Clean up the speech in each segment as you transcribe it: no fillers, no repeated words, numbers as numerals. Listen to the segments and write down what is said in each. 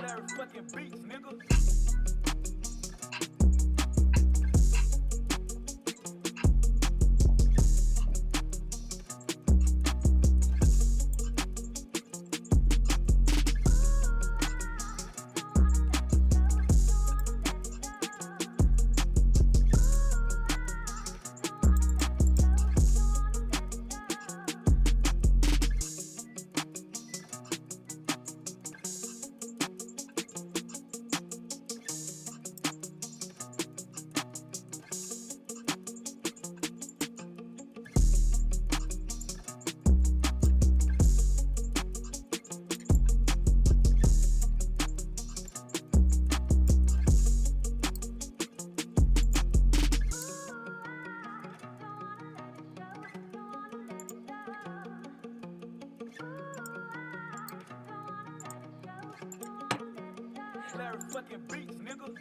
Larry fucking beats, nigga. Larry fucking beats, nigga.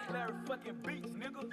Larry fucking beats, nigga.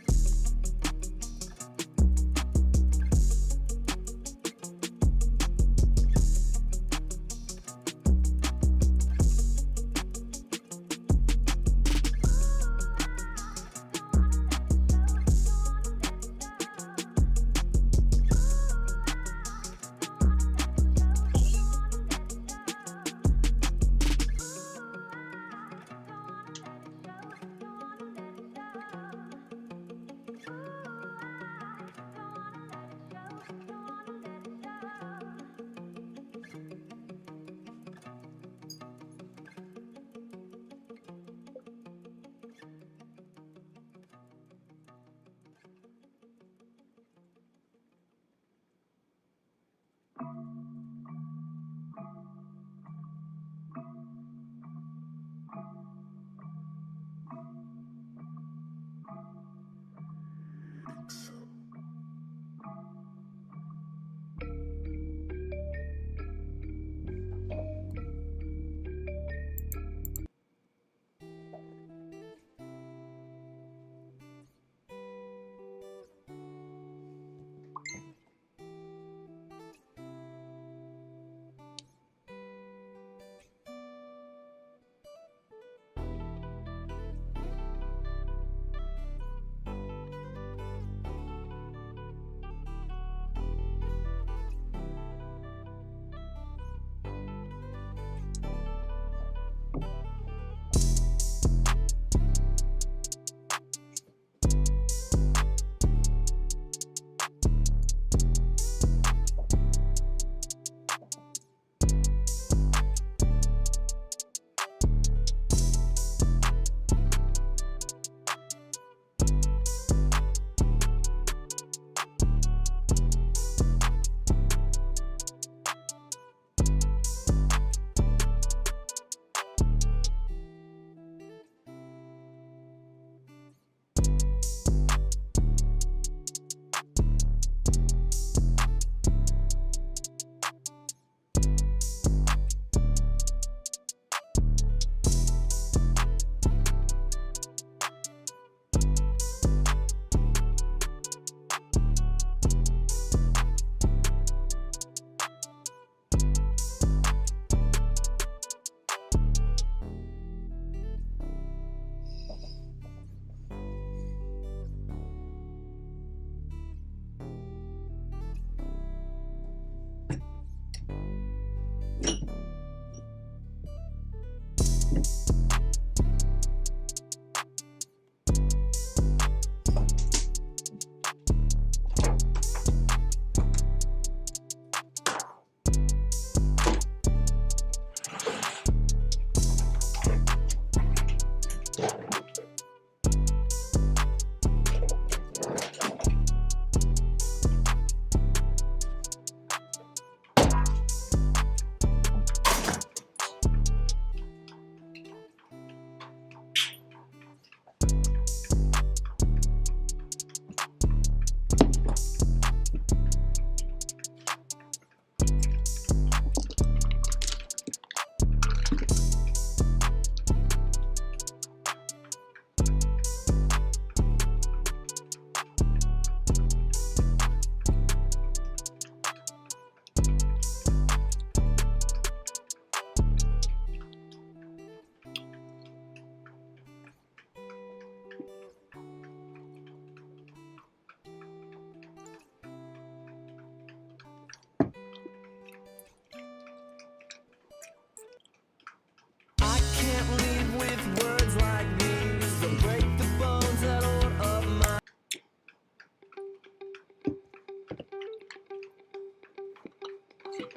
Taylor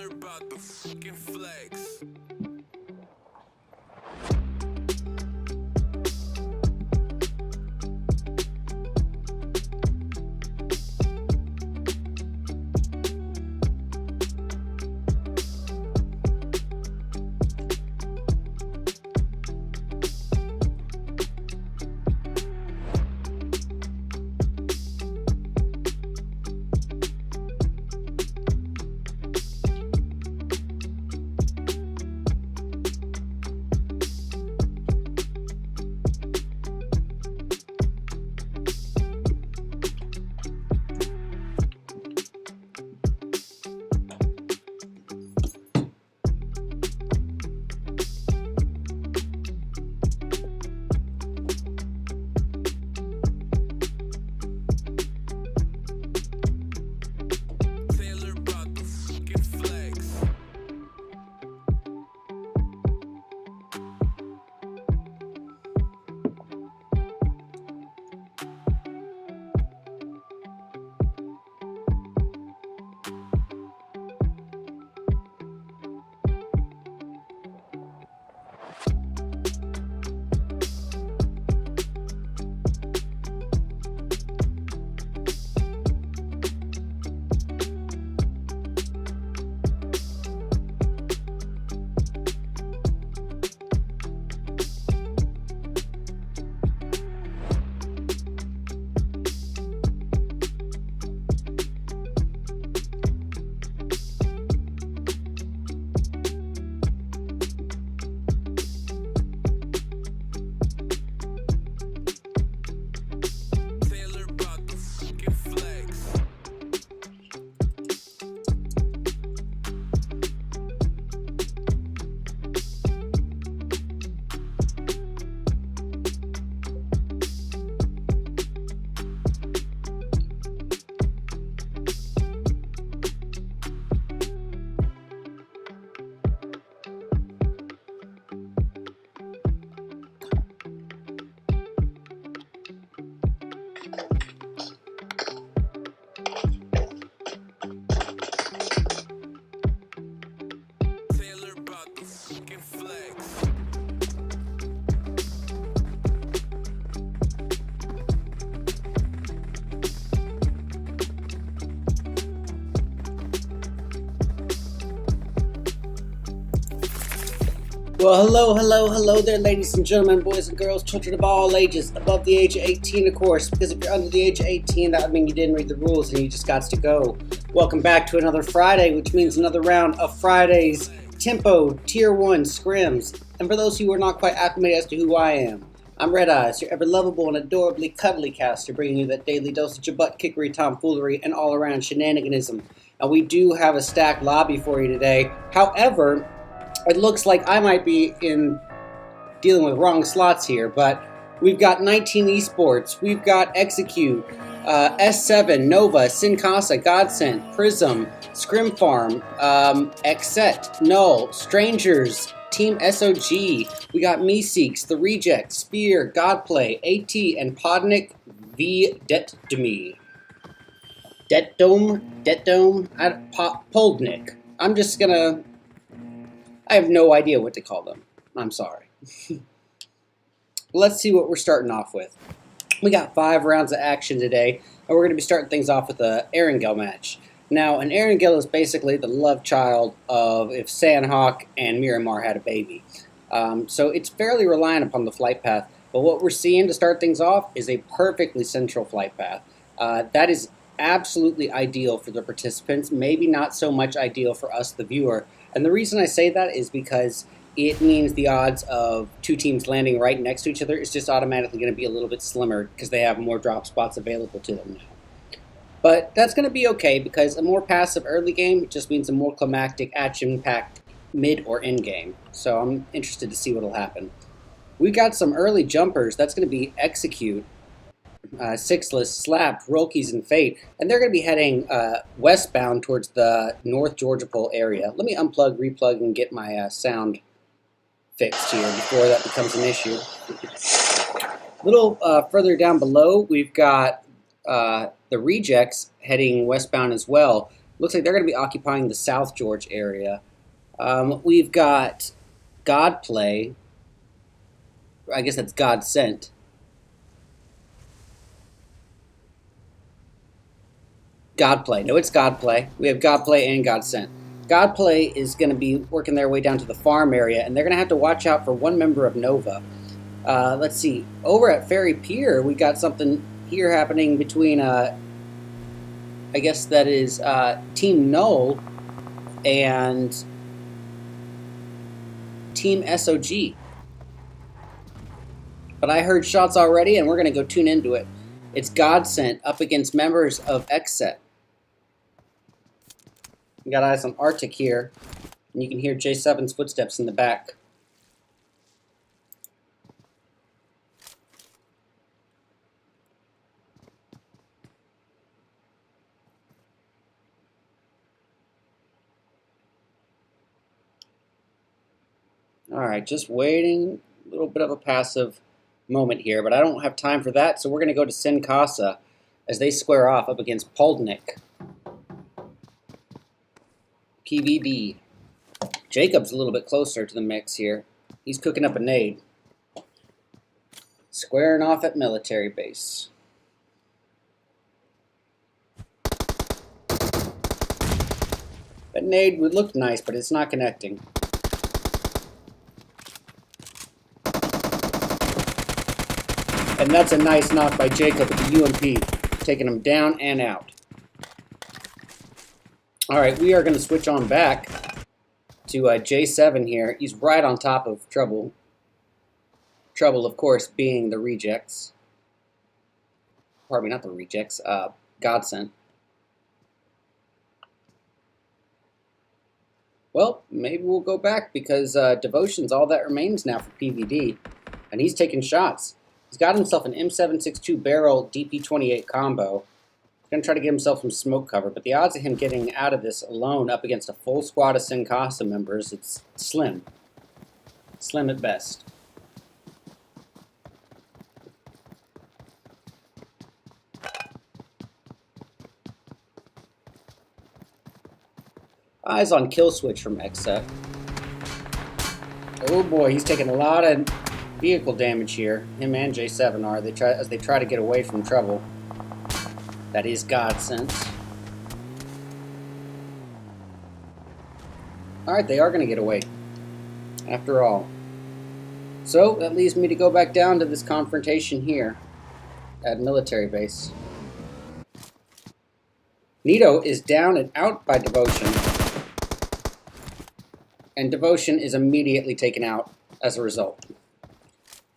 about the fucking flex. Well, hello there, ladies and gentlemen, boys and girls, children of all ages, above the age of 18, of course, because if you're under the age of 18, that would mean you didn't read the rules and you just got to go. Welcome back to another Friday, which means another round of Friday's Tempo Tier 1 Scrims. And for those who are not quite acclimated as to who I am, I'm Red Eyes, your ever lovable and adorably cuddly caster, bringing you that daily dosage of butt kickery, tomfoolery, and all-around shenaniganism. And we do have a stacked lobby for you today. However, it looks like I might be dealing with wrong slots here, but we've got 19 Esports, we've got Execute, S7, Nova, Sincasa, Godsent, Prism, Scrim Farm, Exet, Null, Strangers, Team SOG, we got Meeseeks, The Reject, Spear, Godplay, AT, and Podnik v Detdome. Poldnik. I'm just gonna... I have no idea what to call them. I'm sorry. Let's see what we're starting off with. We got 5 rounds of action today, and we're going to be starting things off with an Erangel match. Now, an Erangel is basically the love child of if Sandhawk and Miramar had a baby. So it's fairly reliant upon the flight path, but what we're seeing to start things off is a perfectly central flight path. That is absolutely ideal for the participants, maybe not so much ideal for us, the viewer. And the reason I say that is because it means the odds of 2 teams landing right next to each other is just automatically going to be a little bit slimmer because they have more drop spots available to them now. But that's going to be okay because a more passive early game just means a more climactic, action-packed mid or end game. So I'm interested to see what will happen. We got some early jumpers. That's going to be Execute. Sixless, Slapped, Rolkies, and Fate, and they're going to be heading westbound towards the North Georgia Pole area. Let me unplug, replug, and get my sound fixed here before that becomes an issue. A little further down below, we've got the Rejects heading westbound as well. Looks like they're going to be occupying the South George area. We've got Godplay. I guess that's God Sent. Godplay. No, it's Godplay. We have Godplay and God Sent. Godplay is going to be working their way down to the farm area, and they're going to have to watch out for one member of Nova. Let's see. Over at Ferry Pier, we got something here happening between, I guess that is Team Null and Team SOG. But I heard shots already, and we're going to go tune into it. It's God Sent up against members of XSET. We got eyes on Arctic here, and you can hear J7's footsteps in the back. Alright, just waiting. A little bit of a passive moment here, but I don't have time for that, so we're going to go to Sin Casa as they square off up against Poldnik. PVD. Jacob's a little bit closer to the mix here. He's cooking up a nade. Squaring off at military base. That nade would look nice, but it's not connecting. And that's a nice knock by Jacob with the UMP, taking him down and out. Alright, we are going to switch on back to J7 here. He's right on top of Trouble. Trouble, of course, being the Rejects. Pardon me, not the Rejects. God Sent. Well, maybe we'll go back because Devotion's all that remains now for PVD. And he's taking shots. He's got himself an M762 barrel DP28 combo. He's going to try to get himself some smoke cover, but the odds of him getting out of this alone up against a full squad of Sin Casa members, it's slim. Slim at best. Eyes on Kill Switch from XSET. Oh boy, he's taking a lot of vehicle damage here. Him and J7 are as they try to get away from Trouble. That is God Sent. Alright, they are going to get away. After all. So, that leaves me to go back down to this confrontation here at military base. Nito is down and out by Devotion. And Devotion is immediately taken out as a result.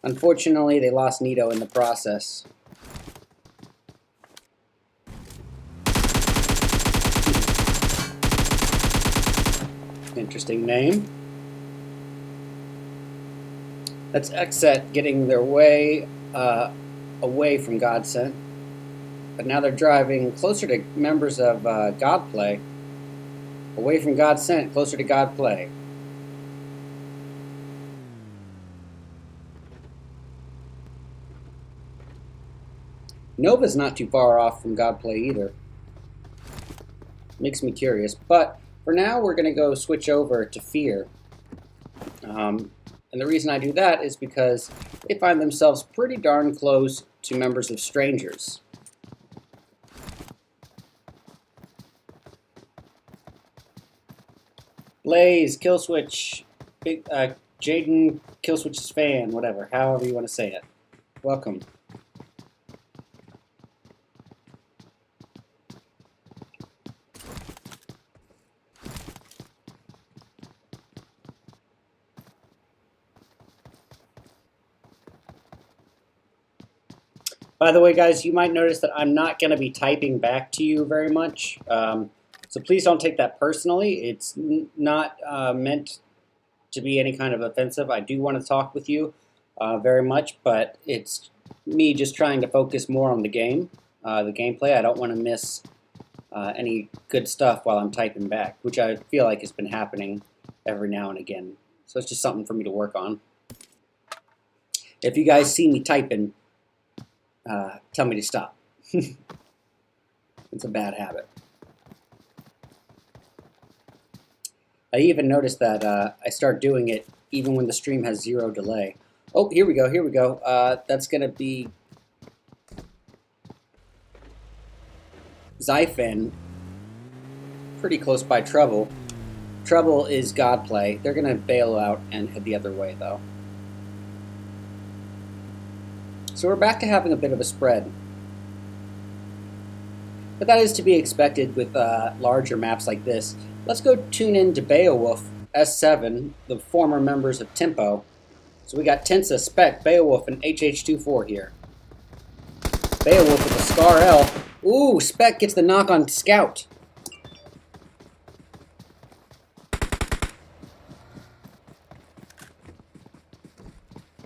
Unfortunately, they lost Nito in the process. Interesting name. That's XSET getting their way away from God Sent. But now they're driving closer to members of Godplay. Away from God Sent, closer to Godplay. Nova's not too far off from Godplay either. Makes me curious. But for now, we're going to go switch over to Fear. And the reason I do that is because they find themselves pretty darn close to members of Strangers. Blaze, Killswitch, Big Jaden, Killswitch's fan, whatever, however you want to say it. Welcome. By the way, guys, you might notice that I'm not going to be typing back to you very much. So please don't take that personally. It's not meant to be any kind of offensive. I do want to talk with you very much, but it's me just trying to focus more on the game, the gameplay. I don't want to miss any good stuff while I'm typing back, which I feel like has been happening every now and again. So it's just something for me to work on. If you guys see me typing, tell me to stop. It's a bad habit. I even noticed that I start doing it even when the stream has 0 delay. Oh, here we go, here we go. That's going to be Zyphin, pretty close by Trouble. Trouble is Godplay. They're going to bail out and head the other way, though. So we're back to having a bit of a spread. But that is to be expected with larger maps like this. Let's go tune in to Beowulf, S7, the former members of Tempo. So we got Tensa, Spec, Beowulf, and HH24 here. Beowulf with a Scar L. Ooh, Spec gets the knock on Scout.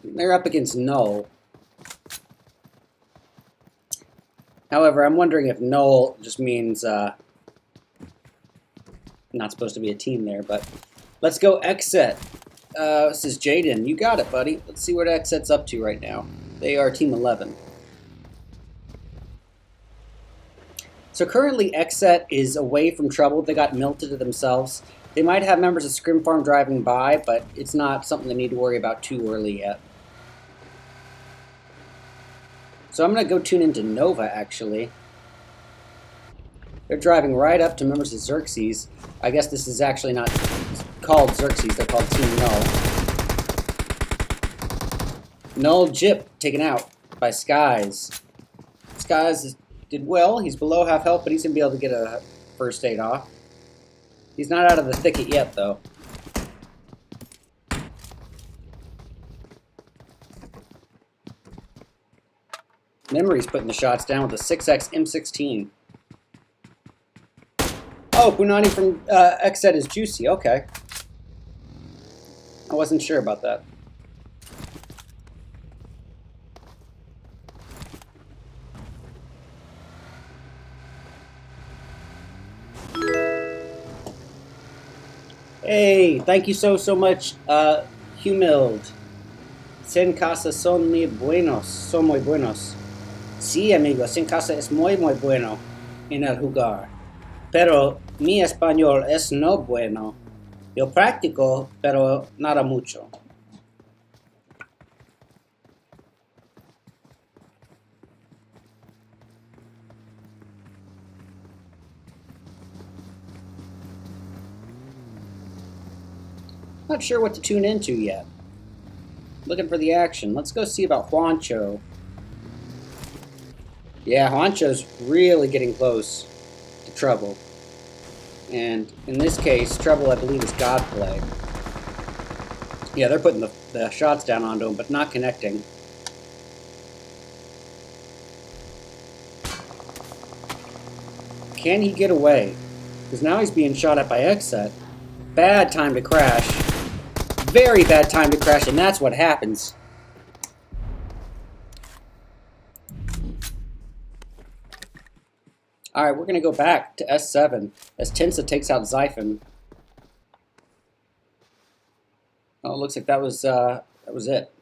They're up against Null. However, I'm wondering if Null just means not supposed to be a team there, but let's go Xset. This is Jaden. You got it, buddy. Let's see what Xset's up to right now. They are Team 11. So currently Xset is away from Trouble. They got melted to themselves. They might have members of Scrim Farm driving by, but it's not something they need to worry about too early yet. So I'm going to go tune into Nova, actually. They're driving right up to members of Xerxes. I guess this is actually not called Xerxes, they're called Team Null. Null Jip taken out by Skies. Skies did well. He's below half health, but he's going to be able to get a first aid off. He's not out of the thicket yet, though. Memory's putting the shots down with a 6X M16. Oh, Punani from Xset is juicy. Okay. I wasn't sure about that. Hey, thank you so much, Humild. En casa son muy buenos. Sí, amigos, en casa es muy bueno en el jugar. Pero mi español es no bueno. Yo practico, pero nada mucho. Not sure what to tune into yet. Looking for the action. Let's go see about Juancho. Yeah, Juancho's really getting close to Trouble. And in this case, Trouble, I believe, is Godplay. Yeah, they're putting the shots down onto him, but not connecting. Can he get away? Because now he's being shot at by Xset. Bad time to crash. Very bad time to crash, and that's what happens. Alright, we're going to go back to S7 as Tensa takes out Zyphin. Oh, it looks like that was it.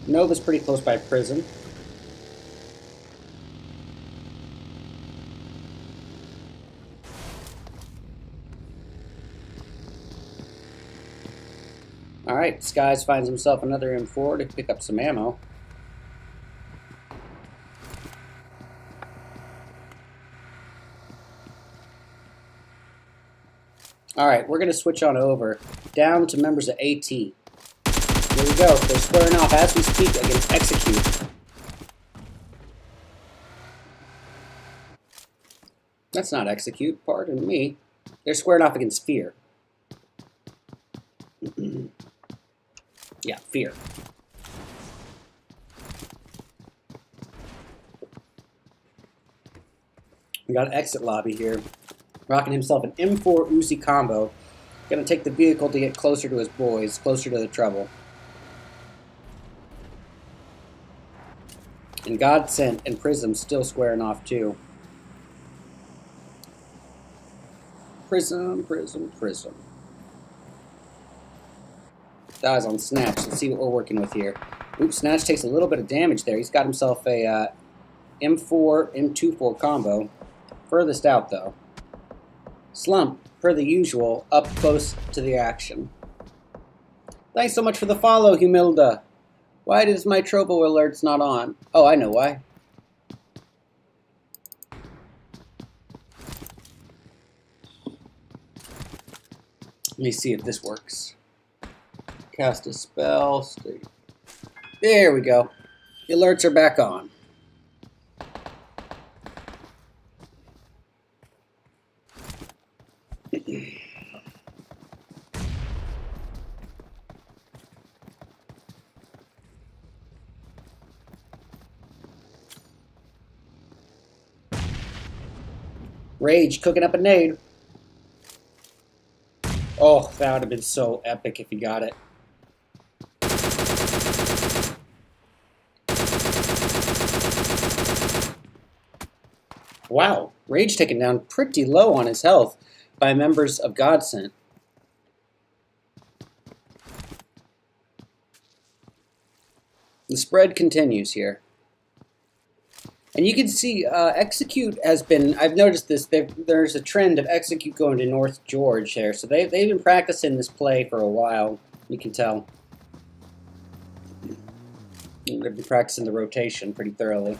Nova's pretty close by prison. Alright, Skies finds himself another M4 to pick up some ammo. Alright, we're going to switch on over down to members of AT. Here we go. They're squaring off as we speak against Execute. That's not Execute, pardon me. They're squaring off against Fear. Yeah, Fear. We got an exit lobby here. Rocking himself an M4 Uzi combo. Gonna take the vehicle to get closer to his boys, closer to the trouble. And Godsent and Prism still squaring off too. Prism, Prism, Prism. Dies on Snatch. Let's see what we're working with here. Oops, Snatch takes a little bit of damage there. He's got himself a M4, M24 combo. Furthest out though. Slump, per the usual, up close to the action. Thanks so much for the follow, Humilda. Why does my Trovo alerts not on? Oh, I know why. Let me see if this works. Cast a spell. There we go. The alerts are back on. Rage cooking up a nade. Oh, that would have been so epic if he got it. Wow, Rage taken down pretty low on his health by members of Godsent. The spread continues here. And you can see Execute has been, I've noticed this, there's a trend of Execute going to North George here. So they've been practicing this play for a while, you can tell. They've been practicing the rotation pretty thoroughly.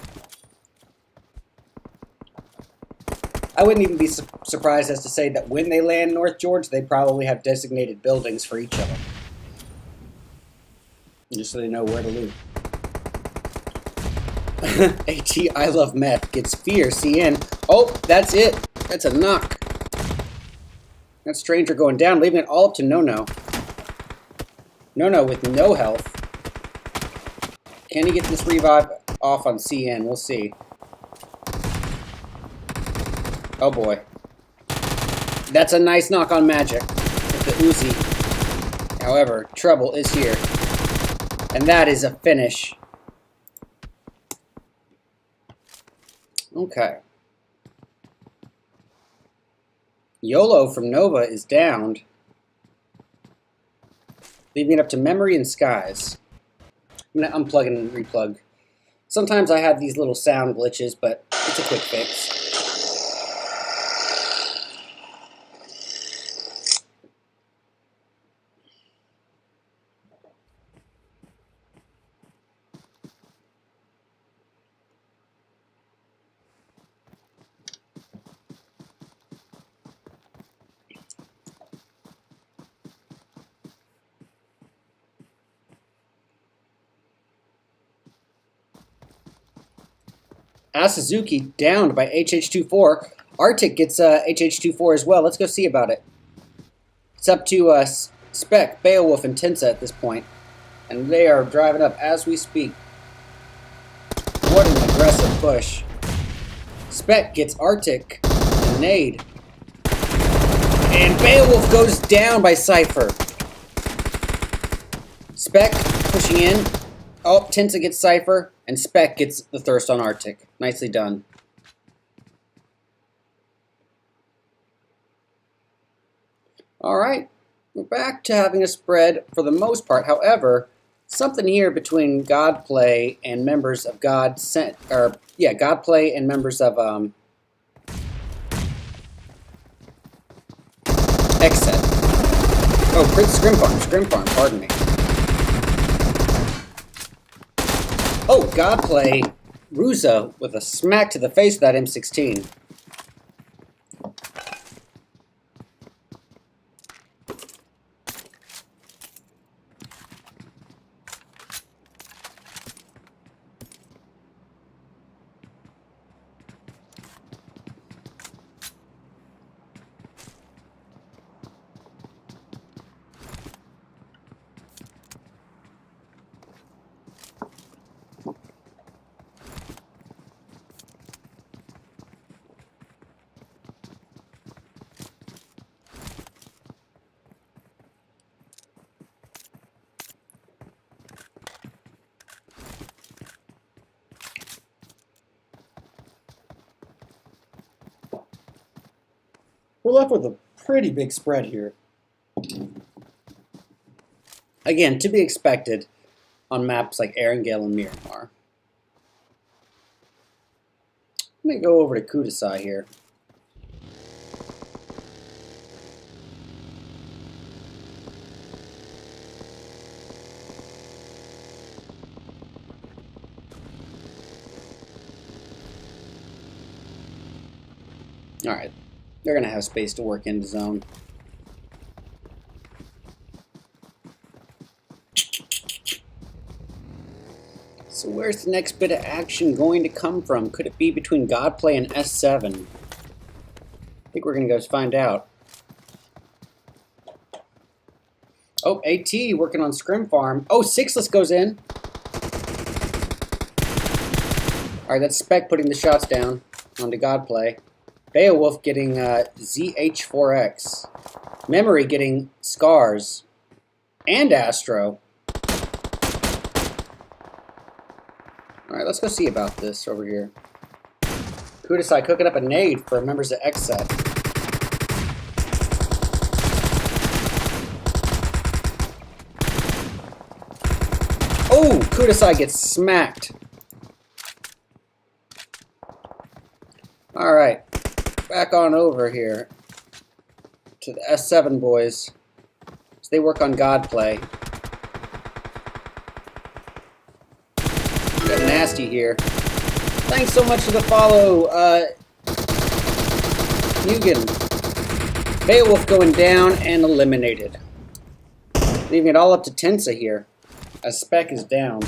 I wouldn't even be surprised as to say that when they land North George, they probably have designated buildings for each of them. Just so they know where to loot. AT, I love meth. Gets fear, CN. Oh, that's it. That's a knock. That Stranger going down, leaving it all up to No-No. No-No with no health. Can he get this revive off on CN? We'll see. Oh boy. That's a nice knock on Magic with the Uzi. However, trouble is here. And that is a finish. Okay. YOLO from Nova is downed, leaving it up to Memory and Skies. I'm going to unplug and replug. Sometimes I have these little sound glitches, but it's a quick fix. Suzuki downed by HH24. Arctic gets HH24 as well. Let's go see about it. It's up to Spec, Beowulf, and Tensa at this point. And they are driving up as we speak. What an aggressive push. Spec gets Arctic and nade. And Beowulf goes down by Cypher. Spec pushing in. Oh, Tensa gets Cypher. And Spec gets the Thirst on Arctic. Nicely done. Alright, we're back to having a spread for the most part. However, something here between Godplay and members of Godplay and members of Xset. Oh, Scrim Farm, pardon me. Oh, Godplay, Ruza with a smack to the face of that M16. We're left with a pretty big spread here. Again, to be expected on maps like Erangel and Miramar. Let me go over to Kudasai here. Alright, they're going to have space to work into zone. So where's the next bit of action going to come from? Could it be between Godplay and S7? I think we're going to go find out. Oh, AT working on Scrim Farm. Oh, Sixless goes in. Alright, that's Spec putting the shots down onto Godplay. Beowulf getting ZH4X. Memory getting Scars. And Astro. Alright, let's go see about this over here. Kudasai cooking up a nade for members of XSET. Oh, Kudasai gets smacked. Alright, back on over here to the S7 boys as they work on Godplay. Got Nasty here. Thanks so much for the follow, Mugen. Beowulf going down and eliminated. Leaving it all up to Tensa here as Spec is down.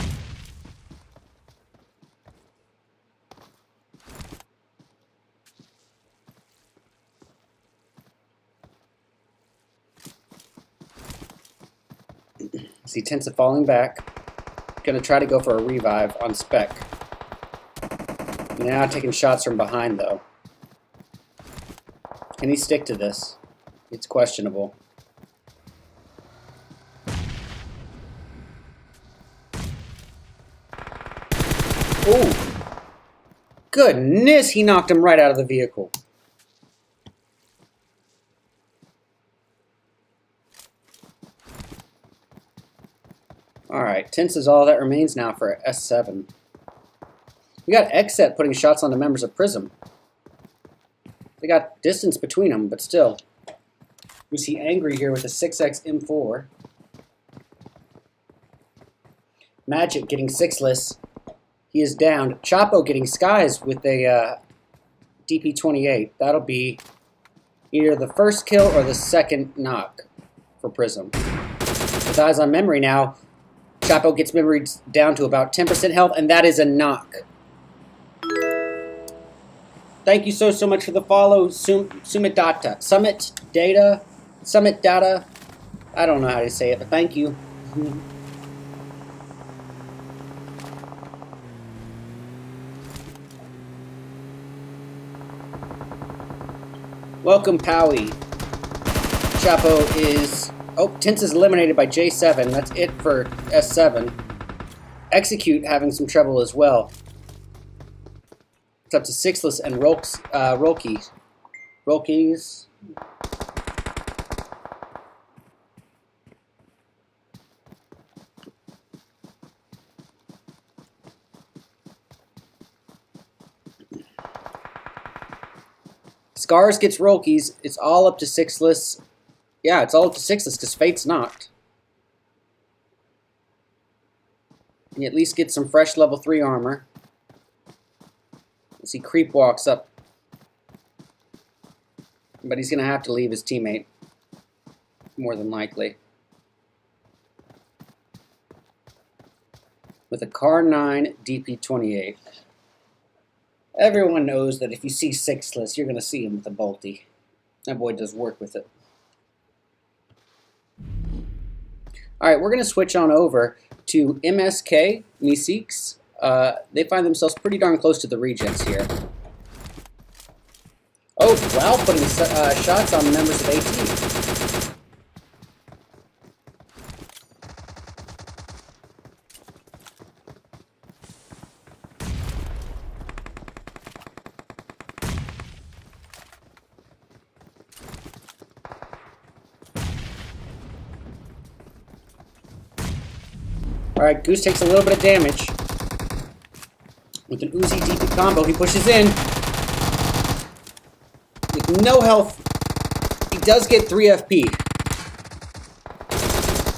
See Tensa falling back. Gonna try to go for a revive on Spec. Now taking shots from behind though. Can he stick to this? It's questionable. Ooh. Goodness, he knocked him right out of the vehicle. Alright, Tense is all that remains now for S7. We got XSET putting shots on the members of Prism. They got distance between them, but still. We see Angry here with a 6x M4. Magic getting Sixless. He is down. Chapo getting Skies with a DP28. That'll be either the first kill or the second knock for Prism. With eyes on memory now, Chapo gets memory down to about 10% health, and that is a knock. Thank you so much for the follow, Summit Data. Summit Data. I don't know how to say it, but thank you. Welcome, Powie. Chapo is... Oh, Tense is eliminated by J7. That's it for S7. Execute having some trouble as well. It's up to Sixless and Rolkies. Scars gets Rolkies. It's all up to Sixless. Yeah, it's all up to Sixless because Fate's knocked. And he at least gets some fresh level 3 armor. As he creep walks up. But he's going to have to leave his teammate. More than likely. With a Car 9 DP28. Everyone knows that if you see Sixless, you're going to see him with a bolty. That boy does work with it. Alright, we're going to switch on over to MSK, Meeseeks. They find themselves pretty darn close to the Regents here. Oh, wow, putting shots on members of AT. Alright, Goose takes a little bit of damage. With an Uzi DP combo, he pushes in. With no health, he does get 3 FP.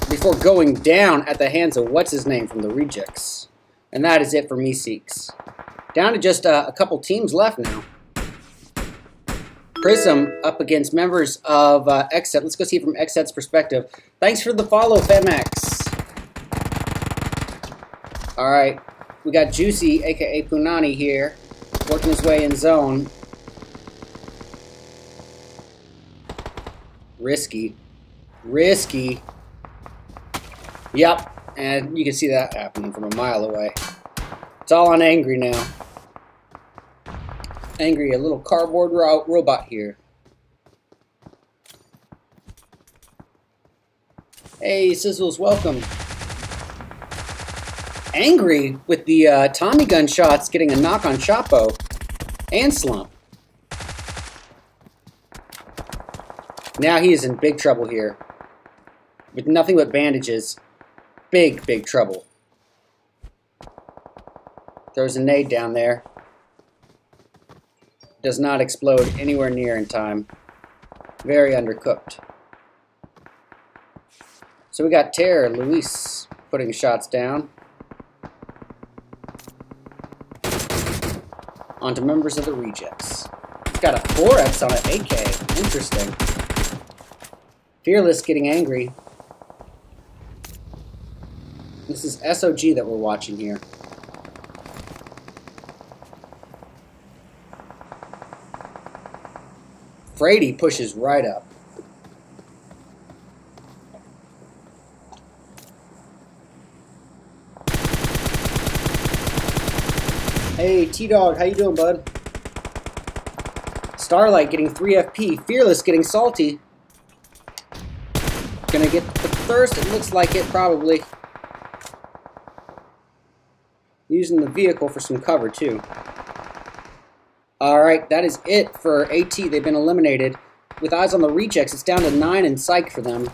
Before going down at the hands of what's-his-name from the Rejects. And that is it for Meeseeks. Down to just a couple teams left now. Prism up against members of XSET. Let's go see it from XSET's perspective. Thanks for the follow, FemX. Alright, we got Juicy, aka Punani here, working his way in zone. Risky. Risky. Yep, and you can see that happening from a mile away. It's all on Angry now. Angry, a little cardboard robot here. Hey, Sizzles, welcome. Angry with the Tommy gun shots getting a knock on Chapo and Slump. Now he is in big trouble here. With nothing but bandages. Big, big trouble. Throws a nade down there. Does not explode anywhere near in time. Very undercooked. So we got Terror, Luis putting shots down. Onto members of the Rejects. He's got a 4X on an AK. Interesting. Fearless getting angry. This is SOG that we're watching here. Frady pushes right up. Hey, T-Dog, how you doing, bud? Starlight getting 3 FP. Fearless getting salty. Gonna get the thirst, it looks like it, probably. Using the vehicle for some cover, too. Alright, that is it for AT. They've been eliminated. With eyes on the Rejects, it's down to 9 in psych for them.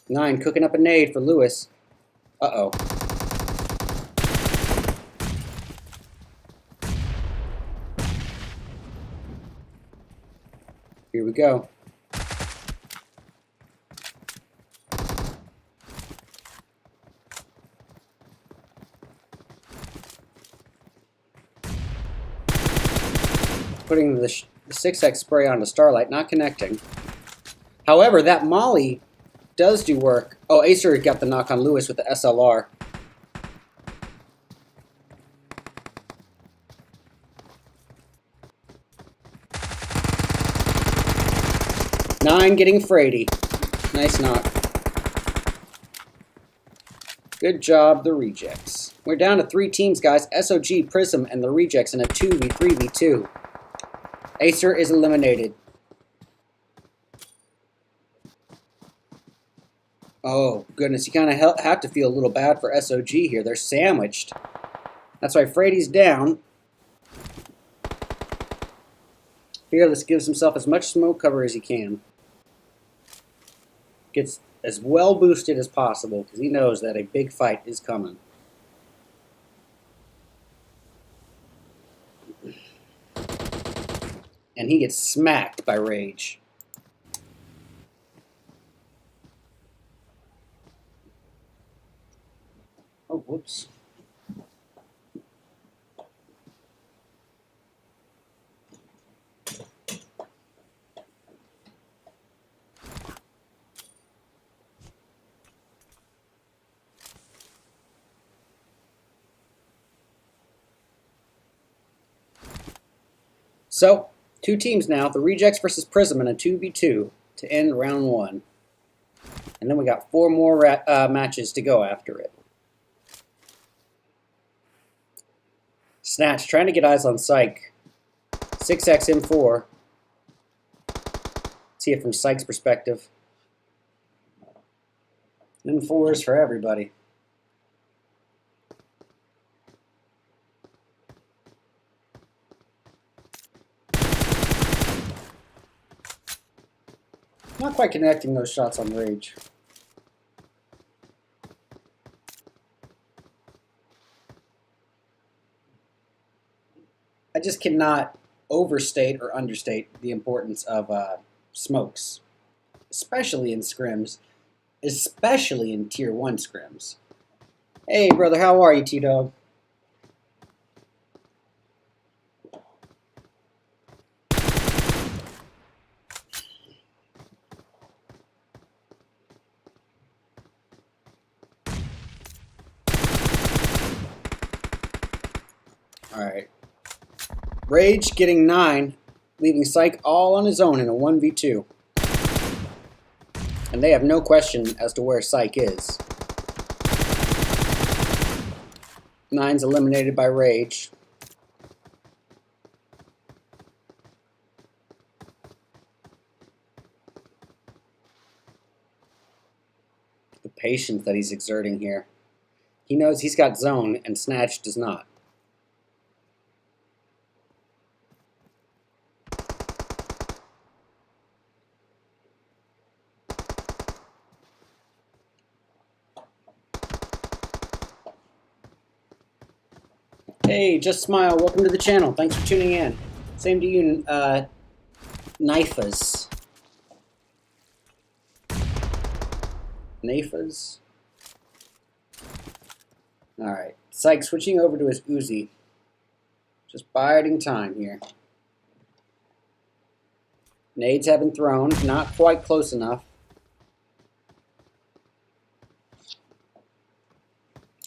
Nine cooking up a nade for Lewis. Uh-oh. Here we go. Putting the 6X spray onto Starlight, not connecting. However, that Molly does do work. Oh, Acer got the knock on Lewis with the SLR. Nine getting Frady. Nice knock. Good job, the Rejects. We're down to 3 teams, guys. SOG, Prism, and the Rejects in a 2v3v2. Acer is eliminated. Oh, goodness. You kind of have to feel a little bad for SOG here. They're sandwiched. That's why Frady's down. Fearless gives himself as much smoke cover as he can. Gets as well boosted as possible because he knows that a big fight is coming. And he gets smacked by Rage. Oh, whoops. So, 2 teams now, the Rejects versus Prism in a 2v2 to end round 1. And then we got 4 more matches to go after it. Snatch, trying to get eyes on Psych. 6X M4. See it from Psych's perspective. M4s for everybody. Not quite connecting those shots on Rage. I just cannot overstate or understate the importance of smokes, especially in scrims, especially in Tier 1 scrims. Hey, brother, how are you, T-Dog? Alright. Rage getting 9, leaving Psych all on his own in a 1v2. And they have no question as to where Psych is. 9's eliminated by Rage. The patience that he's exerting here. He knows he's got zone and Snatch does not. Hey, Just Smile, welcome to the channel. Thanks for tuning in. Same to you, Knifas. Nafas? Alright, Psych switching over to his Uzi. Just biding time here. Nades have been thrown, not quite close enough.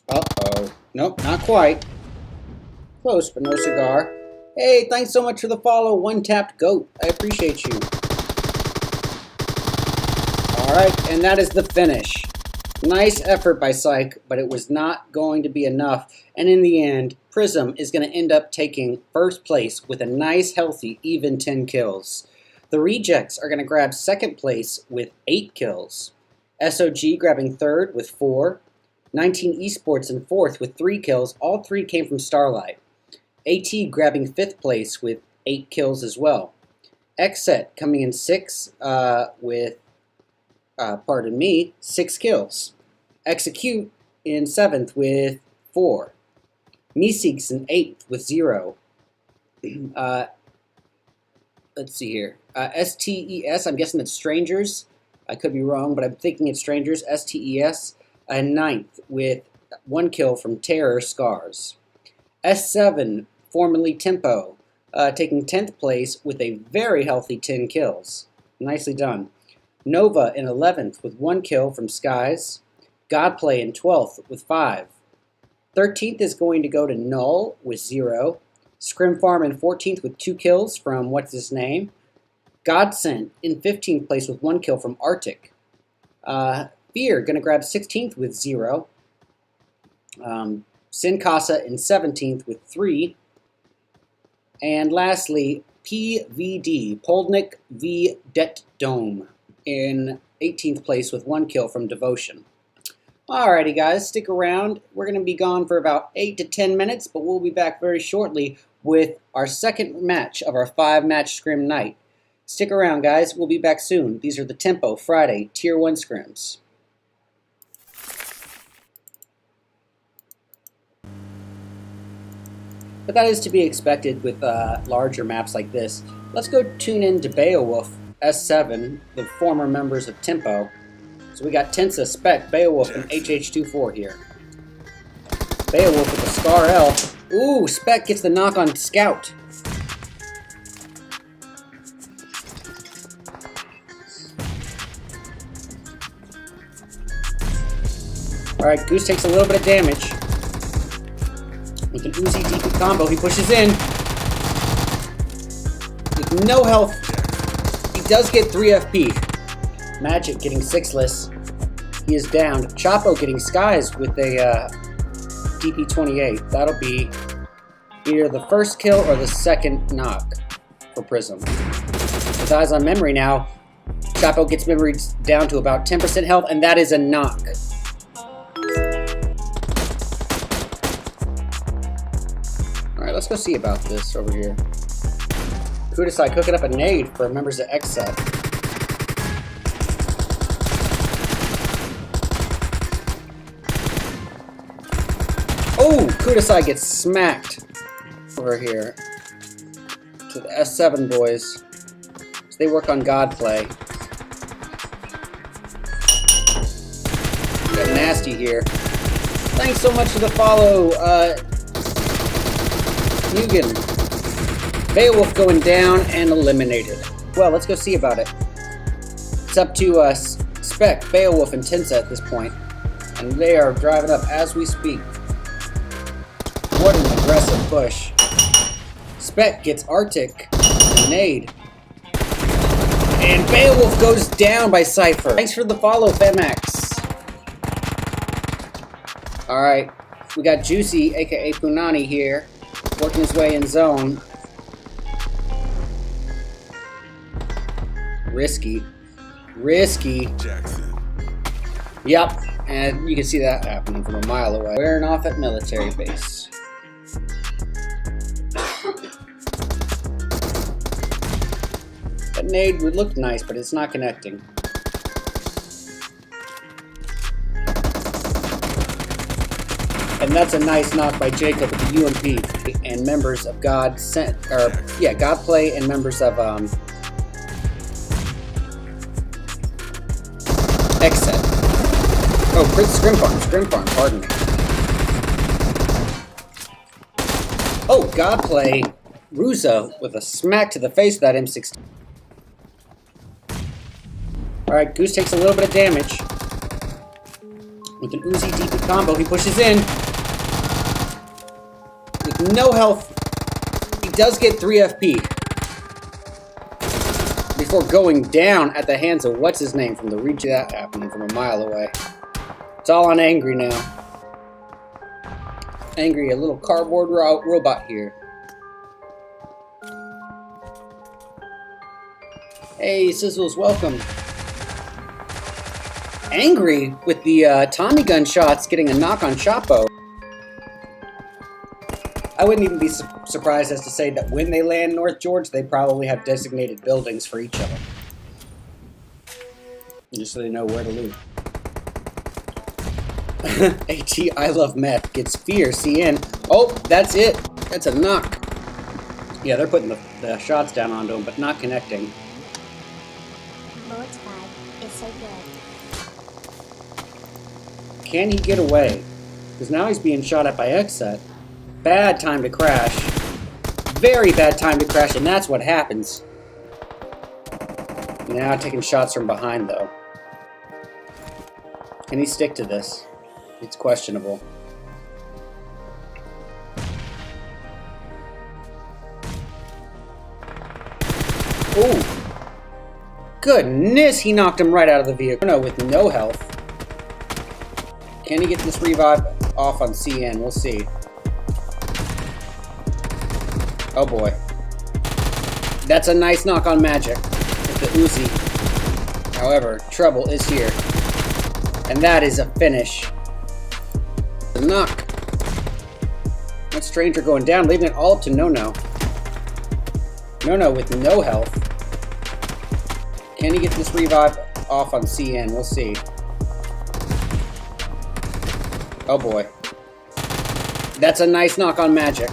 Uh-oh. Nope, not quite. Close, but no cigar. Hey, thanks so much for the follow, One Tapped Goat. I appreciate you. Alright, and that is the finish. Nice effort by Psych, but it was not going to be enough. And in the end, Prism is going to end up taking first place with a nice, healthy, even 10 kills. The Rejects are going to grab second place with 8 kills. SOG grabbing third with 4. 19 Esports in fourth with 3 kills. All 3 came from Starlight. AT grabbing 5th place with 8 kills as well. Xset coming in 6th with, 6 kills. Execute in 7th with 4. Meeseeks in 8th with 0. Let's see here. STES, I'm guessing it's Strangers. I could be wrong, but I'm thinking it's Strangers. STES in 9th with 1 kill from Terror Scars. S7, formerly Tempo, taking 10th place with a very healthy 10 kills. Nicely done. Nova in 11th with 1 kill from Skies. Godplay in 12th with 5. 13th is going to go to Null with 0. Scrim Farm in 14th with 2 kills from what's his name. Godsent in 15th place with 1 kill from Arctic. Fear going to grab 16th with 0. Sin Casa in 17th with 3. And lastly, PVD, Poldnik v. Det Dome, in 18th place with 1 kill from Devotion. Alrighty guys, stick around. We're going to be gone for about 8 to 10 minutes, but we'll be back very shortly with our second match of our 5-match scrim night. Stick around guys, we'll be back soon. These are the Tempo Friday Tier 1 scrims. But that is to be expected with larger maps like this. Let's go tune in to Beowulf S7, the former members of Tempo. So we got Tensa, Spec, Beowulf, and HH24 here. Beowulf with the Scar L. Ooh, Spec gets the knock on Scout. Alright, Goose takes a little bit of damage. With an Uzi DP combo, he pushes in. With no health, he does get 3 FP. Magic getting 6-less. He is down. Chapo getting Skies with a DP28. That'll be either the first kill or the second knock for Prism. With Eyes on Memory now, Chapo gets Memory down to about 10% health, and that is a knock. Alright, let's go see about this over here. Kudasai cooking up a nade for members of Xset. Kudasai gets smacked over here to the S7 boys. So they work on God play. Got nasty here. Thanks so much for the follow, Mugen. Beowulf going down and eliminated. Well, let's go see about it. It's up to Spec, Beowulf, and Tensa at this point. And they are driving up as we speak. What an aggressive push. Spec gets Arctic, nade. And Beowulf goes down by Cypher. Thanks for the follow, Femax. Alright, we got Juicy, aka Punani here, working his way in zone. Risky. Jackson. Yep, and you can see that happening from a mile away. Wearing off at military base. That nade would look nice, but it's not connecting. And that's a nice knock by Jacob with the UMP and members of God Play and members of Xset. Oh, Scrim Farm, pardon me. Oh, God Play Ruza with a smack to the face of that M16. Alright, Goose takes a little bit of damage. With an Uzi DP combo, he pushes in. With no health, he does get 3 FP. Before going down at the hands of what's-his-name from the region that happening from a mile away. It's all on Angry now. Angry, a little cardboard robot here. Hey, Sizzles, welcome. Angry with the Tommy gun shots getting a knock on Chapo. I wouldn't even be surprised as to say that when they land North George, they probably have designated buildings for each of them. Just so they know where to loot. AT, I love meth. Gets fear, CN. Oh, that's it. That's a knock. Yeah, they're putting the shots down onto him, but not connecting. Bullets bad. It's so good. Can he get away? Because now he's being shot at by Xset. Bad time to crash. Very bad time to crash, and that's what happens. Now taking shots from behind, though. Can he stick to this? It's questionable. Ooh. Goodness, he knocked him right out of the vehicle. No, with no health. Can he get this revive off on CN? We'll see. Oh boy. That's a nice knock on Magic with the Uzi. However, trouble is here. And that is a finish. The knock. That Stranger going down, leaving it all up to No-No. No-No with no health. Can he get this revive off on CN? We'll see. Oh boy. That's a nice knock on Magic.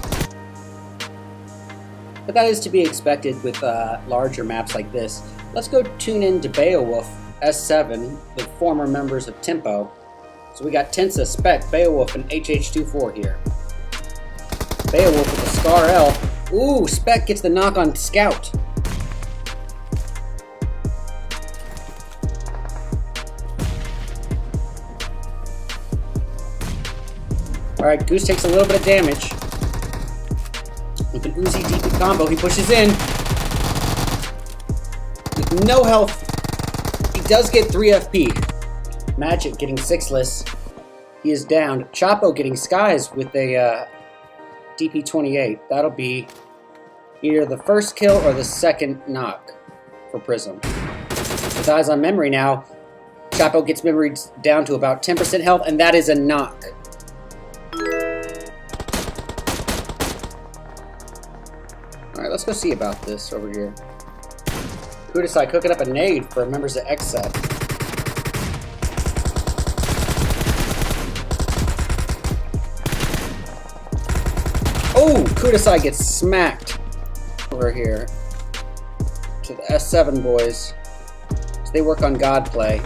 But that is to be expected with larger maps like this. Let's go tune in to Beowulf S7 with former members of Tempo. So we got Tensa, Spec, Beowulf, and HH24 here. Beowulf with the Scar L. Ooh, Spec gets the knock on Scout. Alright, Goose takes a little bit of damage. With an Uzi DP combo, he pushes in. With no health, he does get 3 FP. Magic getting 6-less. He is down. Chapo getting skies with a DP28. That'll be either the first kill or the second knock for Prism. With eyes on memory now, Chapo gets memory down to about 10% health, and that is a knock. Alright, let's go see about this over here. Kudasai cooking up a nade for members of Xset. Oh, Kudasai gets smacked over here to the S7 boys. So they work on God play.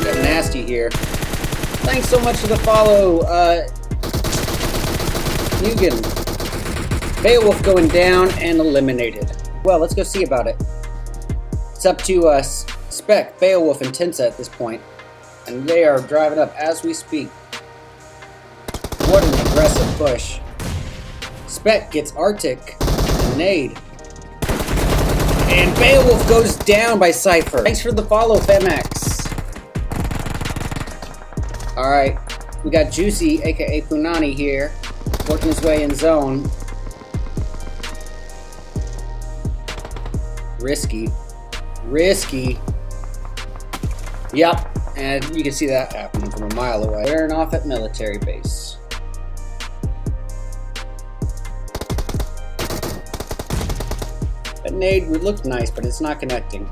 Got nasty here. Thanks so much for the follow, Mugen. Beowulf going down and eliminated. Well, let's go see about it. It's up to Spec, Beowulf, and Tensa at this point. And they are driving up as we speak. What an aggressive push. Spec gets Arctic and Nade. And Beowulf goes down by Cypher. Thanks for the follow, Femax. Alright, we got Juicy, aka Punani here, working his way in zone. Risky. Risky. Yep, and you can see that happening from a mile away. Wearing off at military base. That nade would look nice, but it's not connecting.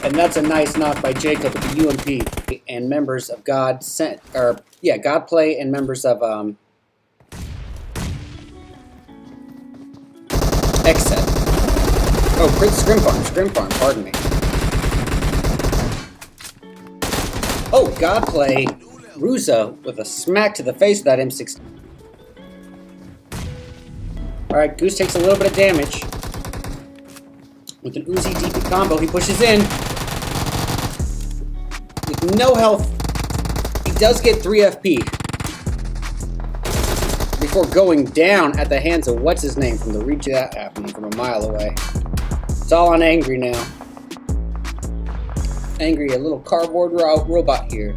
And that's a nice knock by Jacob with the UMP and members of God Play and members of Xset. Oh, Scrim Farm, pardon me. Oh, God Play Ruza with a smack to the face of that M16. Alright, Goose takes a little bit of damage. With an Uzi DP combo, he pushes in. With no health, he does get 3 FP. Before going down at the hands of what's-his-name from the reach of that happening from a mile away. It's all on Angry now. Angry, a little cardboard robot here.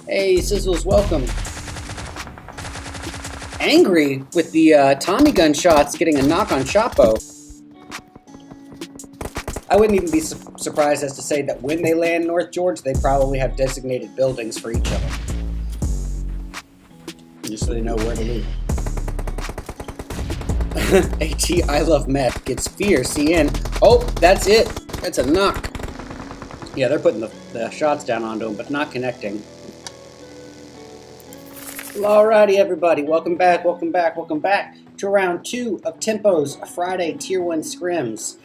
Hey, Sizzles, welcome. Angry with the Tommy gun shots getting a knock on Chapo. I wouldn't even be surprised as to say that when they land North George, they probably have designated buildings for each of them. Just so they know where to loot. AT, I love meth. Gets fear, CN. Oh, that's it. That's a knock. Yeah, they're putting the shots down onto him, but not connecting. Alrighty, everybody. Welcome back to round 2 of Tempo's Friday Tier 1 Scrims.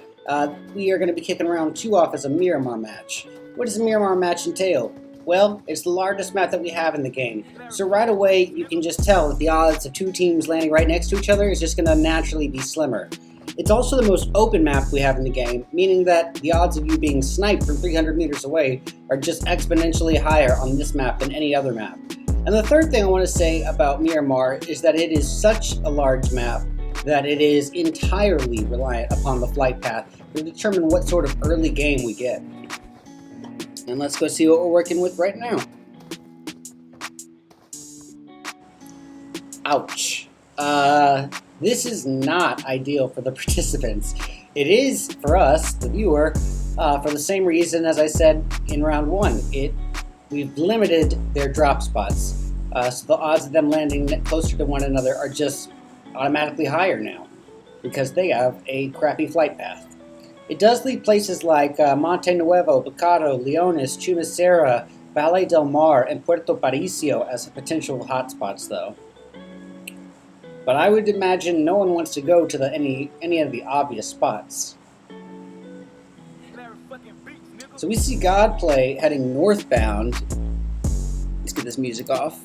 We are going to be kicking round 2 off as a Miramar match. What does a Miramar match entail? Well, it's the largest map that we have in the game. So right away, you can just tell that the odds of 2 teams landing right next to each other is just going to naturally be slimmer. It's also the most open map we have in the game, meaning that the odds of you being sniped from 300 meters away are just exponentially higher on this map than any other map. And the third thing I want to say about Miramar is that it is such a large map that it is entirely reliant upon the flight path to determine what sort of early game we get. And let's go see what we're working with right now. Ouch. This is not ideal for the participants. It is for us, the viewer, for the same reason as I said in round 1. We've limited their drop spots, so the odds of them landing closer to one another are just automatically higher now, because they have a crappy flight path. It does leave places like Monte Nuevo, Picado, Leones, Chumacera, Valle del Mar, and Puerto Paricio as potential hotspots, though. But I would imagine no one wants to go to any of the obvious spots. So we see God Play heading northbound. Let's get this music off.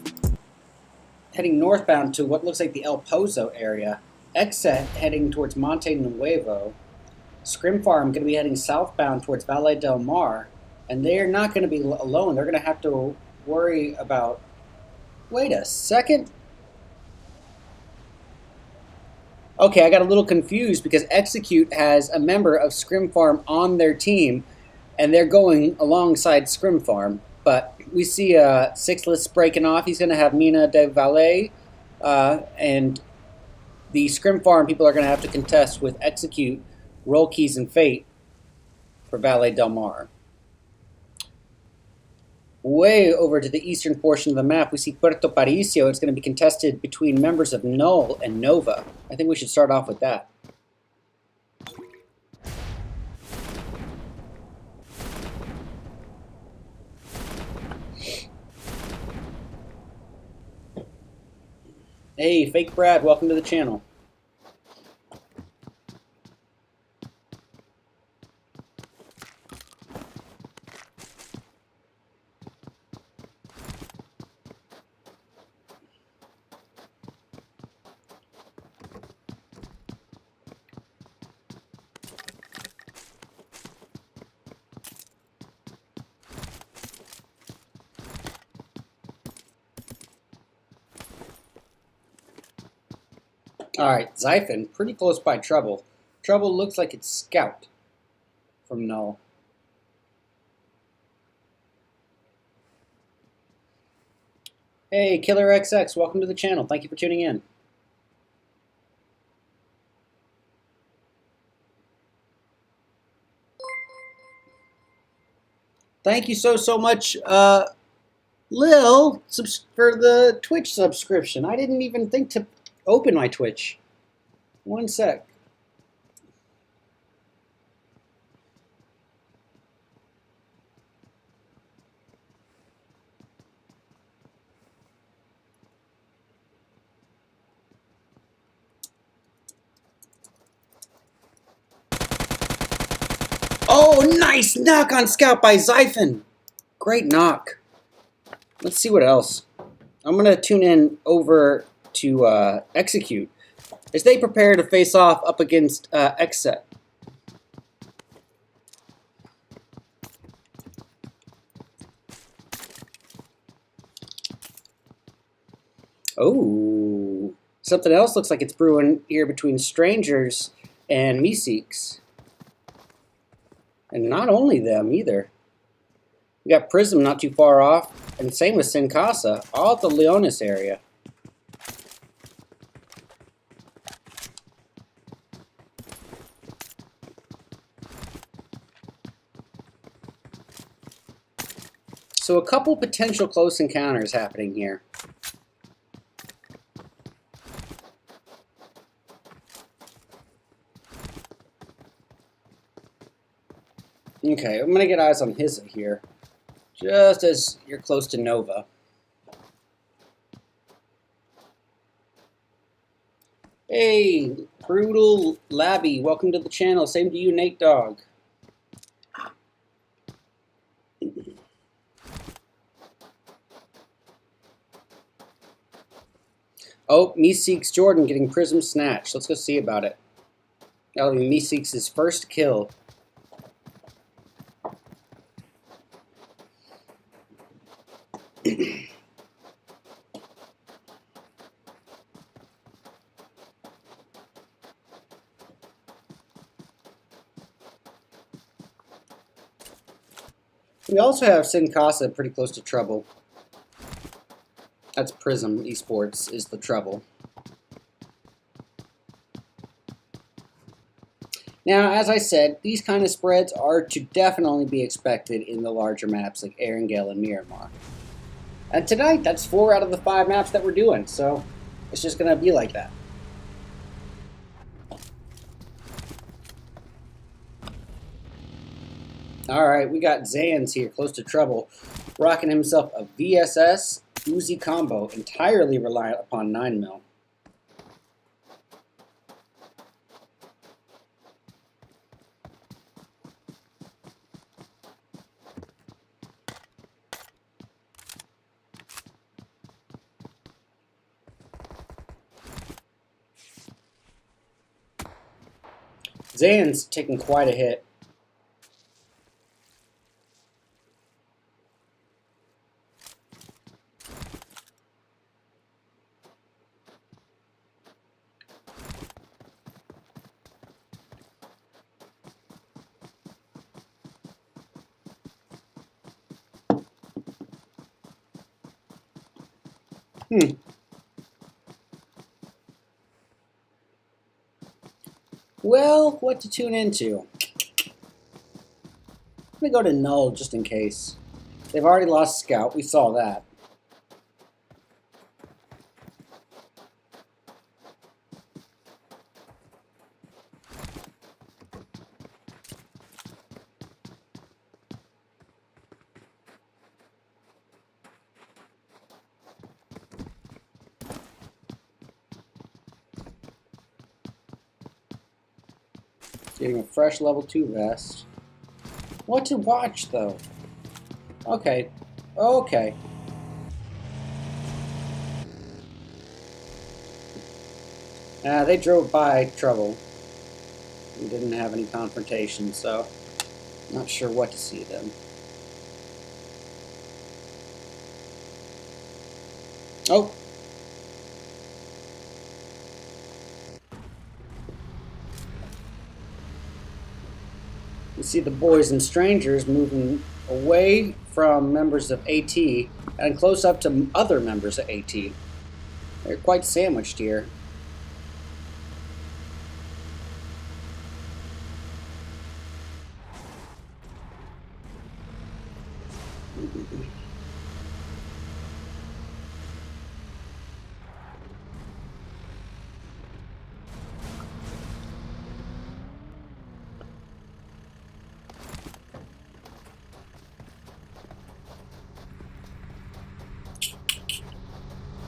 Heading northbound to what looks like the El Pozo area. Xset heading towards Monte Nuevo. Scrim Farm going to be heading southbound towards Valle del Mar. And they're not going to be alone. They're going to have to worry about... Wait a second. Okay, I got a little confused because Execute has a member of Scrim Farm on their team. And they're going alongside Scrim Farm. But we see Sixless breaking off. He's going to have Mina de Valle. And the Scrim Farm people are going to have to contest with Execute, Roll Keys, and Fate for Valle del Mar. Way over to the eastern portion of the map, we see Puerto Paricio. It's going to be contested between members of Null and Nova. I think we should start off with that. Hey, Fake Brad, welcome to the channel. Alright, Xiphon, pretty close by Trouble. Trouble looks like it's Scout from Null. Hey, Killer XX, welcome to the channel. Thank you for tuning in. Thank you so much, Lil, for the Twitch subscription. I didn't even think to open my Twitch. One sec. Oh, nice knock on Scout by Xiphon. Great knock. Let's see what else. I'm going to tune in over to Execute as they prepare to face off up against Xset. Oh, something else looks like it's brewing here between Strangers and Meeseeks. And not only them either. We got Prism not too far off, and same with Sin Casa, all at the Leonis area. So a couple potential close encounters happening here. Okay, I'm going to get eyes on Hissa here, just as you're close to Nova. Hey, Brutal Labby, welcome to the channel. Same to you, Nate Dog. Oh, Meeseeks Jordan getting Prism snatched. Let's go see about it. That'll be Meeseeks' first kill. We also have Sin Casa pretty close to Trouble. That's Prism Esports is the Trouble. Now, as I said, these kind of spreads are to definitely be expected in the larger maps like Erangel and Miramar. And tonight, that's 4 out of the 5 maps that we're doing, so it's just going to be like that. Alright, we got Zans here, close to Trouble, rocking himself a VSS Uzi combo, entirely reliant upon 9mm. Zan's taking quite a hit. Well, what to tune into? I'm going to go to Null just in case. They've already lost Scout. We saw that. Getting a fresh level 2 vest. What to watch, though? Okay. Okay. They drove by trouble. We didn't have any confrontation, so not sure what to see them. Oh! You see the boys and strangers moving away from members of AT and close up to other members of AT. They're quite sandwiched here.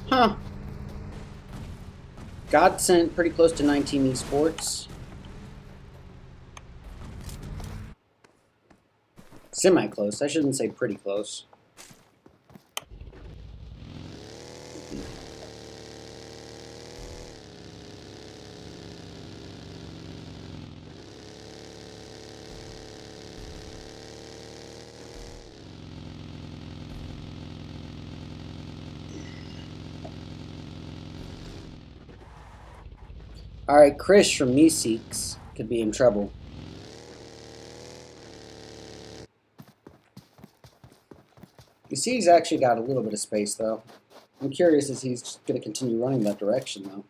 Huh. God sent pretty close to 19 esports. Semi-close. I shouldn't say pretty close. Alright, Chris from Meeseeks could be in trouble. You see he's actually got a little bit of space, though. I'm curious if he's going to continue running that direction, though.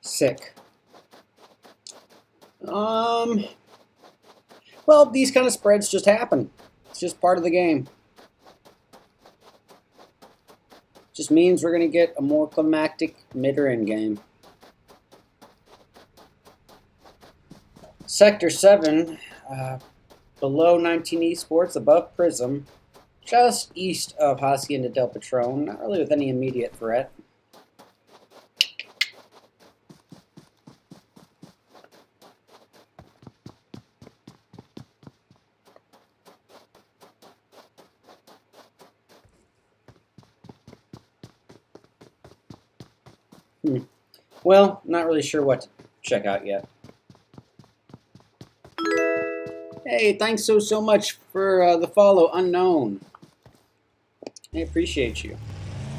Sick. Well, these kind of spreads just happen. It's just part of the game. Just means we're going to get a more climactic mid or end game. Sector 7, below 19 esports, above Prism, just east of Hacienda Del Patron, not really with any immediate threat. Well, not really sure what to check out yet. Hey, thanks so much for the follow, Unknown. I appreciate you.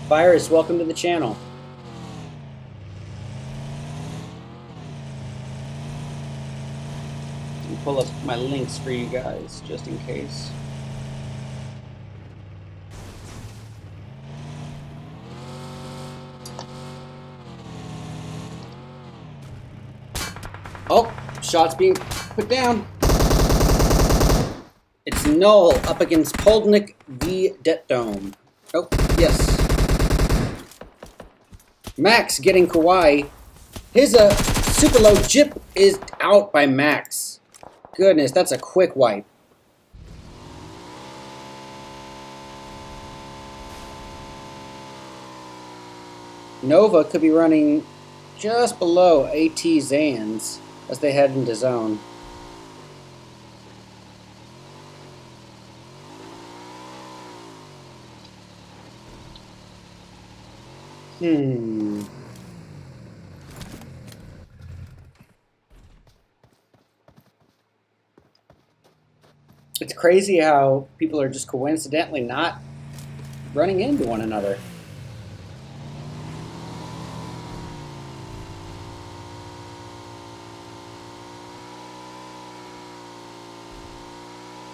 Virus, welcome to the channel. Let me pull up my links for you guys, just in case. Oh, shots being put down. It's Null up against Poldnik v. Detdome. Oh, yes. Max getting Kawaii. His super low jip is out by Max. Goodness, that's a quick wipe. Nova could be running just below AT Zans as they head into zone. It's crazy how people are just coincidentally not running into one another.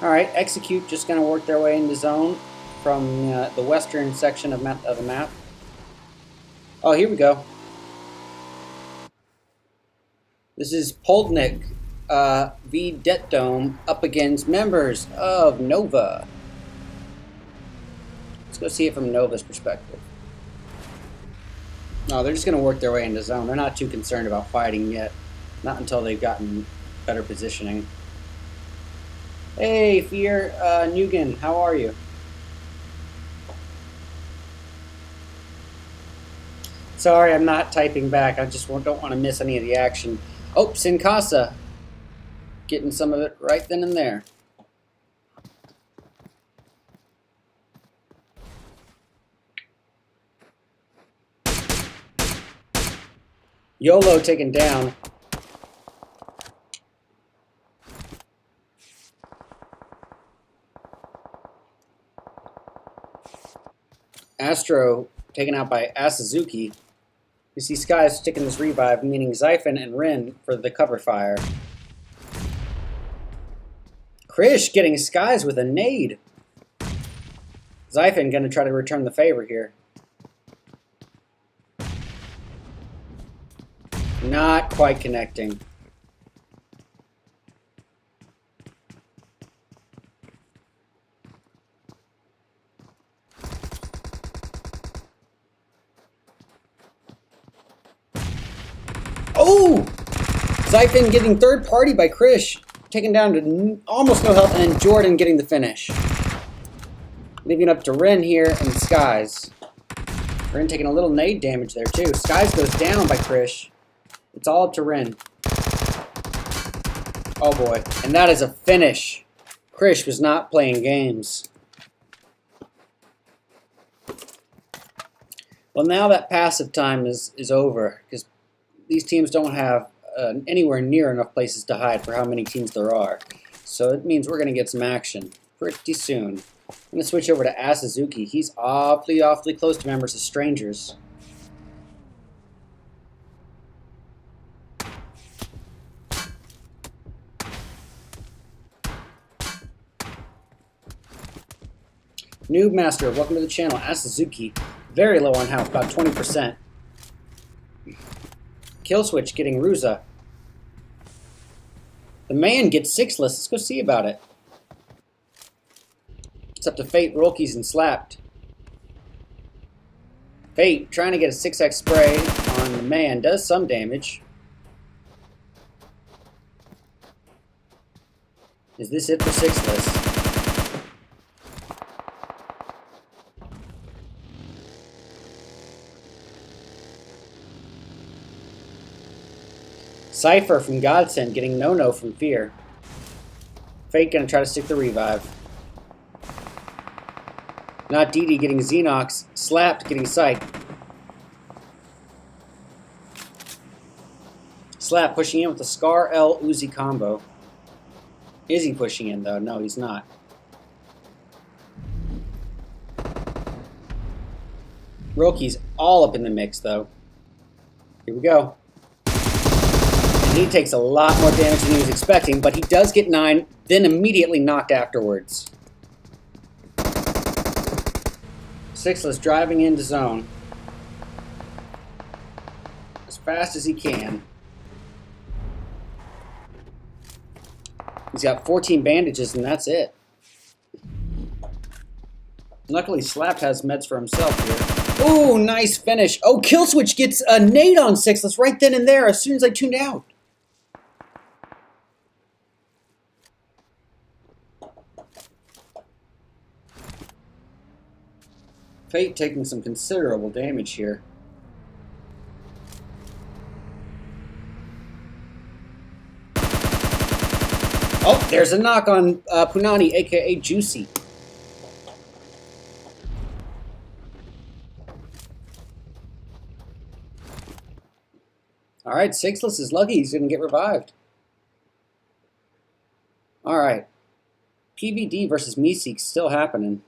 Alright, Execute just going to work their way into zone from the western section of the map. Oh, here we go. This is Poldnik v. Debt Dome up against members of Nova. Let's go see it from Nova's perspective. No, they're just going to work their way into zone. They're not too concerned about fighting yet. Not until they've gotten better positioning. Hey, Fear Nugan, how are you? Sorry, I'm not typing back. I just don't want to miss any of the action. Oh, Sin Casa. Getting some of it right then and there. YOLO taken down. Astro taken out by Asazuki. We see Skies sticking this revive, meaning Xiphon and Rin for the cover fire. Krish getting Skies with a nade. Xiphon going to try to return the favor here. Not quite connecting. Oh! Xiphon getting third party by Krish. Taken down to almost no health, and then Jordan getting the finish. Leaving up to Rin here and Skies. Rin taking a little nade damage there too. Skies goes down by Krish. It's all up to Rin. Oh boy. And that is a finish. Krish was not playing games. Well, now that passive time is over, because these teams don't have anywhere near enough places to hide for how many teams there are. So it means we're going to get some action pretty soon. I'm going to switch over to Asazuki. He's awfully close to members of Strangers. Noob Master, welcome to the channel. Asazuki, very low on health, about 20%. Killswitch getting Ruza. The man gets sixless. Let's go see about it. It's up to Fate, Rolkies, and Slapped. Fate trying to get a 6x spray on the man. Does some damage. Is this it for sixless? Cypher from Godsend getting No-No from Fear. Fate gonna try to stick the revive. Not Didi getting Xenox. Slapped getting Sight. Slap pushing in with the Scar L Uzi combo. Is he pushing in though? No, he's not. Roki's all up in the mix though. Here we go. He takes a lot more damage than he was expecting, but he does get 9, then immediately knocked afterwards. Sixless driving into zone as fast as he can. He's got 14 bandages, and that's it. Luckily, Slapped has meds for himself here. Ooh, nice finish. Oh, Killswitch gets a nade on Sixless right then and there as soon as I tuned out. Fate taking some considerable damage here. Oh, there's a knock on Punani, aka Juicy. Alright, Sixless is lucky he's going to get revived. Alright. PVD versus Meeseek still happening.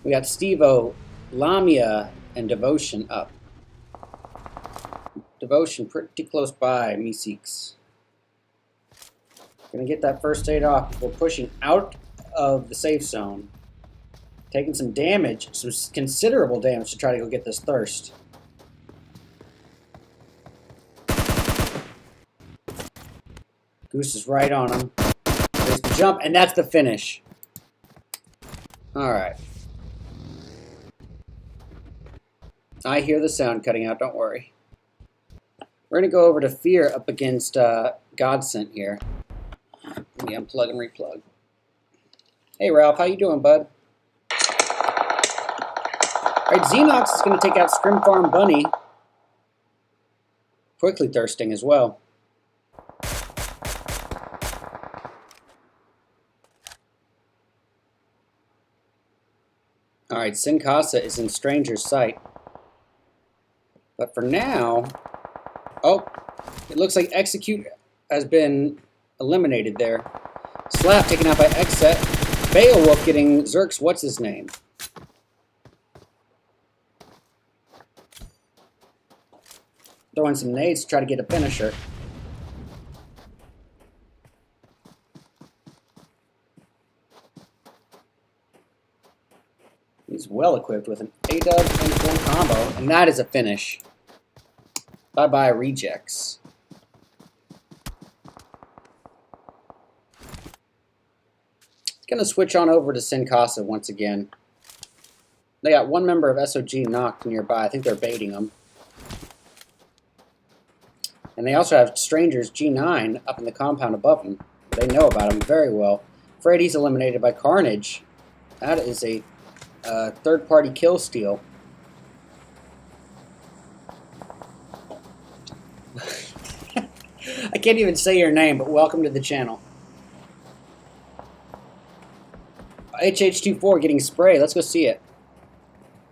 We got Stevo, Lamia, and Devotion up. Devotion pretty close by Meeseeks. Gonna get that first aid off before pushing out of the safe zone. Taking some damage, some considerable damage to try to go get this thirst. Goose is right on him. There's the jump, and that's the finish. Alright. I hear the sound cutting out, don't worry. We're going to go over to Fear up against Godsent here. Let me unplug and replug. Hey Ralph, how you doing, bud? Alright, Xenox is going to take out Scrim Farm Bunny. Quickly thirsting as well. Alright, Sin Casa is in Stranger's sight. But for now... Oh, it looks like Execute has been eliminated there. Slap taken out by Exet. Beowulf getting Zerk's what's-his-name. Throwing some nades to try to get a finisher. He's well equipped with an A-dub and 4 combo, and that is a finish. Bye-bye, rejects. Gonna switch on over to Sin Casa once again. They got one member of SOG knocked nearby. I think they're baiting him. And they also have Strangers G9 up in the compound above him. They know about him very well. Freddy's eliminated by Carnage. That is a third-party kill steal. I can't even say your name, but welcome to the channel. HH24 getting spray. Let's go see it.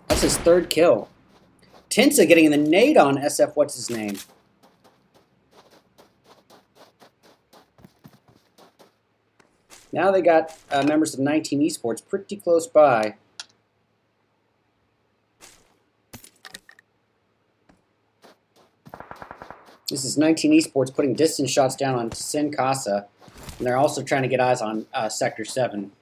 That's his third kill. Tensa getting the nade on SF what's-his-name. Now they got members of 19 Esports pretty close by. This is 19 Esports putting distance shots down on Sin Casa, and they're also trying to get eyes on Sector 7.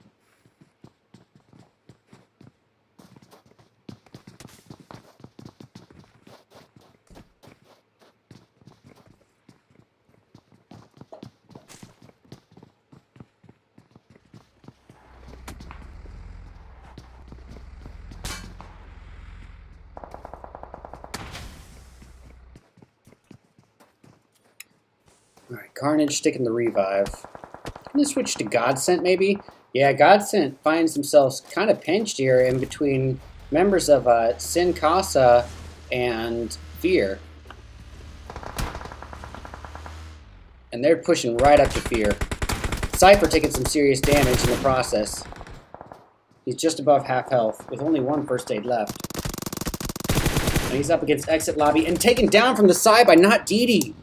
Alright, Carnage sticking the revive. I'm going to switch to Godsent, maybe? Yeah, Godsent finds themselves kind of pinched here in between members of Sin Casa and Fear. And they're pushing right up to Fear. Cypher taking some serious damage in the process. He's just above half health, with only one first aid left. And he's up against Exit Lobby, and taken down from the side by Not Didi.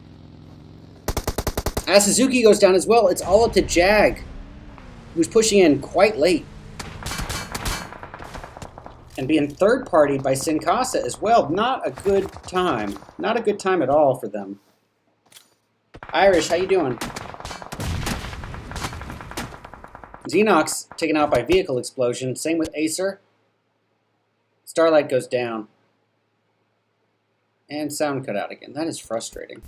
As Suzuki goes down as well, it's all up to Jag, who's pushing in quite late. And being third-partied by Sin Casa as well. Not a good time. Not a good time at all for them. Irish, how you doing? Xenox taken out by vehicle explosion. Same with Acer. Starlight goes down. And sound cut out again. That is frustrating.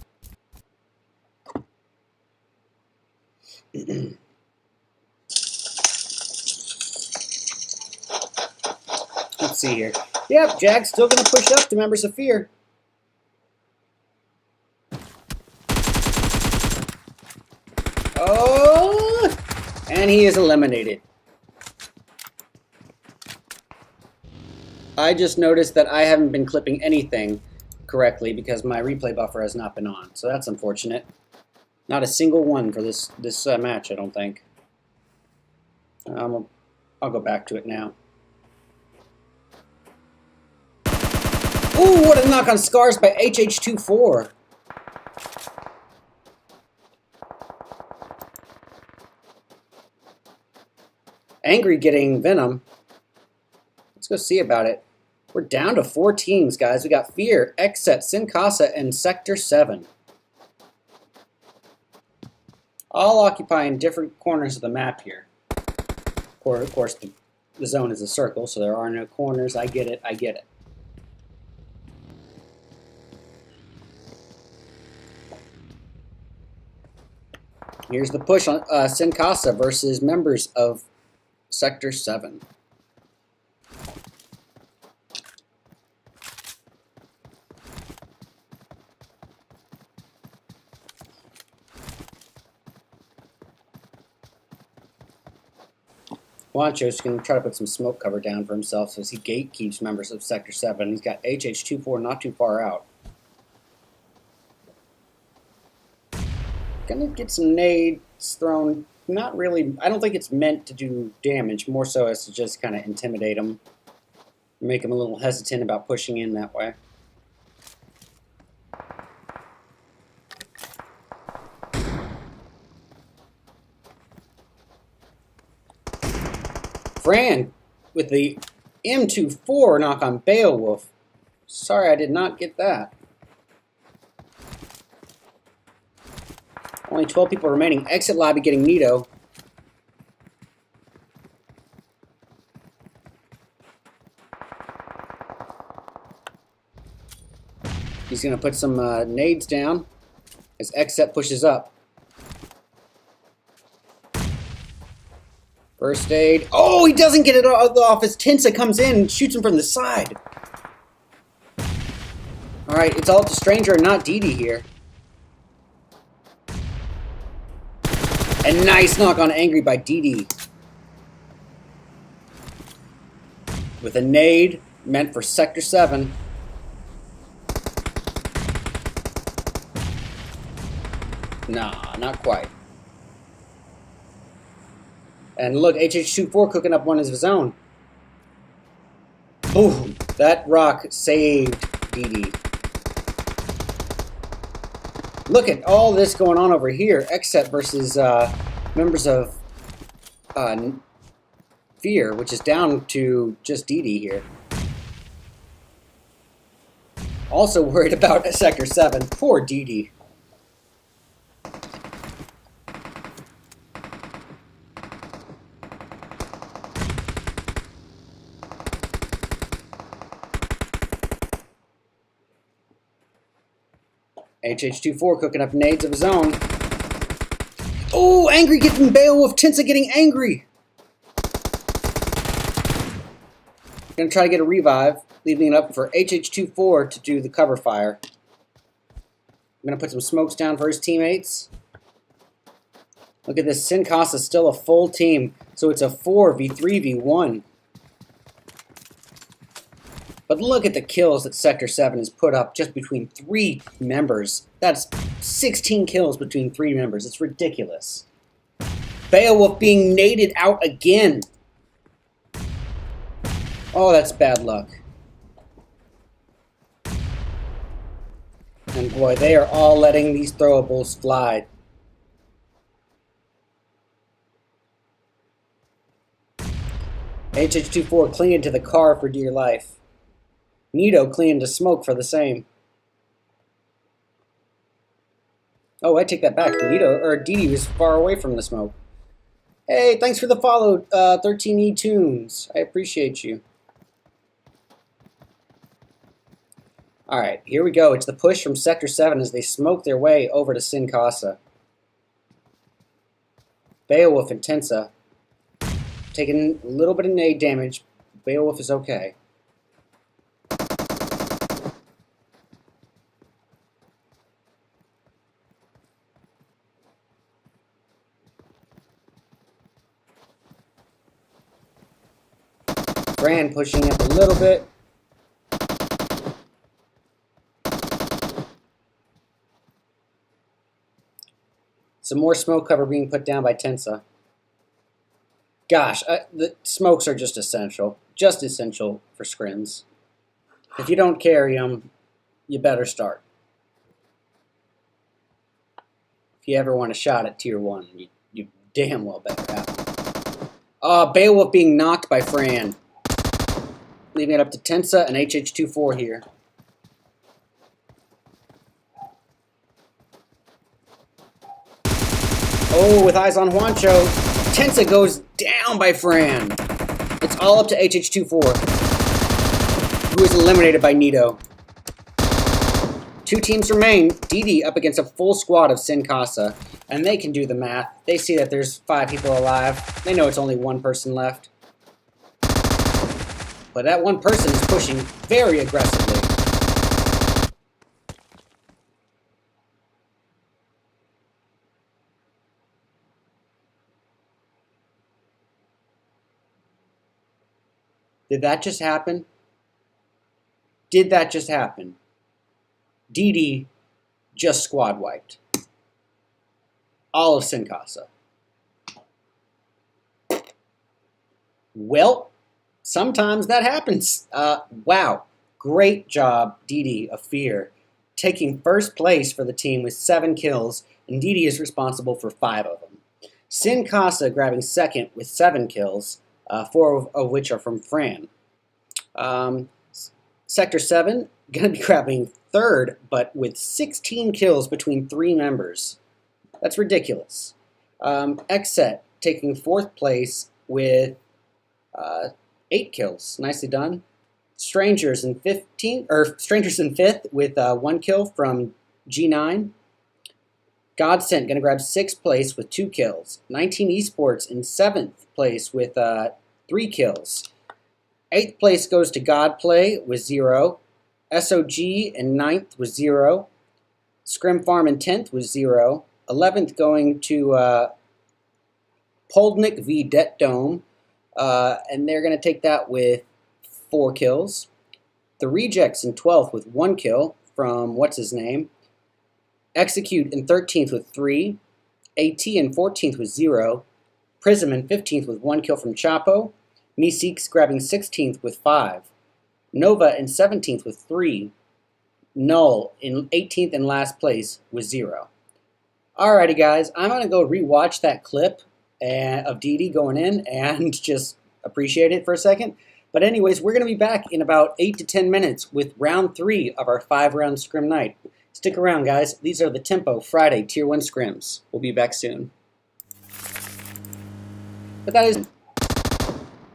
Let's see here. Yep, Jag's still going to push up to members of Fear. Oh! And he is eliminated. I just noticed that I haven't been clipping anything correctly because my replay buffer has not been on. So that's unfortunate. Not a single one for this match, I don't think. I'll go back to it now. Ooh, what a knock on Scars by HH24. Angry getting Venom. Let's go see about it. We're down to 4 teams, guys. We got Fear, Exet, Sin Casa, and Sector 7. All occupying different corners of the map here. Of course, the zone is a circle, so there are no corners. I get it, I get it. Here's the push on Sin Casa versus members of Sector 7. Juancho's going to try to put some smoke cover down for himself as he gatekeeps members of Sector 7. He's got HH24 not too far out. Gonna get some nades thrown. Not really, I don't think it's meant to do damage, more so as to just kind of intimidate him. Make him a little hesitant about pushing in that way. Fran with the M24 knock on Beowulf. Sorry, I did not get that. Only 12 people remaining. Exit lobby getting Nito. He's going to put some nades down as Exit pushes up. First aid. Oh, he doesn't get it off as Tensa comes in and shoots him from the side. Alright, it's all up to Stranger and not Didi here. A nice knock on Angry by Didi. With a nade meant for Sector 7. Nah, not quite. And look, HH24 cooking up one of his own. Boom! That rock saved Didi. Look at all this going on over here. Exet versus members of Fear, which is down to just Didi here. Also worried about Sector 7. Poor Didi. HH24 cooking up nades of his own. Oh, Angry getting Beowulf. Tensa getting angry. Gonna try to get a revive, leaving it up for HH24 to do the cover fire. I'm gonna put some smokes down for his teammates. Look at this. Sin Casa is still a full team, so it's a 4v3v1. But look at the kills that Sector 7 has put up just between 3 members. That's 16 kills between 3 members. It's ridiculous. Beowulf being naded out again. Oh, that's bad luck. And boy, they are all letting these throwables fly. HH24 clinging to the car for dear life. Nito clinging to smoke for the same. Oh, I take that back. Didi was far away from the smoke. Hey, thanks for the follow, 13E Tunes. I appreciate you. Alright, here we go. It's the push from Sector 7 as they smoke their way over to Sin Casa. Beowulf and Tensa taking a little bit of nade damage. Beowulf is okay. Fran pushing up a little bit. Some more smoke cover being put down by Tensa. Gosh, the smokes are just essential. Just essential for scrims. If you don't carry them, you better start. If you ever want a shot at Tier 1, you damn well better have them. Beowulf being knocked by Fran. Leaving it up to Tensa and HH24 here. Oh, with eyes on Juancho. Tensa goes down by Fran. It's all up to HH24, who is eliminated by Nito. 2 teams remain. DD up against a full squad of Sin Casa. And they can do the math. They see that there's 5 people alive. They know it's only 1 person left. But that 1 person is pushing very aggressively. Did that just happen? Did that just happen? DD just squad wiped all of Sin Casa. Well, sometimes that happens. Wow. Great job, DD of Fear, taking first place for the team with 7 kills, and DD is responsible for 5 of them. Sin Casa grabbing second with 7 kills, 4 of which are from Fran. Sector 7, going to be grabbing third, but with 16 kills between 3 members. That's ridiculous. Xset taking 4th place with 8 kills. Nicely done. Strangers in 5th with 1 kill from G9. Godsent going to grab 6th place with 2 kills. 19 Esports in 7th place with 3 kills. 8th place goes to Godplay with 0. SOG in 9th with 0. Scrim Farm in 10th with 0. 11th going to Poldnik v Det Dome. And they're going to take that with 4 kills. The Rejects in 12th with 1 kill from what's-his-name. Execute in 13th with 3. AT in 14th with 0. Prism in 15th with 1 kill from Chapo. Meeseeks grabbing 16th with 5. Nova in 17th with 3. Null in 18th and last place with 0. Alrighty guys, I'm going to go rewatch that clip of DD going in and just appreciate it for a second. But anyways, we're going to be back in about 8 to 10 minutes with round 3 of our 5-round scrim night. Stick around guys, these are the Tempo Friday Tier 1 scrims. We'll be back soon. But that is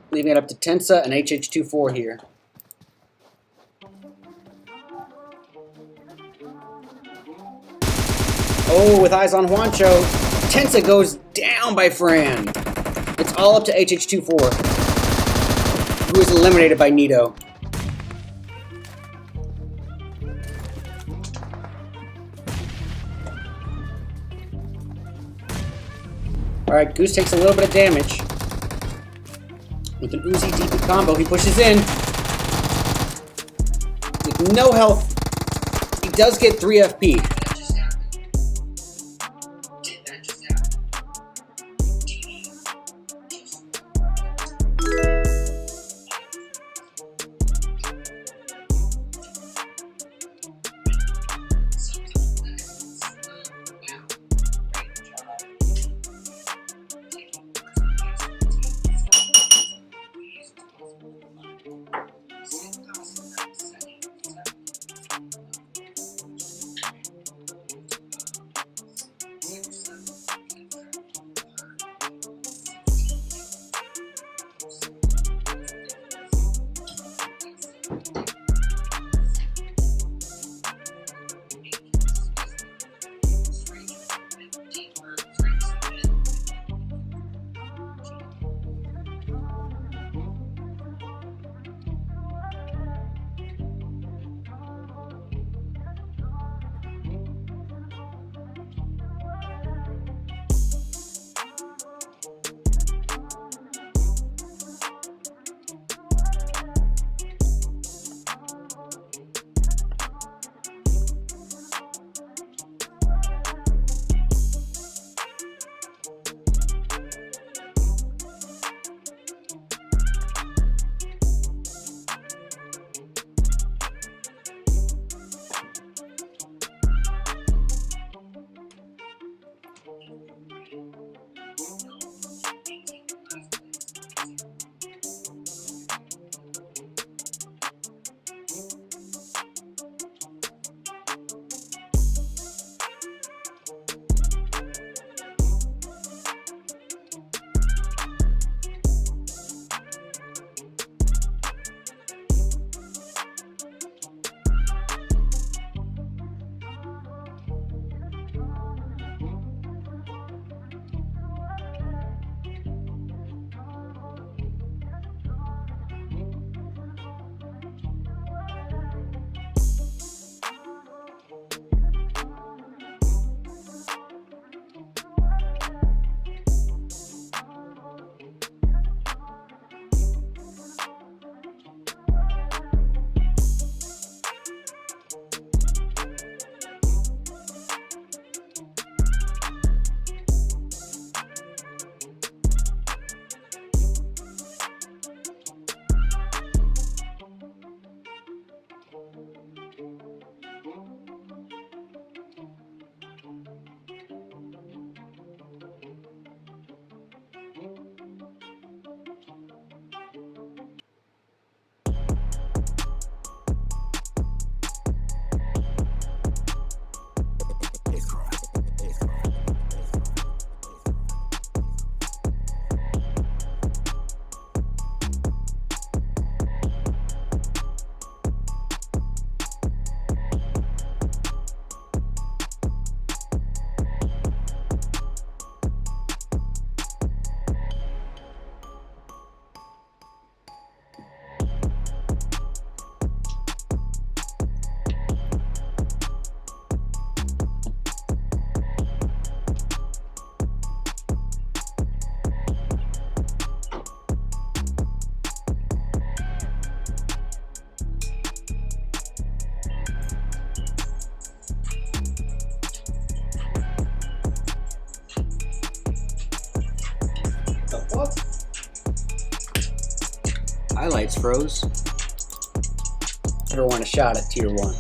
leaving it up to Tensa and HH24 here. Oh, with eyes on Juancho, Tensa goes down by Fran. It's all up to HH24, who is eliminated by Nito. Alright, Goose takes a little bit of damage. With an Uzi DP combo, he pushes in. With no health, he does get 3 FP. highlights froze. Ever want a shot at tier 1?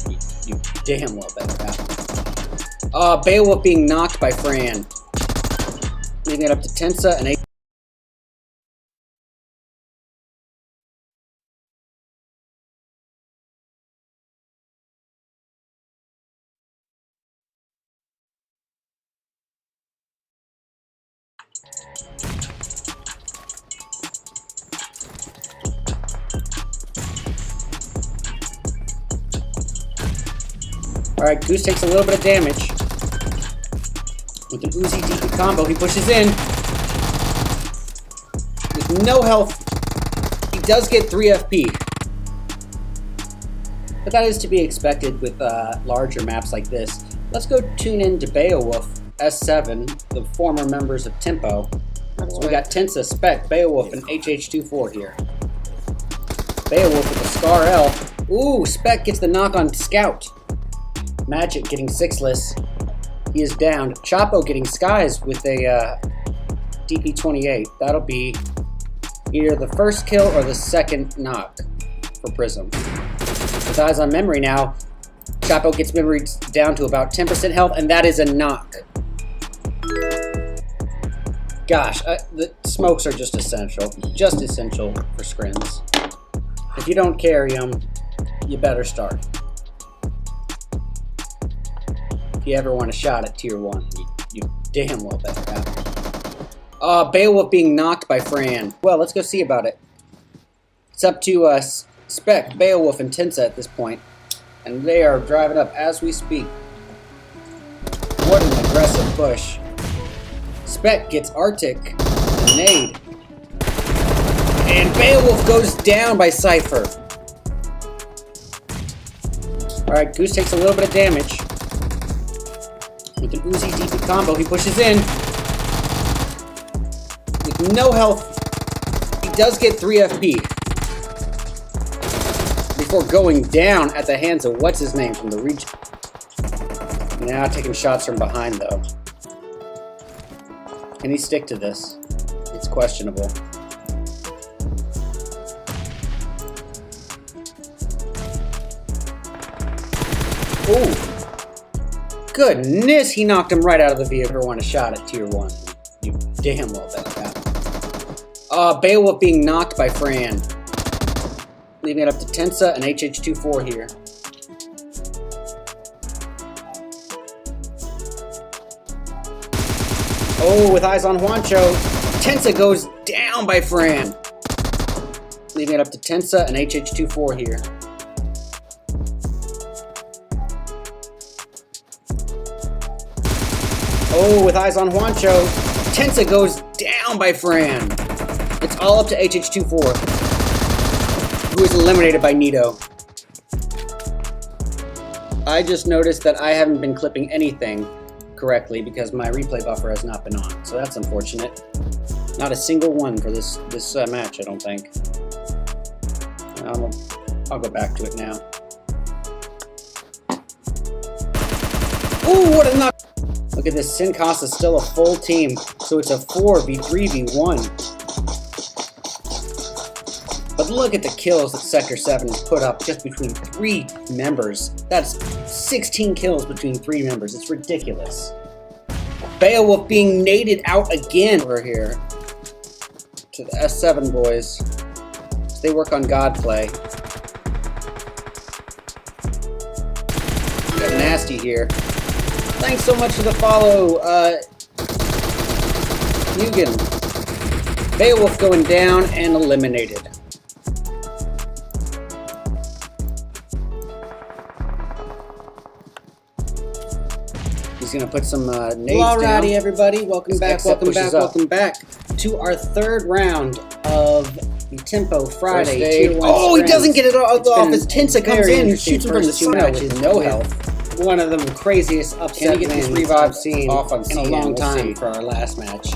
You damn well better have. Beowulf being knocked by Fran. Leaving it up to Tensa and 8. Alright, Goose takes a little bit of damage. With an Uzi DP combo, he pushes in. With no health, he does get 3 FP. But that is to be expected with larger maps like this. Let's go tune in to Beowulf, S7, the former members of Tempo. So we got Tensa, Spec, Beowulf, and HH24 here. Beowulf with the Scar L. Ooh, Spec gets the knock on Scout. Magic getting 6-less. He is downed. Chapo getting Skies with a DP28. That'll be either the first kill or the second knock for Prism. With eyes on memory now, Chapo gets memory down to about 10% health, and that is a knock. Gosh, the smokes are just essential. Just essential for scrims. If you don't carry them, you better start. If you ever want a shot at tier 1, you damn well better have. Beowulf being knocked by Fran. Well, let's go see about it. It's up to Spec, Beowulf, and Tensa at this point, and they are driving up as we speak. What an aggressive push. Spec gets Arctic, the nade, and Beowulf goes down by Cypher. Alright, Goose takes a little bit of damage. With an Uzi DP combo, he pushes in. With no health, he does get 3 FP. Before going down at the hands of what's-his-name from the region. Now taking shots from behind, though. Can he stick to this? It's questionable. Ooh. Goodness, he knocked him right out of the vehicle. Ever want a shot at tier 1? You damn well better have. Beowulf being knocked by Fran. Leaving it up to Tensa and HH24 here. Oh, with eyes on Juancho, Tensa goes down by Fran. Leaving it up to Tensa and HH24 here. Oh, with eyes on Juancho, Tensa goes down by Fran. It's all up to HH24, who is eliminated by Nito. I just noticed that I haven't been clipping anything correctly because my replay buffer has not been on, so that's unfortunate. Not a single one for this match, I don't think. I'll go back to it now. Ooh, what a knock! Look at this, Sin Casa is still a full team, so it's a 4v3v1. But look at the kills that Sector 7 has put up just between 3 members. That's 16 kills between 3 members. It's ridiculous. Beowulf being naded out again over here. To the S7 boys. As they work on God play. Got Nasty here. Thanks so much for the follow, Mugen. Beowulf going down and eliminated. He's gonna put some nades down. Alrighty, everybody, welcome back to our 3rd round of the Tempo Friday Tier 1 Oh, he doesn't get it off as Tensa comes in and shoots him from the side with no health. One of the craziest upset wins I've seen in a long time for our last match.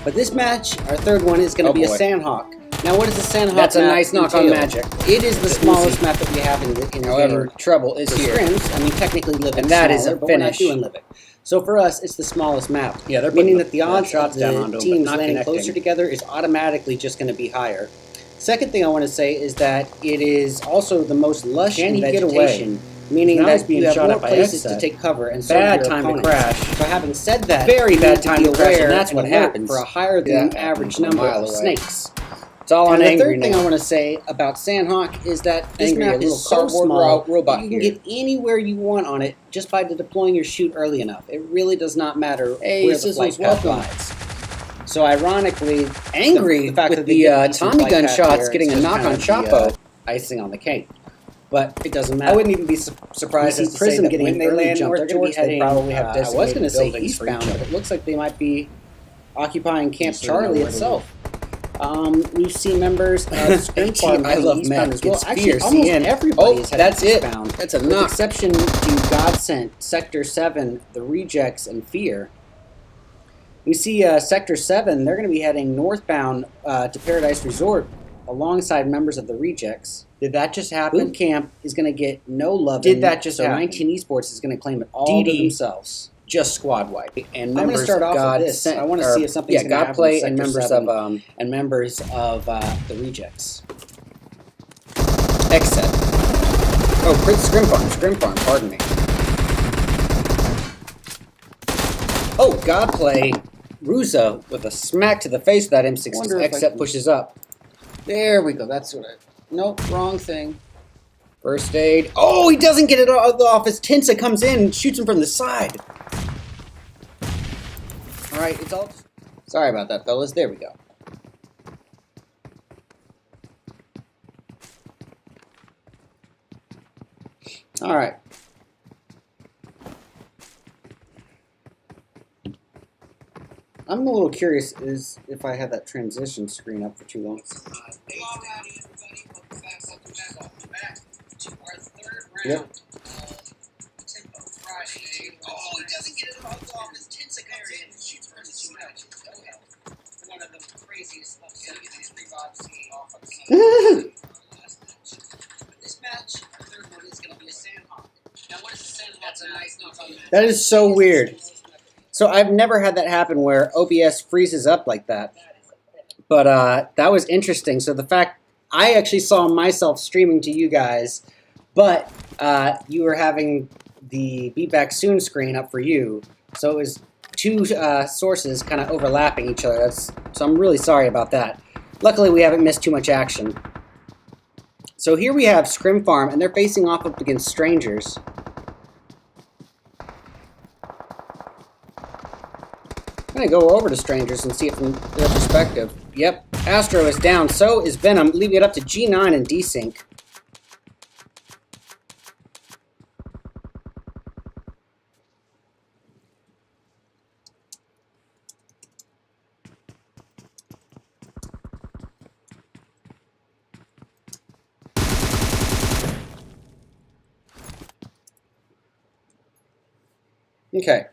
But this match, our 3rd one, is going to be a Sandhawk. Now, what is a Sandhawk? That's a nice knock on Magic. It is the smallest map that we have in However, Trouble is here. Scrims, I mean, technically Live and that is a finish. We're not doing Live. So for us, it's the smallest map. Yeah, they're meaning that the odds of the teams landing closer together is automatically just going to be higher. Second thing I want to say is that it is also the most lush in vegetation, meaning Now that he's being you have shot more at by places to Exet. take cover and Bad serve your time to opponents. crash. So having said that, Very you bad need to time be to crash, and aware that's what alert happens. for a higher Yeah, than average from a number mile of away. snakes. It's all on And the angry third thing now. I want to say about Sandhawk is that this Angry, a map little is so cardboard small robot that you can here. get anywhere you want on it just by deploying your chute early enough. It really does not matter Hey, where the Sizzles, flight path welcome. lies. So ironically, Angry the fact with that they the get decent Tommy flight gun path shots here, getting it's a just knock kind on of the, Chapo. icing on the cake. But it doesn't matter. I wouldn't even be surprised We as see to say Prism that getting when an they early land jump. north They're going to be towards, they heading. probably have I was designated going to say buildings for each eastbound, but other. it looks like they might be occupying Camp So you know Charlie where to itself. We see members of Scrim Farm I heading love eastbound Matt. as well. It's Actually, fierce. almost CN. everybody Oh, is heading that's it. eastbound. That's a With knock. exception to Godsent, Sector 7, the Rejects, and Fear. We see Sector 7, they're going to be heading northbound to Paradise Resort alongside members of the Rejects. Did that just happen? Boot Camp is going to get no love. Did that just so happen? 19 Esports is going to claim it all to DD. themselves. Just squad wipe. And I'm going to members start of off God with this. sent, I want to or, see if something's yeah, going to God happen play with and Sector members 7 of and members of the Rejects. Exet. Oh, Scrim Farm, pardon me. Oh, God play Ruza with a smack to the face of that M6 Wonder if I Exet can- pushes up. There we go. That's what I... Nope, wrong thing. First aid. Oh, he doesn't get it off. His Tinsa comes in and shoots him from the side. All right, it's all... Sorry about that, fellas. There we go. All right. I'm a little curious is if I had that transition screen up for too long. Yep. Oh, he doesn't get it off his Tinsa comes in and shoots from the side. One of the craziest these revives off of the this match, the third one is going to be a Sandhawk. Now, what is a Sandhawk? That's a nice knock on that. That is so weird. So I've never had that happen where OBS freezes up like that. But that was interesting. So the fact I actually saw myself streaming to you guys, but you were having the Be Back Soon screen up for you. So it was two sources kind of overlapping each other. So I'm really sorry about that. Luckily, we haven't missed too much action. So here we have Scrim Farm, and they're facing off up against Strangers. I'm going to go over to Strangers and see it from their perspective. Yep, Astro is down, so is Venom, leaving it up to G9 and Desync. Okay.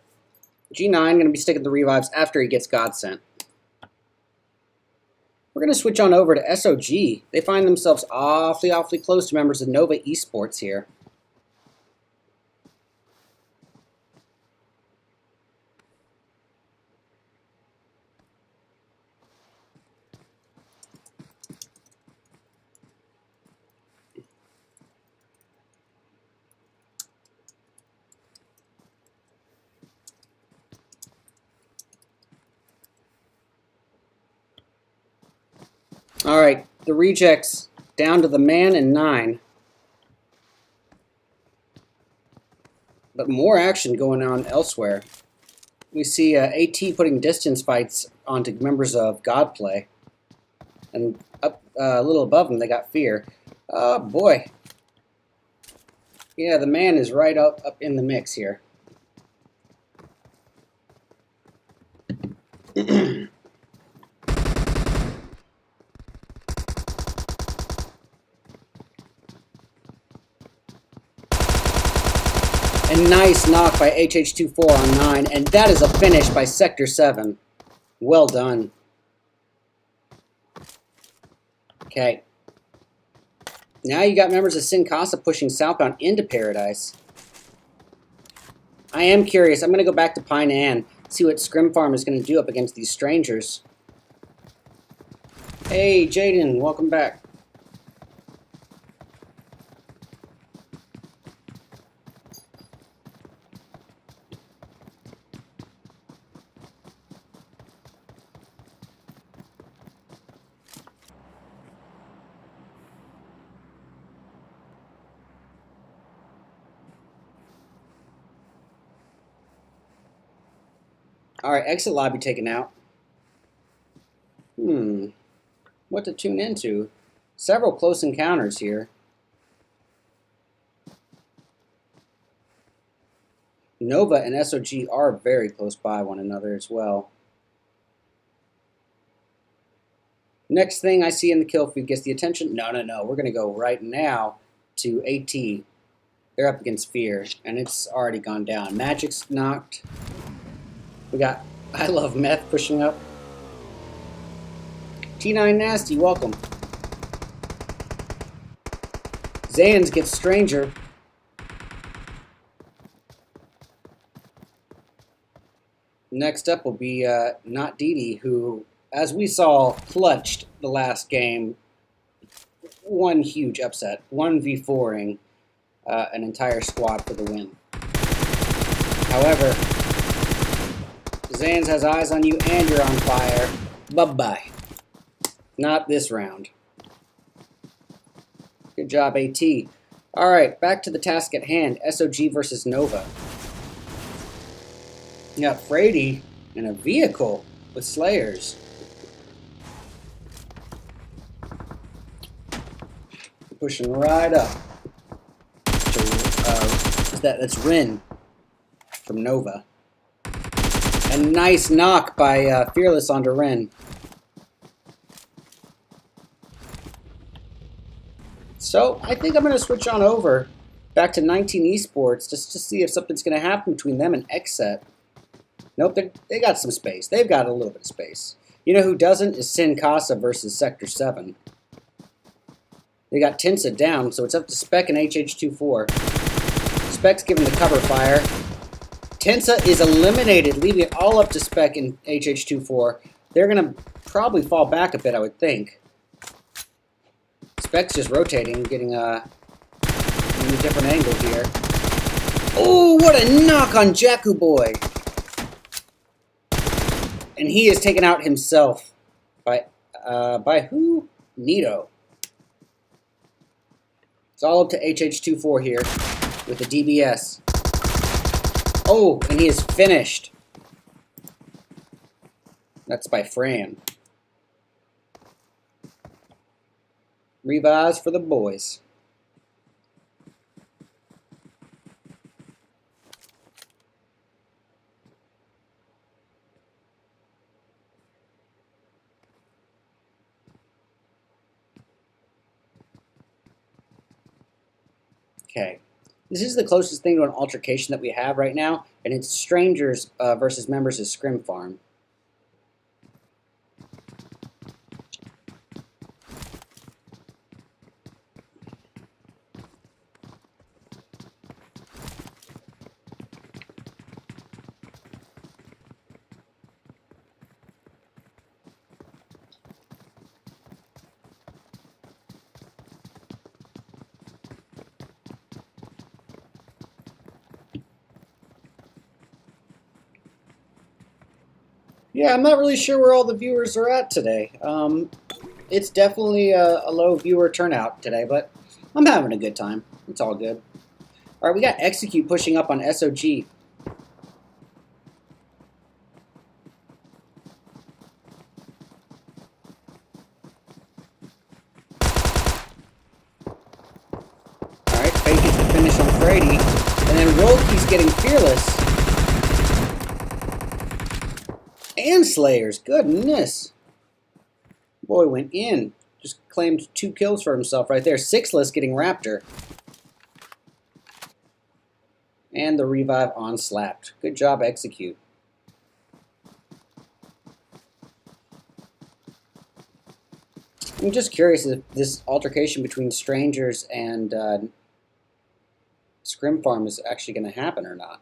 G9 going to be sticking the revives after he gets Godsent. We're going to switch on over to SOG. They find themselves awfully close to members of Nova Esports here. Alright, the Rejects down to the man and 9. But more action going on elsewhere. We see AT putting distance fights onto members of Godplay. And up a little above them, they got Fear. Oh boy. Yeah, the man is right up in the mix here. A nice knock by HH24 on 9, and that is a finish by Sector 7. Well done. Okay. Now you got members of Sin Casa pushing southbound into Paradise. I am curious. I'm going to go back to Pine Ann, see what Scrim Farm is going to do up against these Strangers. Hey, Jaden, welcome back. Alright, exit lobby taken out. What to tune into? Several close encounters here. Nova and SOG are very close by one another as well. Next thing I see in the kill feed gets the attention. No. We're going to go right now to AT. They're up against Fear, and it's already gone down. Magic's knocked. We got I Love Meth pushing up. T9 Nasty, welcome. Zans gets Stranger. Next up will be Not Didi, who, as we saw, clutched the last game. One huge upset. 1v4ing an entire squad for the win. However, Zans has eyes on you and you're on fire. Bye-bye. Not this round. Good job, AT. Alright, back to the task at hand. SOG versus Nova. You got Frady in a vehicle with Slayers. Pushing right up. That's Rin from Nova. A nice knock by Fearless onto Rin. So I think I'm going to switch on over back to 19 Esports just to see if something's going to happen between them and Xset. Nope, they got some space. They've got a little bit of space. You know who doesn't is Sin Casa versus Sector 7. They got Tinsa down, so it's up to Spec and HH24. Spec's giving the cover fire. Tinsa is eliminated, leaving it all up to Spec and HH24. They're going to probably fall back a bit, I would think. Spec's just rotating, getting a different angle here. Oh, what a knock on Jakku Boy! And he is taken out himself by who? Nito. It's all up to HH24 here with the DBS. Oh, and he is finished. That's by Fran. Revives for the boys. Okay. This is the closest thing to an altercation that we have right now, and it's strangers versus members of Scrim Farm. Yeah, I'm not really sure where all the viewers are at today. It's definitely a low viewer turnout today, but I'm having a good time. It's all good. All right, we got Execute pushing up on SOG. All right, Fake gets the finish on Frady, and then Rolke's getting Fearless. And Slayers, goodness. Boy went in. Just claimed 2 kills for himself right there. Sixless getting Raptor. And the revive on Slapped. Good job, Execute. I'm just curious if this altercation between Strangers and Scrim Farm is actually going to happen or not.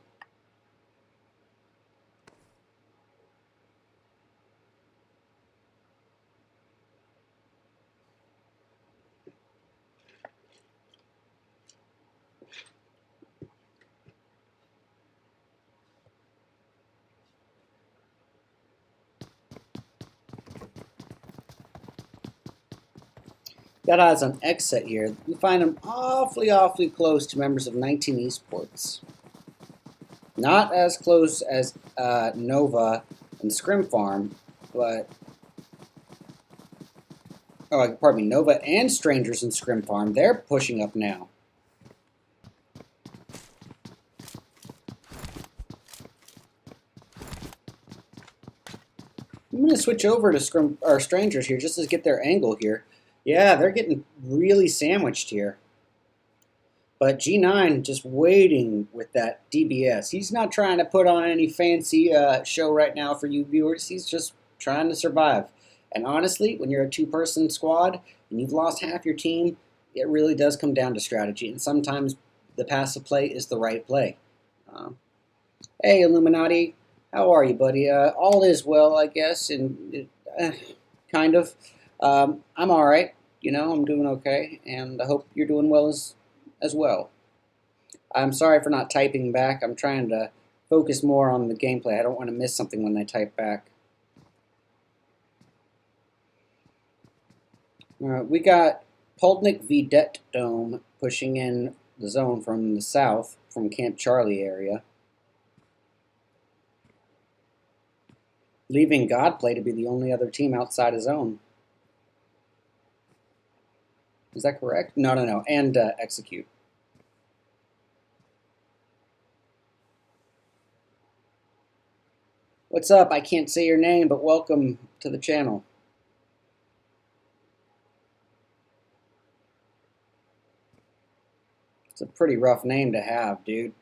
Got eyes on Exit here. We find them awfully close to members of 19 Esports. Not as close as Nova and Scrim Farm, but... Oh, pardon me, Nova and Strangers and Scrim Farm. They're pushing up now. I'm going to switch over to Strangers here just to get their angle here. Yeah, they're getting really sandwiched here. But G9 just waiting with that DBS. He's not trying to put on any fancy show right now for you viewers. He's just trying to survive. And honestly, when you're a two-person squad and you've lost half your team, it really does come down to strategy. And sometimes the passive play is the right play. Hey, Illuminati. How are you, buddy? All is well, I guess, and kind of. I'm all right. You know, I'm doing okay, and I hope you're doing well as well. I'm sorry for not typing back. I'm trying to focus more on the gameplay. I don't want to miss something when I type back. We got Poldnik v. Det Dome pushing in the zone from the south, from Camp Charlie area. Leaving Godplay to be the only other team outside his zone. Is that correct? No. And Execute. What's up? I can't say your name, but welcome to the channel. It's a pretty rough name to have, dude.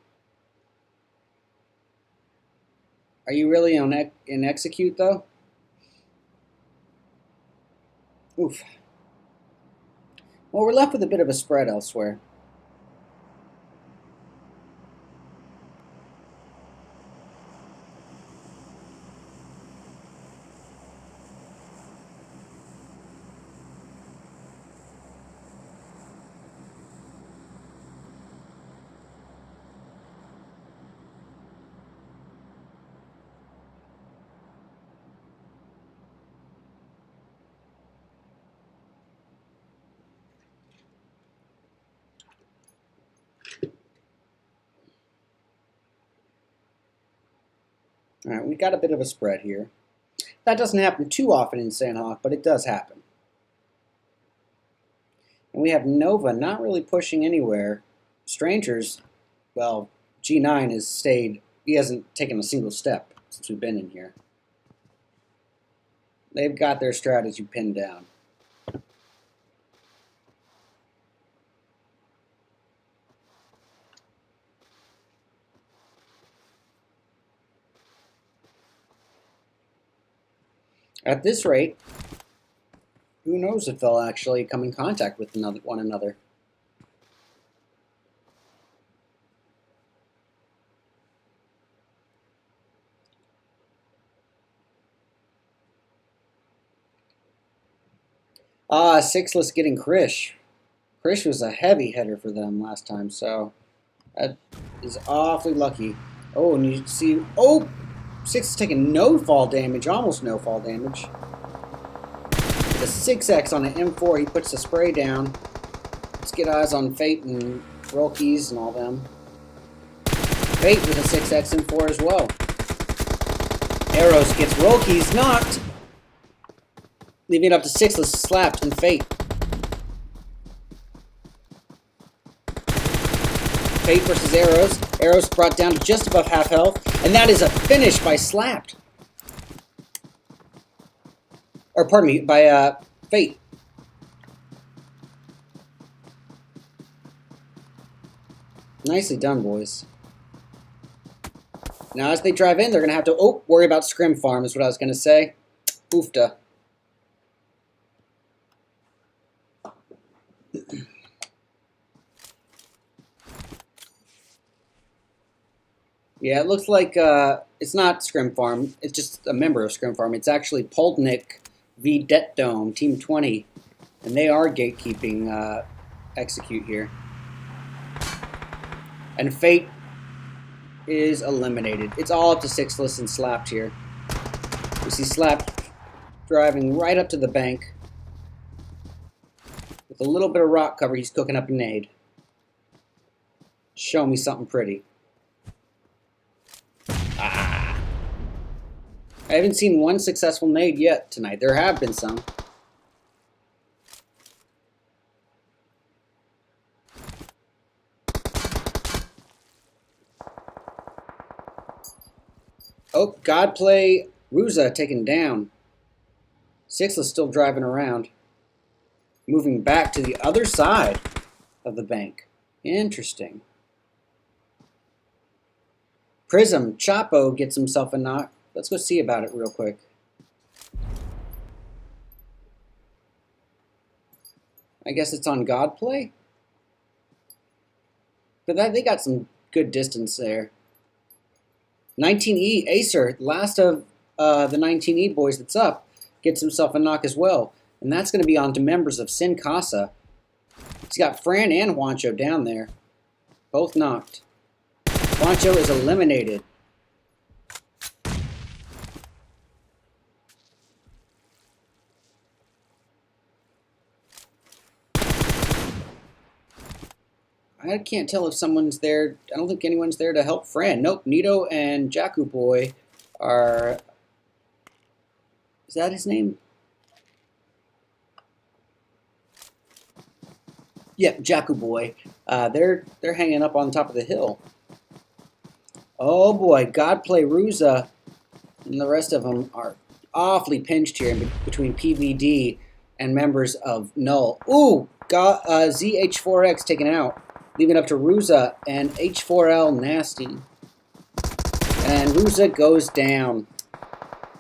Are you really in Execute, though? Oof. Well, we're left with a bit of a spread elsewhere. All right, we got a bit of a spread here. That doesn't happen too often in Sandhawk, but it does happen. And we have Nova not really pushing anywhere. Strangers, well, G9 has stayed. He hasn't taken a single step since we've been in here. They've got their strategy pinned down. At this rate, who knows if they'll actually come in contact with one another. Sixless getting Krish. Krish was a heavy hitter for them last time, so that is awfully lucky. Oh, and you see, oh! Six is taking no fall damage, almost no fall damage. With a 6X on an M4, he puts the spray down. Let's get eyes on Fate and Rolkeys and all them. Fate with a 6X M4 as well. Arrows gets Rolkeys knocked. Leaving it up to Sixless, slapped, and Fate. Fate versus Arrows. Arrows brought down to just above half health. And that is a finish by Slapped. Or pardon me, by Fate. Nicely done, boys. Now as they drive in, they're going to have to, worry about Scrim Farm is what I was going to say. Oofta. Yeah, it looks like it's not Scrim Farm. It's just a member of Scrim Farm. It's actually Poldnik v. Det Dome, Team 20. And they are gatekeeping Execute here. And Fate is eliminated. It's all up to Sixless and Slapped here. We see Slapped driving right up to the bank. With a little bit of rock cover, he's cooking up a nade. Show me something pretty. Ah. I haven't seen one successful nade yet tonight. There have been some. Oh, Godplay Ruza taken down. Sixless still driving around. Moving back to the other side of the bank. Interesting. Prism, Chapo gets himself a knock. Let's go see about it real quick. I guess it's on Godplay? But they got some good distance there. 19E, Acer, last of the 19E boys that's up, gets himself a knock as well. And that's going to be on to members of Sin Casa. He's got Fran and Juancho down there. Both knocked. Juancho is eliminated. I can't tell if someone's there. I don't think anyone's there to help Fran. Nope, Nito and Jakku Boy are... Is that his name? Yep, Jakku Boy. They're hanging up on top of the hill. Oh boy, Godplay Ruza and the rest of them are awfully pinched here between PVD and members of Null. Ooh, ZH4X taken out, leaving it up to Ruza and H4L Nasty. And Ruza goes down.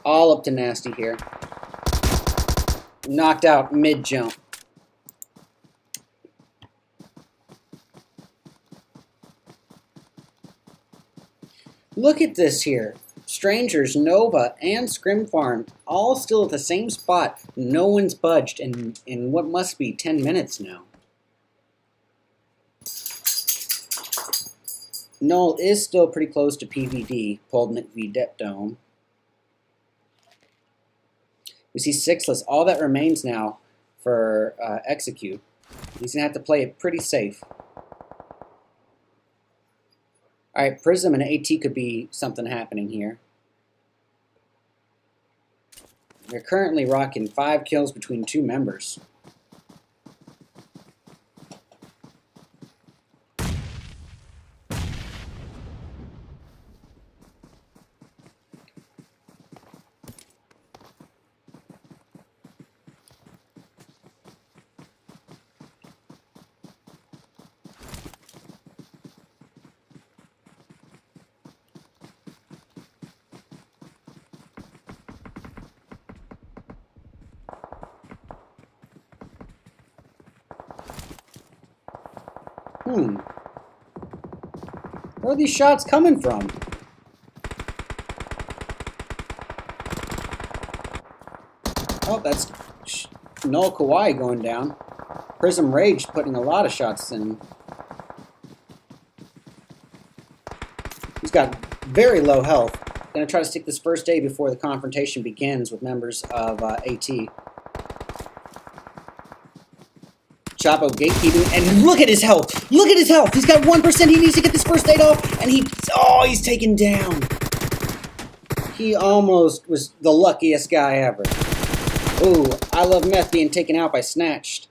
All up to Nasty here. Knocked out mid-jump. Look at this here. Strangers, Nova, and Scrim Farm all still at the same spot. No one's budged in what must be 10 minutes now. Null is still pretty close to PVD, Poldnik v Dome. We see Sixless. All that remains now for Execute. He's going to have to play it pretty safe. Alright, Prism and AT could be something happening here. They're currently rocking 5 kills between 2 members. Where are these shots coming from? Oh, that's Null Kawaii going down. Prism Rage putting a lot of shots in. He's got very low health. Gonna try to stick this first A before the confrontation begins with members of AT. Chapo gatekeeping, and look at his health! Look at his health! He's got 1%, he needs to get this first aid off, and he's taken down! He almost was the luckiest guy ever. Ooh, I Love Meth being taken out by Snatched.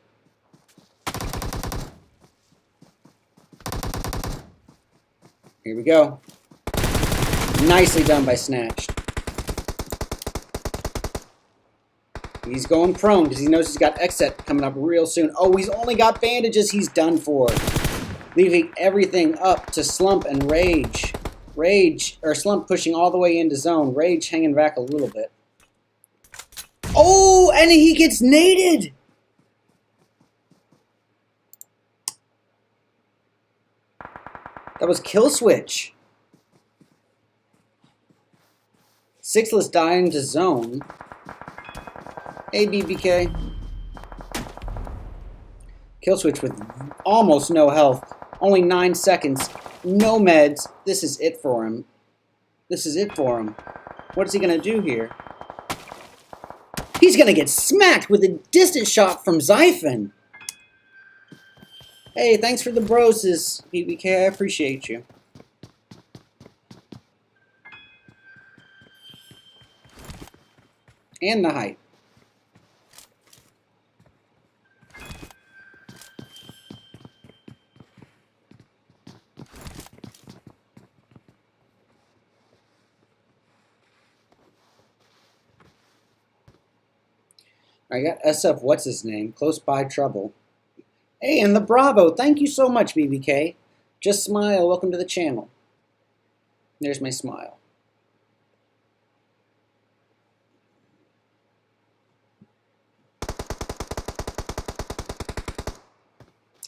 Here we go. Nicely done by Snatched. He's going prone because he knows he's got Exet coming up real soon. Oh, he's only got bandages. He's done for. Leaving everything up to Slump and Rage. Slump pushing all the way into zone. Rage hanging back a little bit. Oh, and he gets naded! That was Kill Switch. Sixless dying to zone. Hey, BBK. Killswitch with almost no health. Only 9 seconds. No meds. This is it for him. This is it for him. What is he going to do here? He's going to get smacked with a distant shot from Xiphon. Hey, thanks for the broses, BBK. I appreciate you. And the height. I got SF, what's his name? Close by trouble. Hey, and the Bravo. Thank you so much, BBK. Just smile. Welcome to the channel. There's my smile.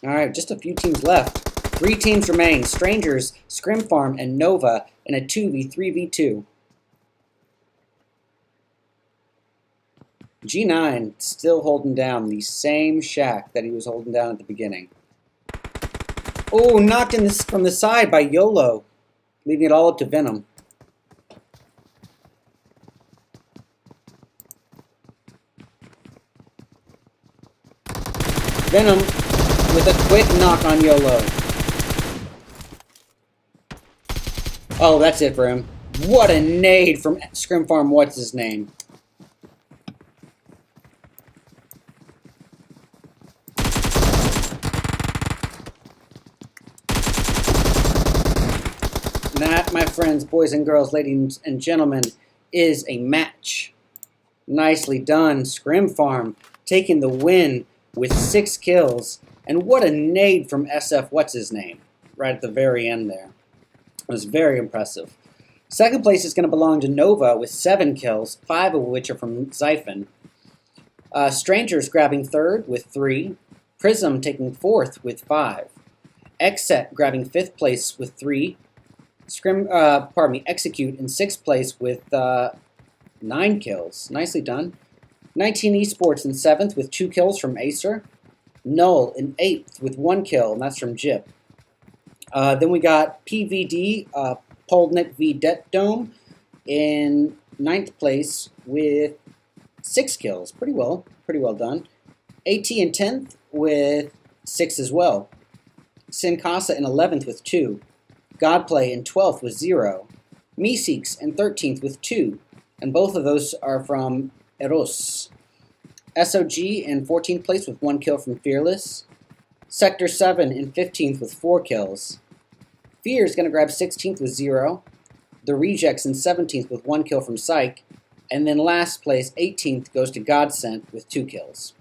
Alright, just a few teams left. 3 teams remain. Strangers, Scrim Farm, and Nova in a 2v3v2. G9 still holding down the same shack that he was holding down at the beginning. Oh, knocked in this from the side by YOLO, leaving it all up to Venom. Venom with a quick knock on YOLO. Oh, that's it for him. What a nade from Scrim Farm, what's his name? That, my friends, boys and girls, ladies and gentlemen, is a match. Nicely done. Scrim Farm taking the win with 6 kills. And what a nade from SF, what's his name? Right at the very end there. It was very impressive. Second place is going to belong to Nova with 7 kills, 5 of which are from Xiphon. Strangers grabbing 3rd with 3. Prism taking 4th with 5. Xset grabbing 5th place with 3. Execute in 6th place with 9 kills. Nicely done. 19 Esports in 7th with 2 kills from Acer. Null in 8th with 1 kill, and that's from Jip. Then we got PVD, Poldnik v Det Dome in 9th place with 6 kills. Pretty well done. AT in 10th with 6 as well. Sin Casa in 11th with 2. Godplay in 12th with 0. Meeseeks in 13th with 2. And both of those are from Eros. SOG in 14th place with 1 kill from Fearless. Sector 7 in 15th with 4 kills. Fear is going to grab 16th with 0. The Rejects in 17th with 1 kill from Psych. And then last place, 18th, goes to Godsent with 2 kills.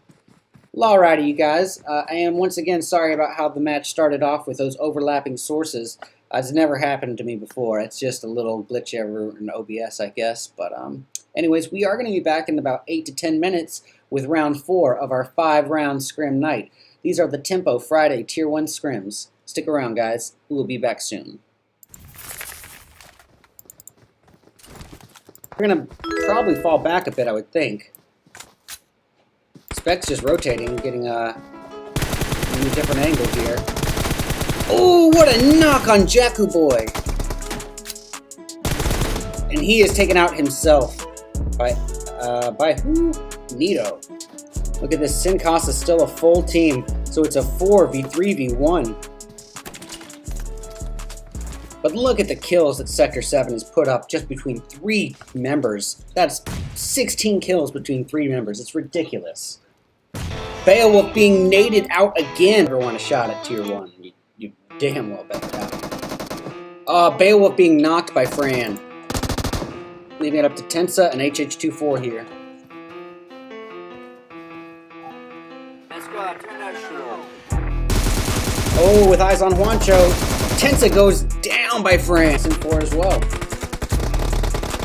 Alrighty, you guys. I am once again sorry about how the match started off with those overlapping sources. It's never happened to me before. It's just a little glitch ever in OBS, I guess. But anyways, we are going to be back in about 8 to 10 minutes with round 4 of our 5-round scrim night. These are the Tempo Friday Tier 1 scrims. Stick around, guys. We will be back soon. We're going to probably fall back a bit, I would think. Spec's just rotating, getting a different angle here. Oh, what a knock on Jakku Boy! And he is taken out himself by who? Nito. Look at this, Sin Casa is still a full team, so it's a 4v3v1. But look at the kills that Sector 7 has put up just between 3 members. That's 16 kills between 3 members. It's ridiculous. Beowulf being naded out again. Never want a shot at Tier 1. You damn well bet that. Beowulf being knocked by Fran. Leaving it up to Tensa and HH24 here. Oh, with eyes on Juancho. Tensa goes down by Fran. And 4 as well.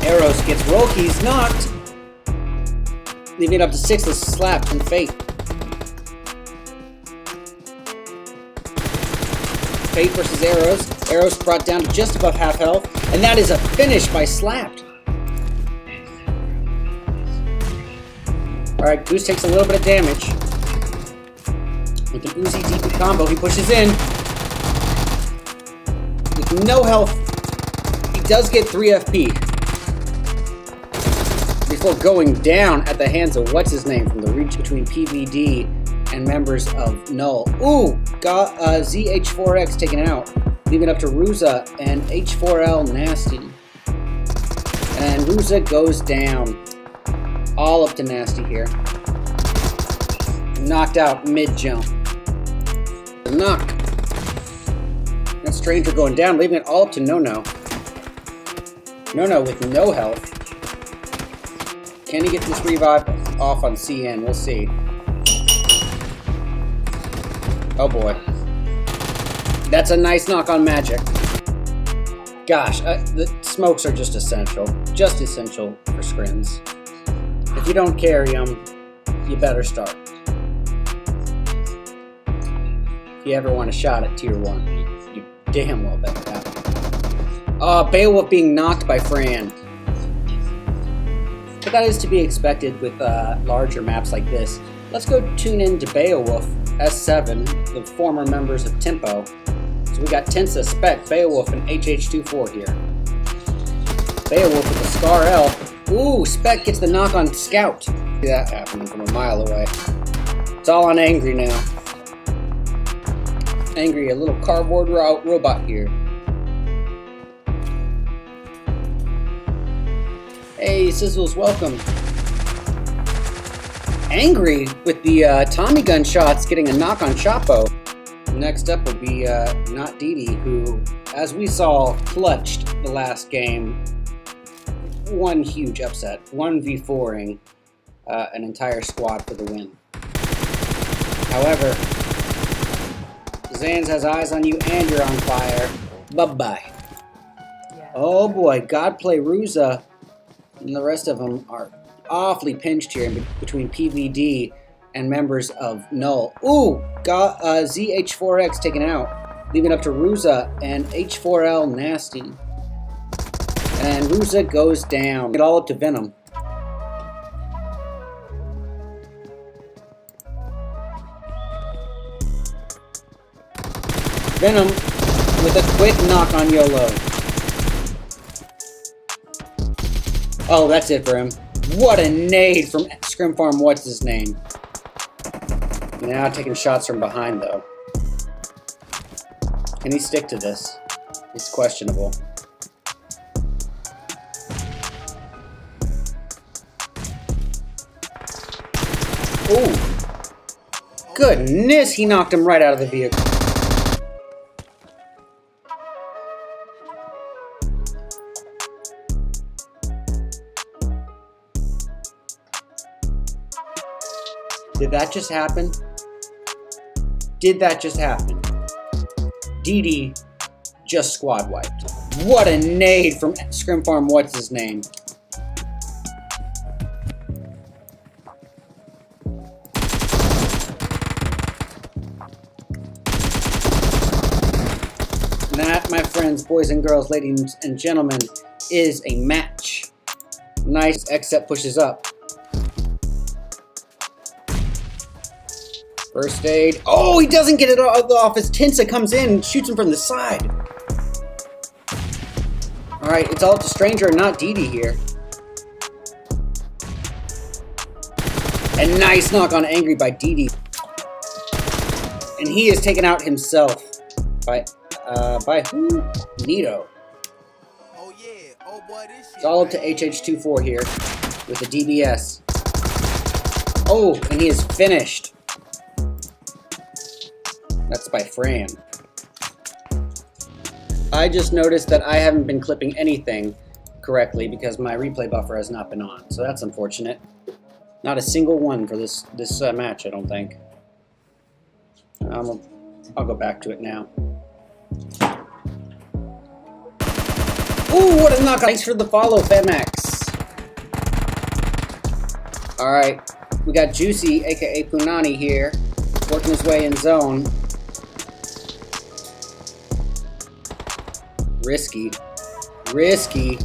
Eros gets roll keys knocked. Leaving it up to 6 with Slap and Fate. Fate versus Eros. Eros brought down to just above half health. And that is a finish by Slapped. Alright, Goose takes a little bit of damage. With an Uzi DP combo, he pushes in. With no health, he does get 3 FP. Before going down at the hands of what's-his-name from the reach between PVD and members of Null. Ooh, got ZH4X taken out, leaving it up to Ruza and H4L Nasty. And Ruza goes down. All up to Nasty here. Knocked out mid-jump. Knock. That Stranger going down, leaving it all up to No-No. No-No with no health. Can he get this revive off on CN? We'll see. Oh boy. That's a nice knock on Magic. Gosh, the smokes are just essential. Just essential for scrims. If you don't carry them, you better start. If you ever want a shot at tier 1, you damn well better have it. Beowulf being knocked by Fran. But that is to be expected with larger maps like this. Let's go tune in to Beowulf S7, the former members of Tempo. So we got Tensa, Spec, Beowulf, and HH24 here. Beowulf with the Scar L. Ooh, Spec gets the knock on Scout. See that happening from a mile away. It's all on Angry now. Angry, a little cardboard robot here. Hey, Sizzles, welcome. Angry with the Tommy gun shots getting a knock on Chapo. Next up will be Not Didi, who, as we saw, clutched the last game. One huge upset, 1v4ing an entire squad for the win. However, Zans has eyes on you and you're on fire. Bye-bye. Yeah. Oh boy, Godplay, Ruza, and the rest of them are awfully pinched here between PVD and members of Null. Ooh, got ZH4X taken out, leaving it up to Ruza and H4L Nasty. And Ruza goes down. Get all up to Venom. Venom with a quick knock on YOLO. Oh, that's it for him. What a nade from Scrim Farm, what's his name? Now taking shots from behind, though. Can he stick to this? It's questionable. Ooh. Goodness, he knocked him right out of the vehicle. Did that just happen? Did that just happen? Didi just squad wiped. What a nade from Scrim Farm, what's his name? That, my friends, boys and girls, ladies and gentlemen, is a match. Nice, except pushes up. First aid. Oh, he doesn't get it off as Tensa comes in and shoots him from the side. Alright, it's all up to Stranger and Not Didi here. A nice knock on Angry by Didi. And he is taken out himself. By who? Nito. Oh yeah, oh boy, this shit. It's all up to HH24 here with the DBS. Oh, and he is finished. That's by Fran. I just noticed that I haven't been clipping anything correctly because my replay buffer has not been on, so that's unfortunate. Not a single one for this match, I don't think. I'll go back to it now. Ooh, what a knock! Thanks for the follow, Femax. Alright, we got Juicy, aka Punani here, working his way in zone. Risky. Risky.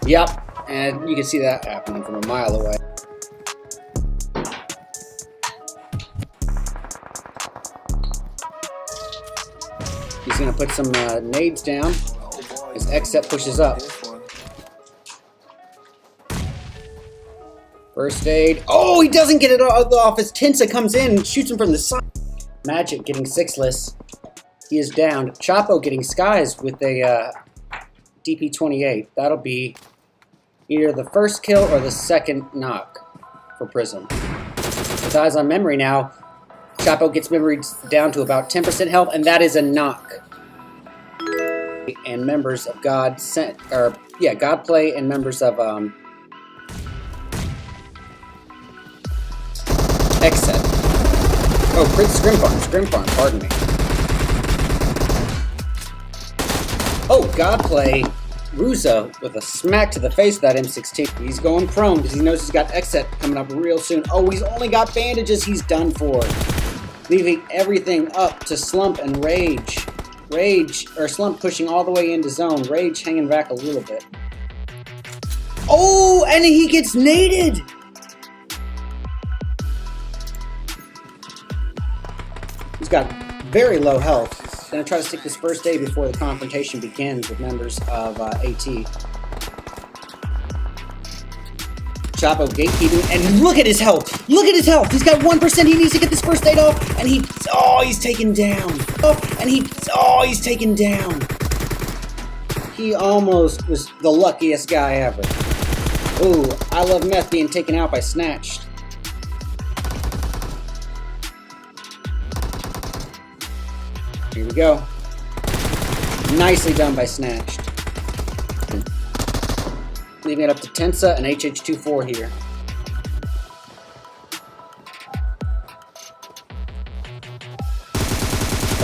Yep, and you can see that happening from a mile away. He's going to put some nades down. His X-Step pushes up. First aid. Oh, he doesn't get it off as Tinsa comes in and shoots him from the side. Magic getting sixless. He is down. Chapo getting skies with a DP-28. That'll be either the first kill or the second knock for Prism. With eyes on memory now, Chapo gets memory down to about 10% health, and that is a knock. And members of Godplay and members of Exet. Oh, Scrim Farm, pardon me. Oh, Godplay, Ruza with a smack to the face of that M16. He's going prone because he knows he's got Exet coming up real soon. Oh, he's only got bandages, he's done for. Leaving everything up to Slump and Rage. Slump pushing all the way into zone. Rage hanging back a little bit. Oh, and he gets naded! He's got very low health. Gonna try to stick this first aid before the confrontation begins with members of AT. Chapo gatekeeping, and look at his health! Look at his health! He's got 1%, he needs to get this first aid off, and he's taken down. He's taken down. He almost was the luckiest guy ever. Ooh, I love meth being taken out by Snatched. Here we go. Nicely done by Snatched. Leaving it up to Tensa and HH24 here.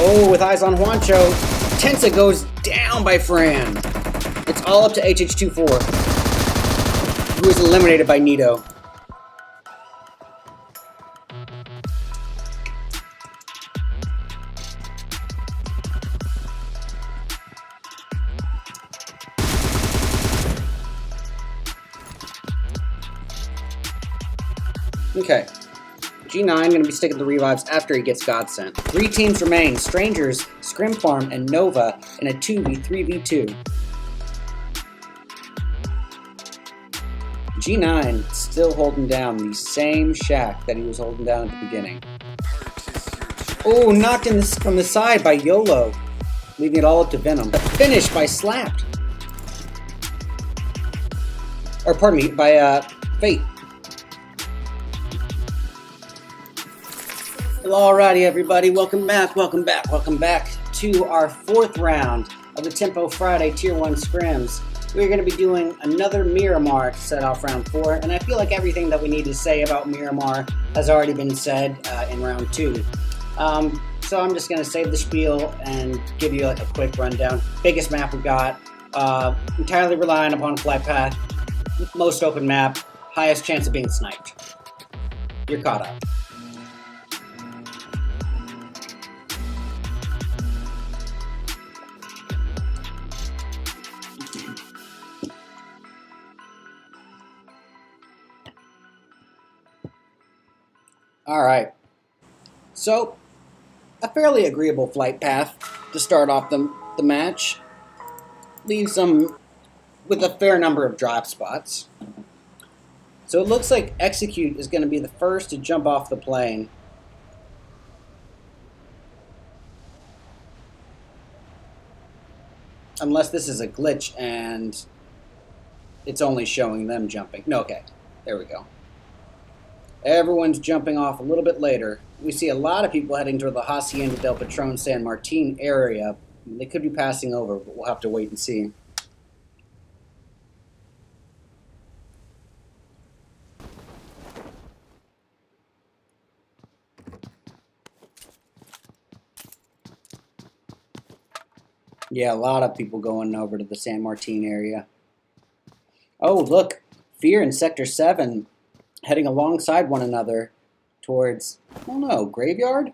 Oh, with eyes on Juancho, Tensa goes down by Fran. It's all up to HH24, who is eliminated by Nito. Okay, G9 going to be sticking the revives after he gets Godsent. 3 teams remain, Strangers, Scrim Farm, and Nova in a 2v3v2. G9 still holding down the same shack that he was holding down at the beginning. Oh, knocked in from the side by YOLO, leaving it all up to Venom. The finish by Slapped. Or pardon me, by Fate. Alrighty, everybody, welcome back to our 4th round of the Tempo Friday Tier 1 Scrims. We're going to be doing another Miramar to set off round 4, and I feel like everything that we need to say about Miramar has already been said in round 2. So I'm just going to save the spiel and give you like a quick rundown. Biggest map we got, entirely relying upon flight path, most open map, highest chance of being sniped. You're caught up. Alright, so a fairly agreeable flight path to start off the match. Leaves them with a fair number of drop spots. So it looks like Execute is going to be the first to jump off the plane. Unless this is a glitch and it's only showing them jumping. No, okay, there we go. Everyone's jumping off a little bit later. We see a lot of people heading toward the Hacienda del Patron San Martin area. They could be passing over, but we'll have to wait and see. Yeah, a lot of people going over to the San Martin area. Oh, look, Fear and Sector 7 heading alongside one another towards, I don't know, Graveyard?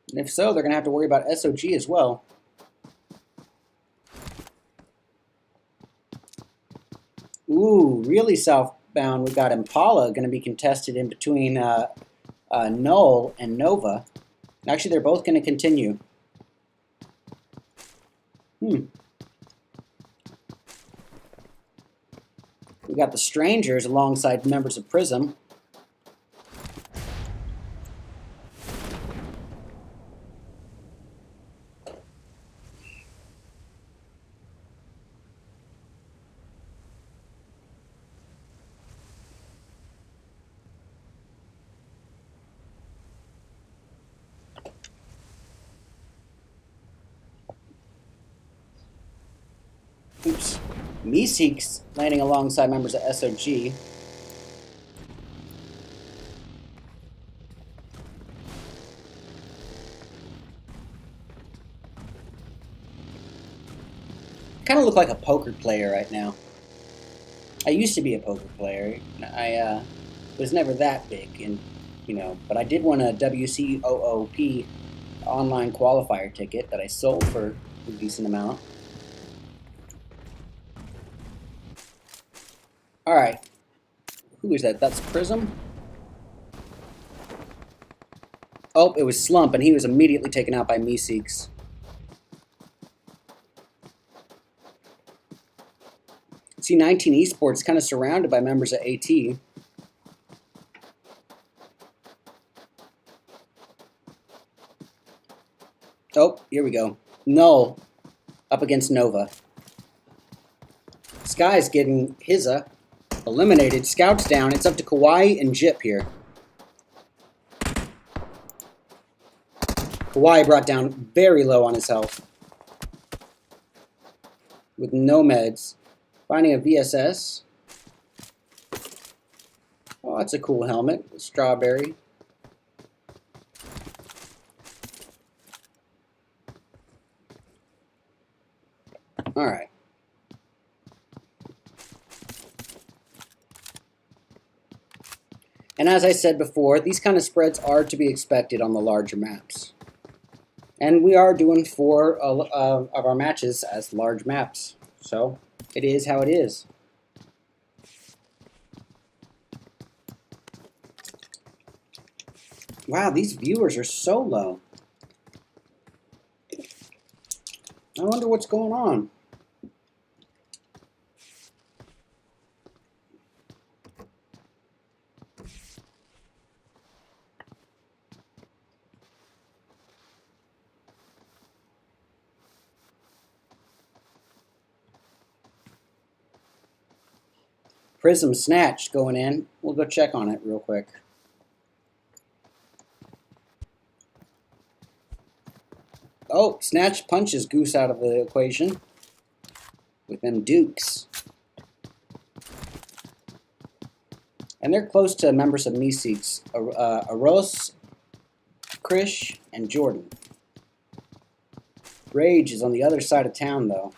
And if so, they're going to have to worry about SOG as well. Ooh, really southbound, we've got Impala going to be contested in between Null and Nova. Actually, they're both going to continue. We got the Strangers alongside members of Prism. Oops. Meeseeks landing alongside members of SOG. Kind of look like a poker player right now. I used to be a poker player. I was never that big, and but I did win a WCOOP online qualifier ticket that I sold for a decent amount. All right, who is that? That's Prism. Oh, it was Slump, and he was immediately taken out by Meeseeks. See, 19 Esports kind of surrounded by members of AT. Oh, here we go. Null up against Nova. Sky's getting Hizza eliminated. Scouts down. It's up to Kawaii and Jip here. Kawaii brought down very low on his health. With no meds. Finding a VSS. Oh, that's a cool helmet. Strawberry. Alright. And as I said before, these kind of spreads are to be expected on the larger maps. And we are doing 4 of our matches as large maps. So, it is how it is. Wow, these viewers are so low. I wonder what's going on. Prism snatched going in. We'll go check on it real quick. Oh, snatch punches Goose out of the equation with them Dukes. And they're close to members of Meeseeks. Aros, Krish, and Jordan. Rage is on the other side of town, though.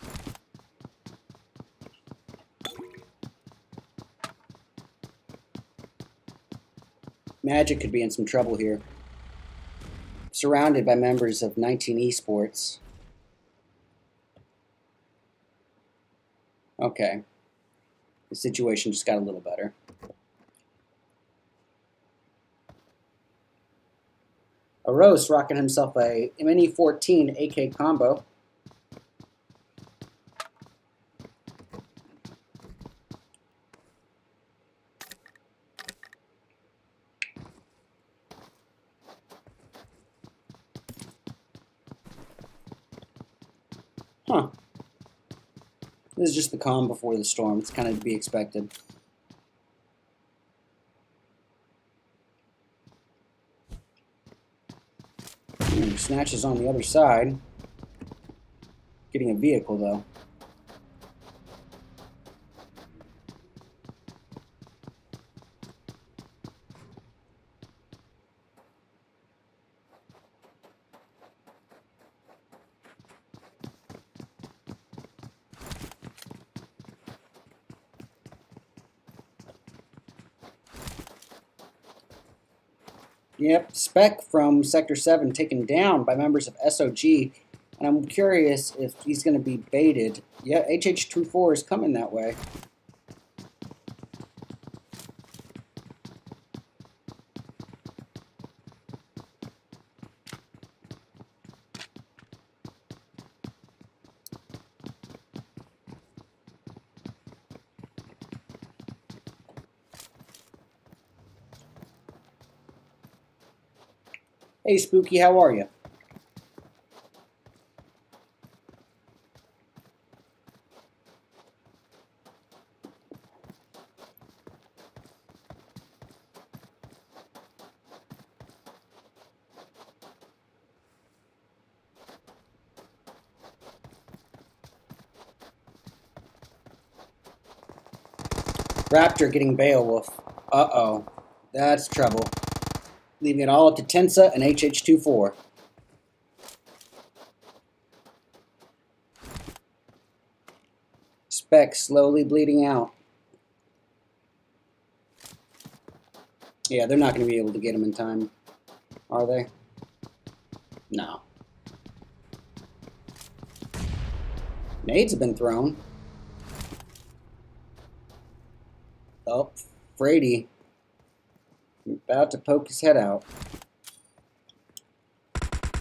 Magic could be in some trouble here. Surrounded by members of 19 Esports. Okay. The situation just got a little better. Aros rocking himself a Mini 14 AK combo. Huh. This is just the calm before the storm. It's kind of to be expected. Snatch is on the other side. Getting a vehicle, though. Yep, Spec from Sector 7 taken down by members of SOG. And I'm curious if he's going to be baited. Yeah, HH24 is coming that way. Hey, Spooky, how are you? Raptor getting Beowulf. Uh-oh. That's trouble. Leaving it all up to Tensa and HH24. Spec slowly bleeding out. Yeah, they're not going to be able to get him in time, are they? No. Nades have been thrown. Oh, Frady. About to poke his head out.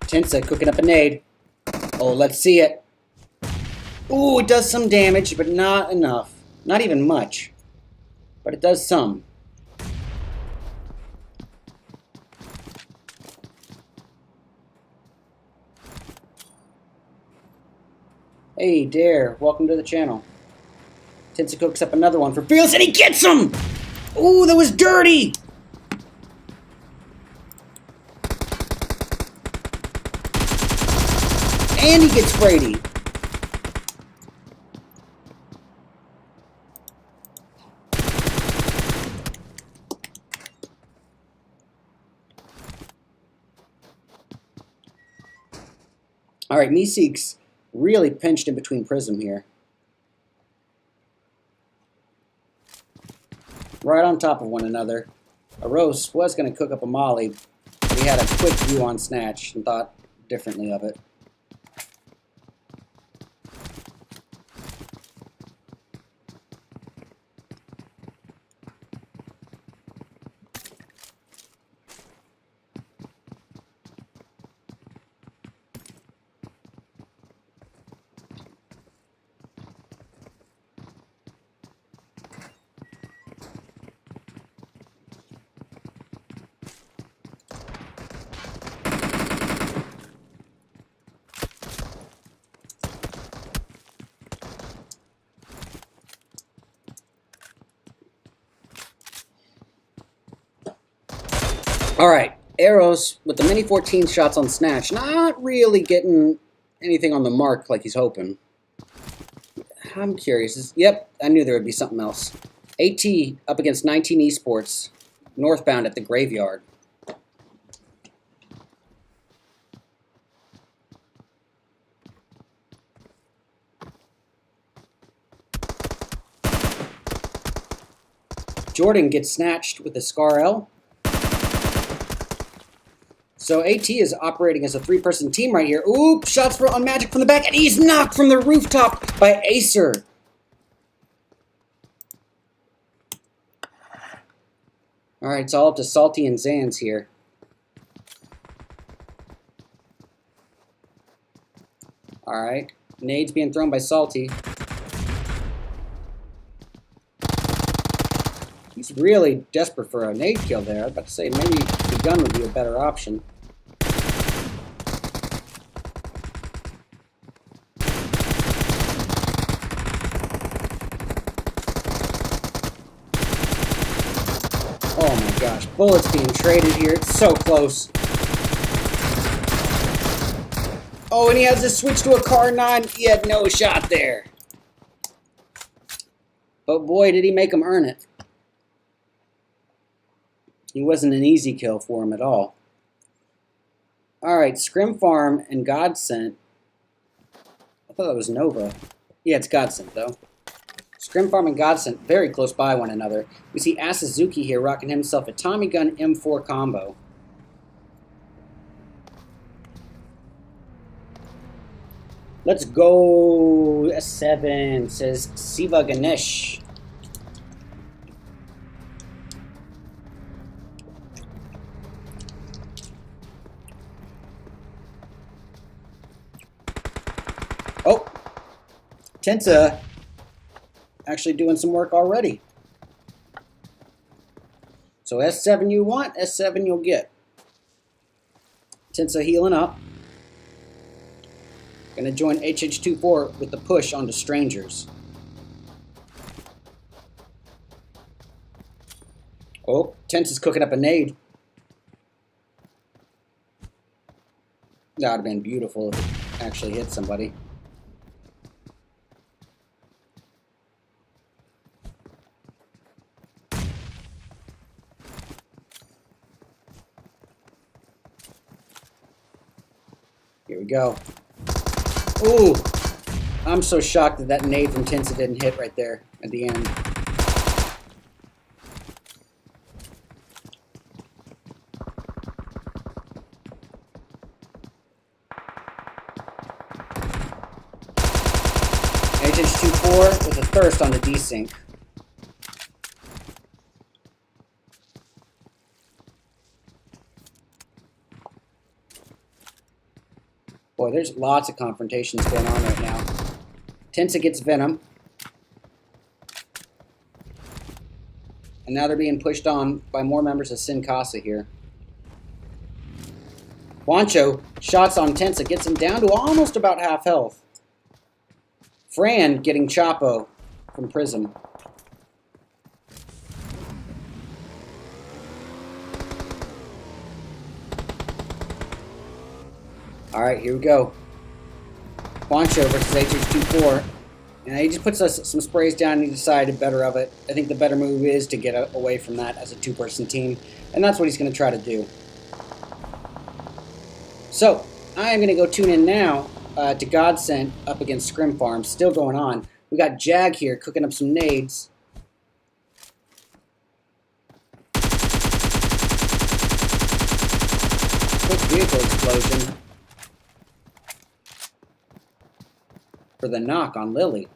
Tensa cooking up a nade. Oh, let's see it. Ooh, it does some damage, but not enough. Not even much. But it does some. Hey, Dare. Welcome to the channel. Tensa cooks up another one for Fearless, and he gets him! Ooh, that was dirty! And he gets Frady. Alright, Meeseek's really pinched in between Prism here. Right on top of one another. Aros was going to cook up a Molly, but he had a quick view on Snatch and thought differently of it. Alright, Arrows with the mini 14 shots on Snatch, not really getting anything on the mark like he's hoping. I'm curious. Yep, I knew there would be something else. AT up against 19 Esports, northbound at the Graveyard. Jordan gets snatched with a Scar L. So AT is operating as a three-person team right here. Oop, shots on Magic from the back, and he's knocked from the rooftop by Acer. All right, it's all up to Salty and Zans here. All right, nades being thrown by Salty. He's really desperate for a nade kill there. I was about to say maybe the gun would be a better option. Oh my gosh, bullets being traded here. It's so close. Oh, and he has to switch to a Car 9. He had no shot there. But boy, did he make him earn it. He wasn't an easy kill for him at all. Alright, Scrim Farm and Godsent. I thought that was Nova. Yeah, it's Godsent though. Scrim Farm and Godsent very close by one another. We see Asuzuki here rocking himself a Tommy Gun M4 combo. Let's go S7, says Siva Ganesh. Oh, Tensa actually doing some work already. So S7 you want, S7 you'll get. Tensa healing up. Gonna join HH24 with the push onto strangers. Oh, Tensa's cooking up a nade. That would have been beautiful if it actually hit somebody. Here we go. Ooh! I'm so shocked that that nade from Tensa didn't hit right there at the end. HH24 with a thirst on the desync. Boy, there's lots of confrontations going on right now. Tensa gets Venom. And now they're being pushed on by more members of Sin Casa here. Juancho shots on Tensa, gets him down to almost about half health. Fran getting Chapo from Prism. Alright, here we go. Juancho versus HH24. And he just puts us some sprays down and he decided better of it. I think the better move is to get away from that as a two-person team. And that's what he's going to try to do. So, I am going to go tune in now to Godsent up against Scrim Farm. Still going on. We got Jag here cooking up some nades. Quick vehicle explosion for the knock on Lily.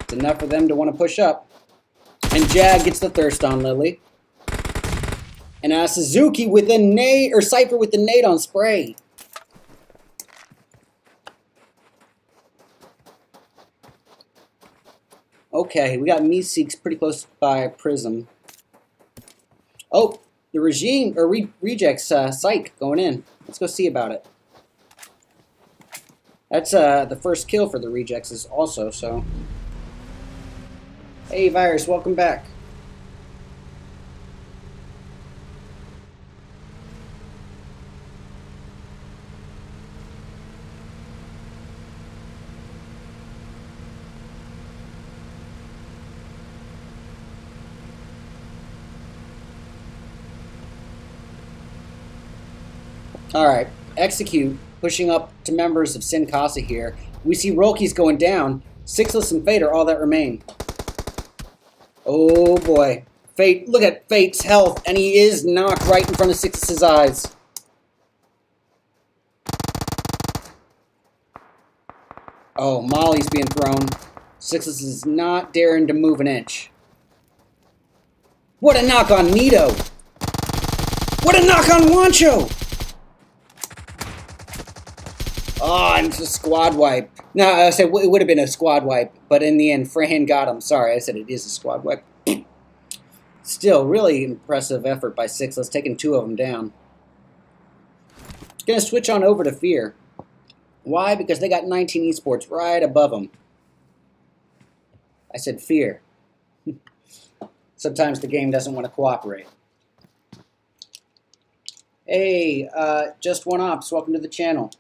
It's enough for them to want to push up. And Jag gets the thirst on Lily. And Suzuki with a nade, or Cypher with the nade on spray. Okay, we got Meeseeks pretty close by Prism. Oh, the regime, or rejects Psych going in. Let's go see about it. That's the first kill for the rejects also, so. Hey, Virus, welcome back. Alright, Execute, pushing up to members of Sin Casa here. We see Roki's going down. Sixless and Fate are all that remain. Oh boy. Fate, look at Fate's health, and he is knocked right in front of Sixless's eyes. Oh, Molly's being thrown. Sixless is not daring to move an inch. What a knock on Nito! What a knock on Juancho! Oh, and it's a squad wipe. No, I said it would have been a squad wipe, but in the end, Fran got him. Sorry, I said it is a squad wipe. Still, really impressive effort by Sixless, taking two of them down. Gonna switch on over to Fear. Why? Because they got 19 esports right above them. I said Fear. Sometimes the game doesn't want to cooperate. Hey, Just One Ops, welcome to the channel.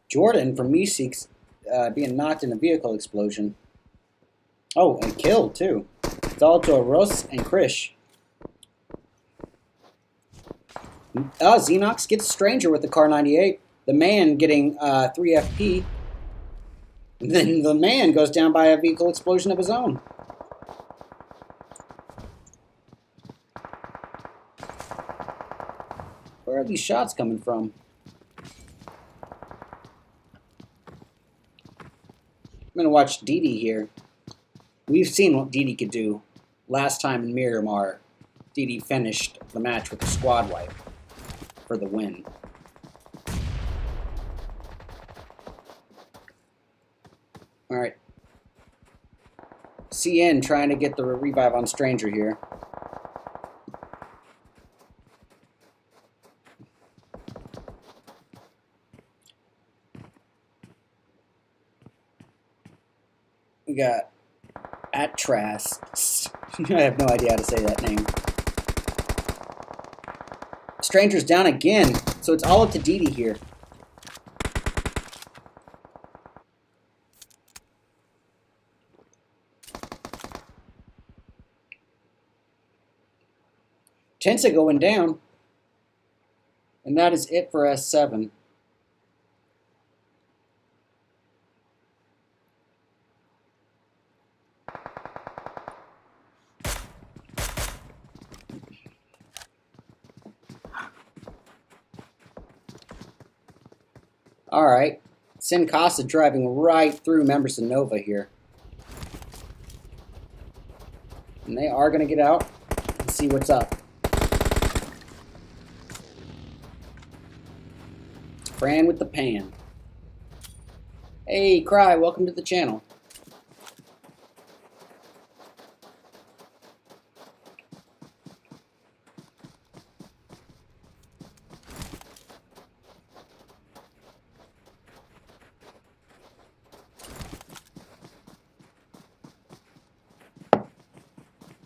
Jordan from Meeseeks being knocked in a vehicle explosion. Oh, and killed too. It's all to Ross and Krish. Xenox gets Stranger with the Car 98. The man getting 3 FP. And then the man goes down by a vehicle explosion of his own. Where are these shots coming from? going to watch Didi here. We've seen what Didi could do. Last time in Miramar, Didi finished the match with a squad wipe for the win. Alright. CN trying to get the revive on Stranger here. We got Atras. I have no idea how to say that name. Stranger's down again, so it's all up to Didi here. Tensa going down. And that is it for S7. Alright. Sin Casa driving right through members of Nova here. And they are going to get out and see what's up. Fran with the pan. Hey, Cry, welcome to the channel.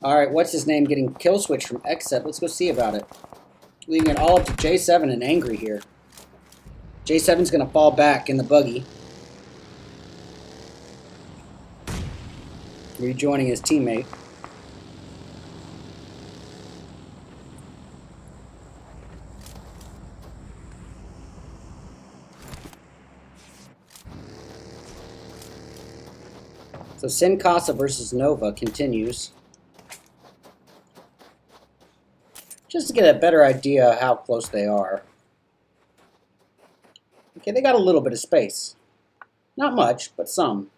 Alright, what's his name getting kill switch from Xset? Let's go see about it. Leaving it all up to J7 and Angry here. J7's going to fall back in the buggy. Rejoining his teammate. So Sin Casa versus Nova continues. Just to get a better idea how close they are. Okay, they got a little bit of space. Not much, but some.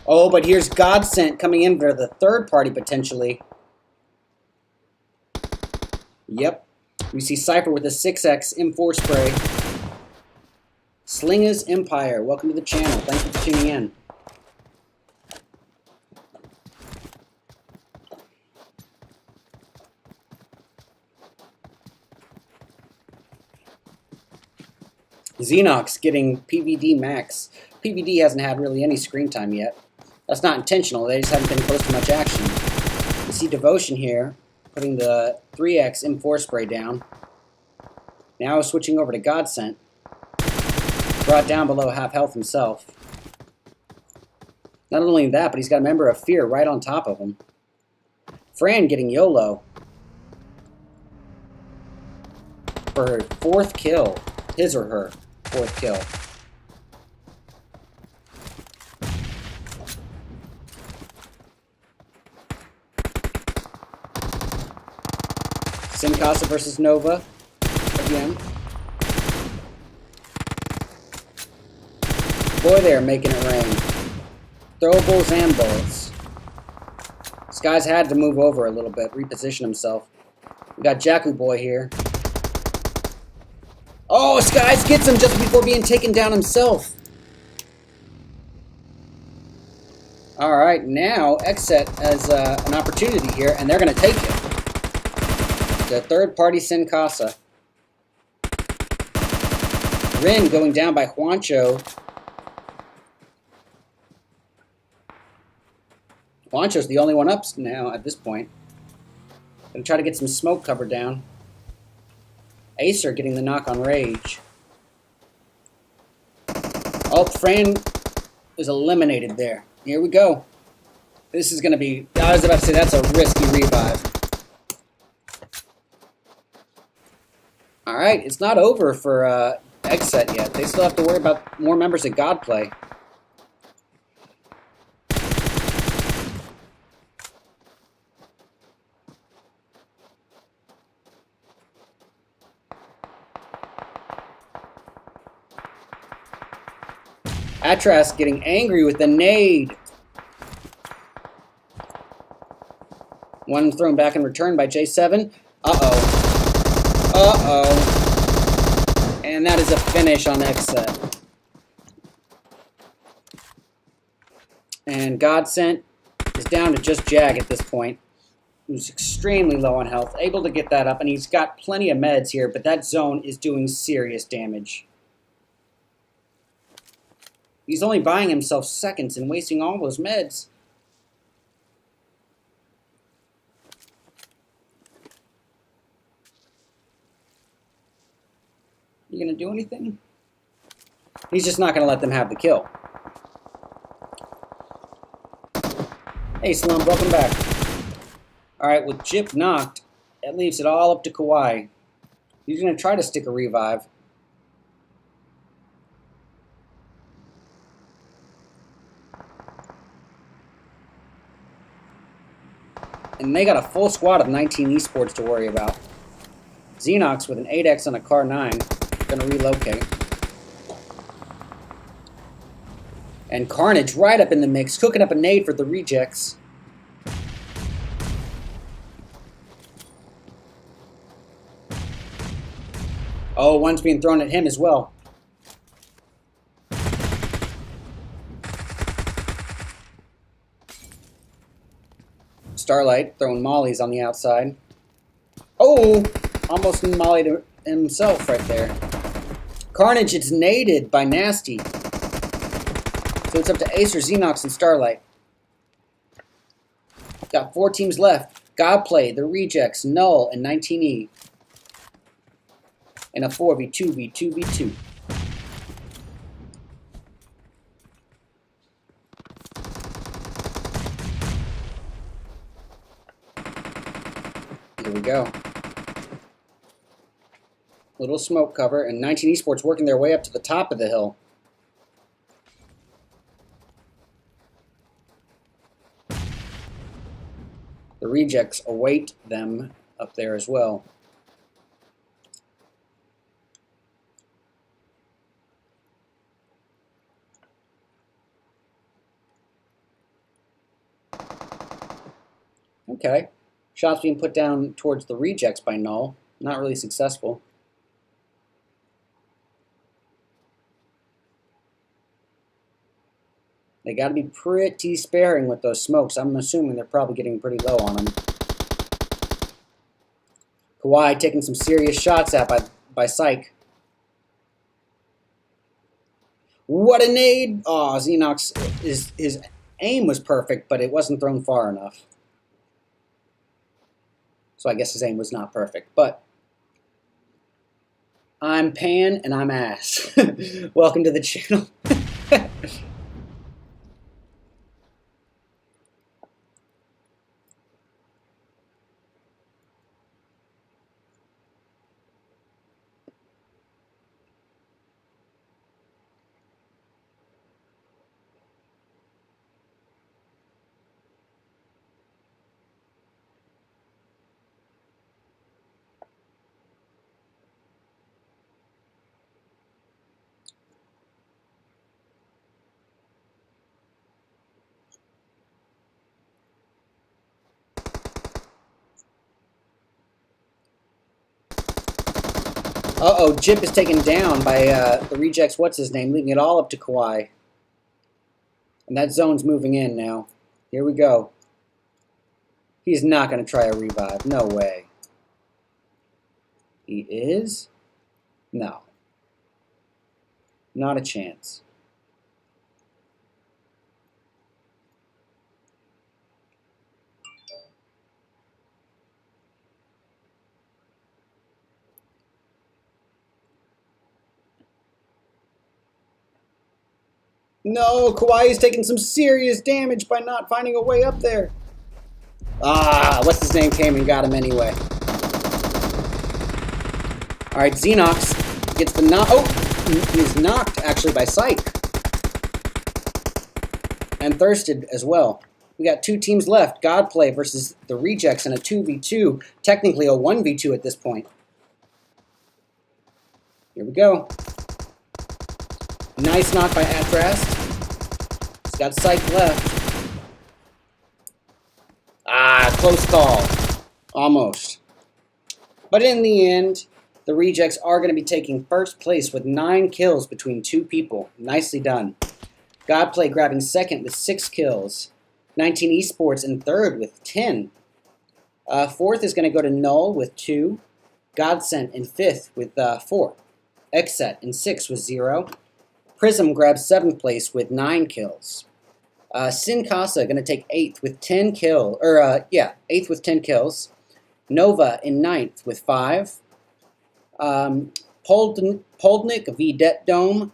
Oh, but here's Godsent coming in for the third party, potentially. Yep. We see Cypher with a 6x M4 spray. Slinga's Empire, welcome to the channel. Thank you for tuning in. Xenox getting PVD max. PVD hasn't had really any screen time yet. That's not intentional, they just haven't been close to much action. You see Devotion here, putting the 3x M4 spray down. Now switching over to Godsent. Brought down below half health himself. Not only that, but he's got a member of Fear right on top of him. Fran getting YOLO for her 4th kill. His or her 4th kill. Sin Casa versus Nova again. Boy, they're making it rain. Throwables and bullets. This guy's had to move over a little bit, reposition himself. We got Jakku Boy here. Oh, Skies gets him just before being taken down himself. Alright, now Xset has an opportunity here, and they're going to take it. The third party Sin Casa. Rin going down by Juancho. Juancho's the only one up now at this point. Gonna try to get some smoke cover down. Acer getting the knock on Rage. Oh, Fran is eliminated there. Here we go. This is going to be... I was about to say, that's a risky revive. Alright, it's not over for Xset yet. They still have to worry about more members of Godplay. Atras getting angry with the nade. One thrown back in return by J7. Uh-oh. Uh-oh. And that is a finish on X-Set. And Godsent is down to just Jag at this point. Who's extremely low on health. Able to get that up, and he's got plenty of meds here, but that zone is doing serious damage. He's only buying himself seconds and wasting all those meds. You gonna do anything? He's just not gonna let them have the kill. Hey Slum, welcome back. Alright, with Jip knocked, that leaves it all up to Kawhi. He's gonna try to stick a revive. And they got a full squad of 19 esports to worry about. Xenox with an 8x on a car 9. Gonna relocate. And Carnage right up in the mix, cooking up a nade for the rejects. Oh, one's being thrown at him as well. Starlight throwing mollies on the outside. Oh, almost mollied himself right there. Carnage is naded by Nasty. So it's up to Acer, Xenox, and Starlight. Got 4 teams left. Godplay, the Rejects, Null, and 19E. In a 4v2v2v2. Here we go. Little smoke cover, and 19 Esports working their way up to the top of the hill. The Rejects await them up there as well. Okay. Shots being put down towards the Rejects by Null. Not really successful. They got to be pretty sparing with those smokes. I'm assuming they're probably getting pretty low on them. Kawhi taking some serious shots at by Psych. What a nade! Oh, Xenox, his aim was perfect, but it wasn't thrown far enough. So I guess his aim was not perfect, but I'm Pan and I'm ass. Welcome to the channel. Uh-oh, Jip is taken down by the Rejects, what's his name, leaving it all up to Kawhi. And that zone's moving in now. Here we go. He's not going to try a revive. No way. He is? No. Not a chance. No, Kawhi is taking some serious damage by not finding a way up there. Ah, what's his name came and got him anyway. Alright, Xenox gets the knock. Oh, he's knocked actually by Psych. And Thirsted as well. We got 2 teams left. Godplay versus the Rejects in a 2v2. Technically a 1v2 at this point. Here we go. Nice knock by Atrast. He's got sight left. Ah, close call. Almost. But in the end, the Rejects are going to be taking first place with 9 kills between 2 people. Nicely done. Godplay grabbing second with 6 kills. 19 Esports in third with 10. Fourth is going to go to Null with 2. Godsent in fifth with 4. Xset in 6th with 0. Prism grabs 7th place with 9 kills. Sin Casa going to take 8th with 10 kills. 8th with 10 kills. Nova in 9th with 5. Poldnik v Det Dome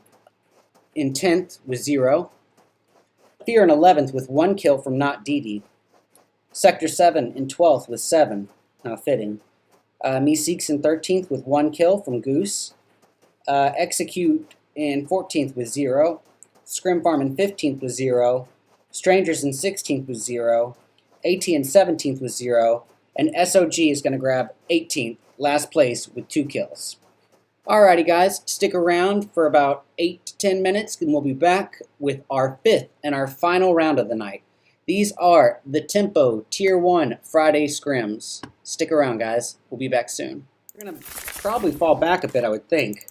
in 10th with 0. Fear in 11th with 1 kill from Not Didi. Sector 7 in 12th with 7. Fitting. Meeseeks in 13th with 1 kill from Goose. Execute in 14th with 0. Scrim Farm in 15th with 0. Strangers in 16th with 0. AT in 17th with 0. And SOG is going to grab 18th, last place with 2 kills. Alrighty guys, stick around for about 8 to 10 minutes and we'll be back with our 5th and our final round of the night. These are the Tempo Tier 1 Friday Scrims. Stick around guys, we'll be back soon. We're going to probably fall back a bit, I would think.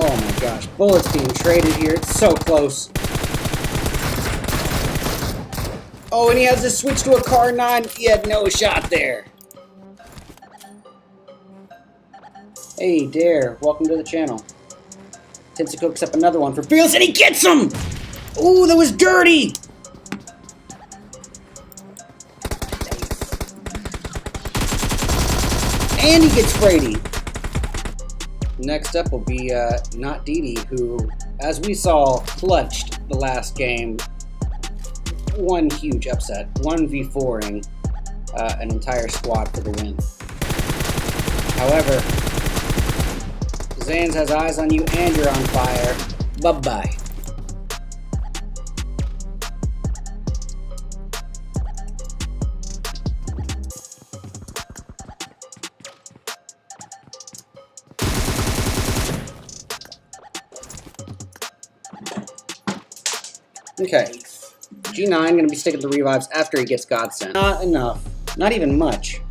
Oh my gosh, bullets being traded here. It's so close. Oh, and he has to switch to a Car 9. He had no shot there. Hey, Dare. Welcome to the channel. Tinsa cooks up another one for Fearless, and he gets him! Ooh, that was dirty! And he gets Brady. Next up will be Not Didi, who, as we saw, clutched the last game. One huge upset, 1v4ing an entire squad for the win. However, Zans has eyes on you and you're on fire. Bye-bye. Okay, G9 going to be sticking to revives after he gets Godsent. Not enough. Not even much.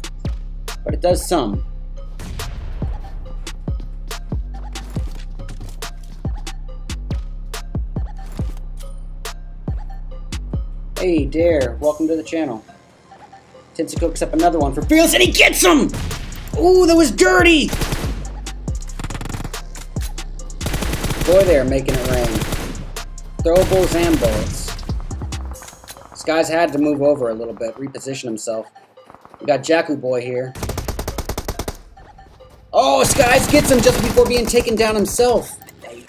But it does some. Hey, Dare. Welcome to the channel. Tinsa cooks up another one for Fearless, and he gets him! Ooh, that was dirty! Boy, they're making it rain. Throwables and bullets. This guy's had to move over a little bit, reposition himself. We got Jakku Boy here. Oh, Skies gets him just before being taken down himself.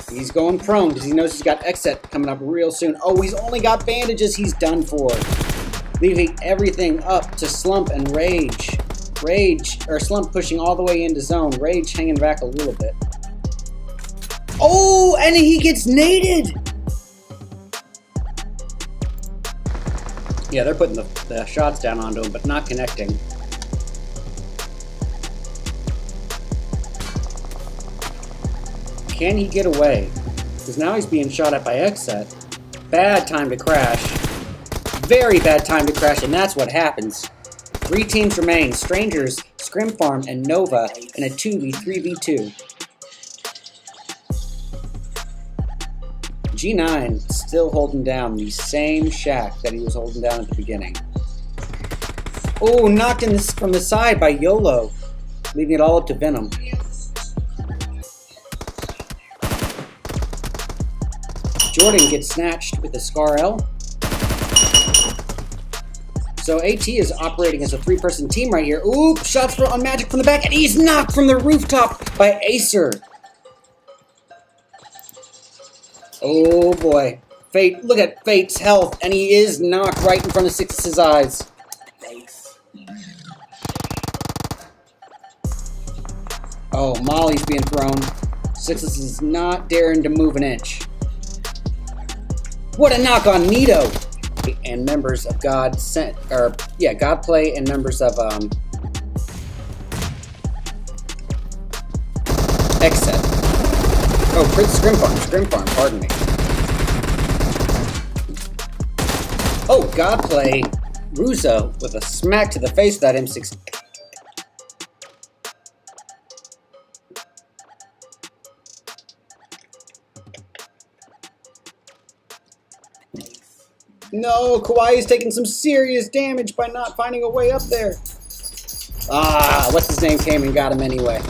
He's going prone because he knows he's got Xset coming up real soon. Oh, he's only got bandages. He's done for. Leaving everything up to Slump and Rage. Slump pushing all the way into zone. Rage hanging back a little bit. Oh, and he gets naded! Yeah, they're putting the shots down onto him, but not connecting. Can he get away? Because now he's being shot at by Xset. Bad time to crash. Very bad time to crash, and that's what happens. 3 teams remain. Strangers, Scrim Farm, and Nova in a 2v3v2. G9 still holding down the same shack that he was holding down at the beginning. Oh, knocked in this from the side by YOLO, leaving it all up to Venom. Jordan gets snatched with the Scar L. So AT is operating as a 3-person team right here. Ooh, shots on Magic from the back, and he's knocked from the rooftop by Acer. Oh boy. Fate, look at Fate's health, and he is knocked right in front of Six's eyes. Oh, Molly's being thrown. Sixes is not daring to move an inch. What a knock on Nito! And members of Godplay and members of Exit. Oh, Scrim Farm, pardon me. Oh, Godplay. Russo with a smack to the face of that M6. No, Kawhi's taking some serious damage by not finding a way up there. Ah, what's his name came and got him anyway.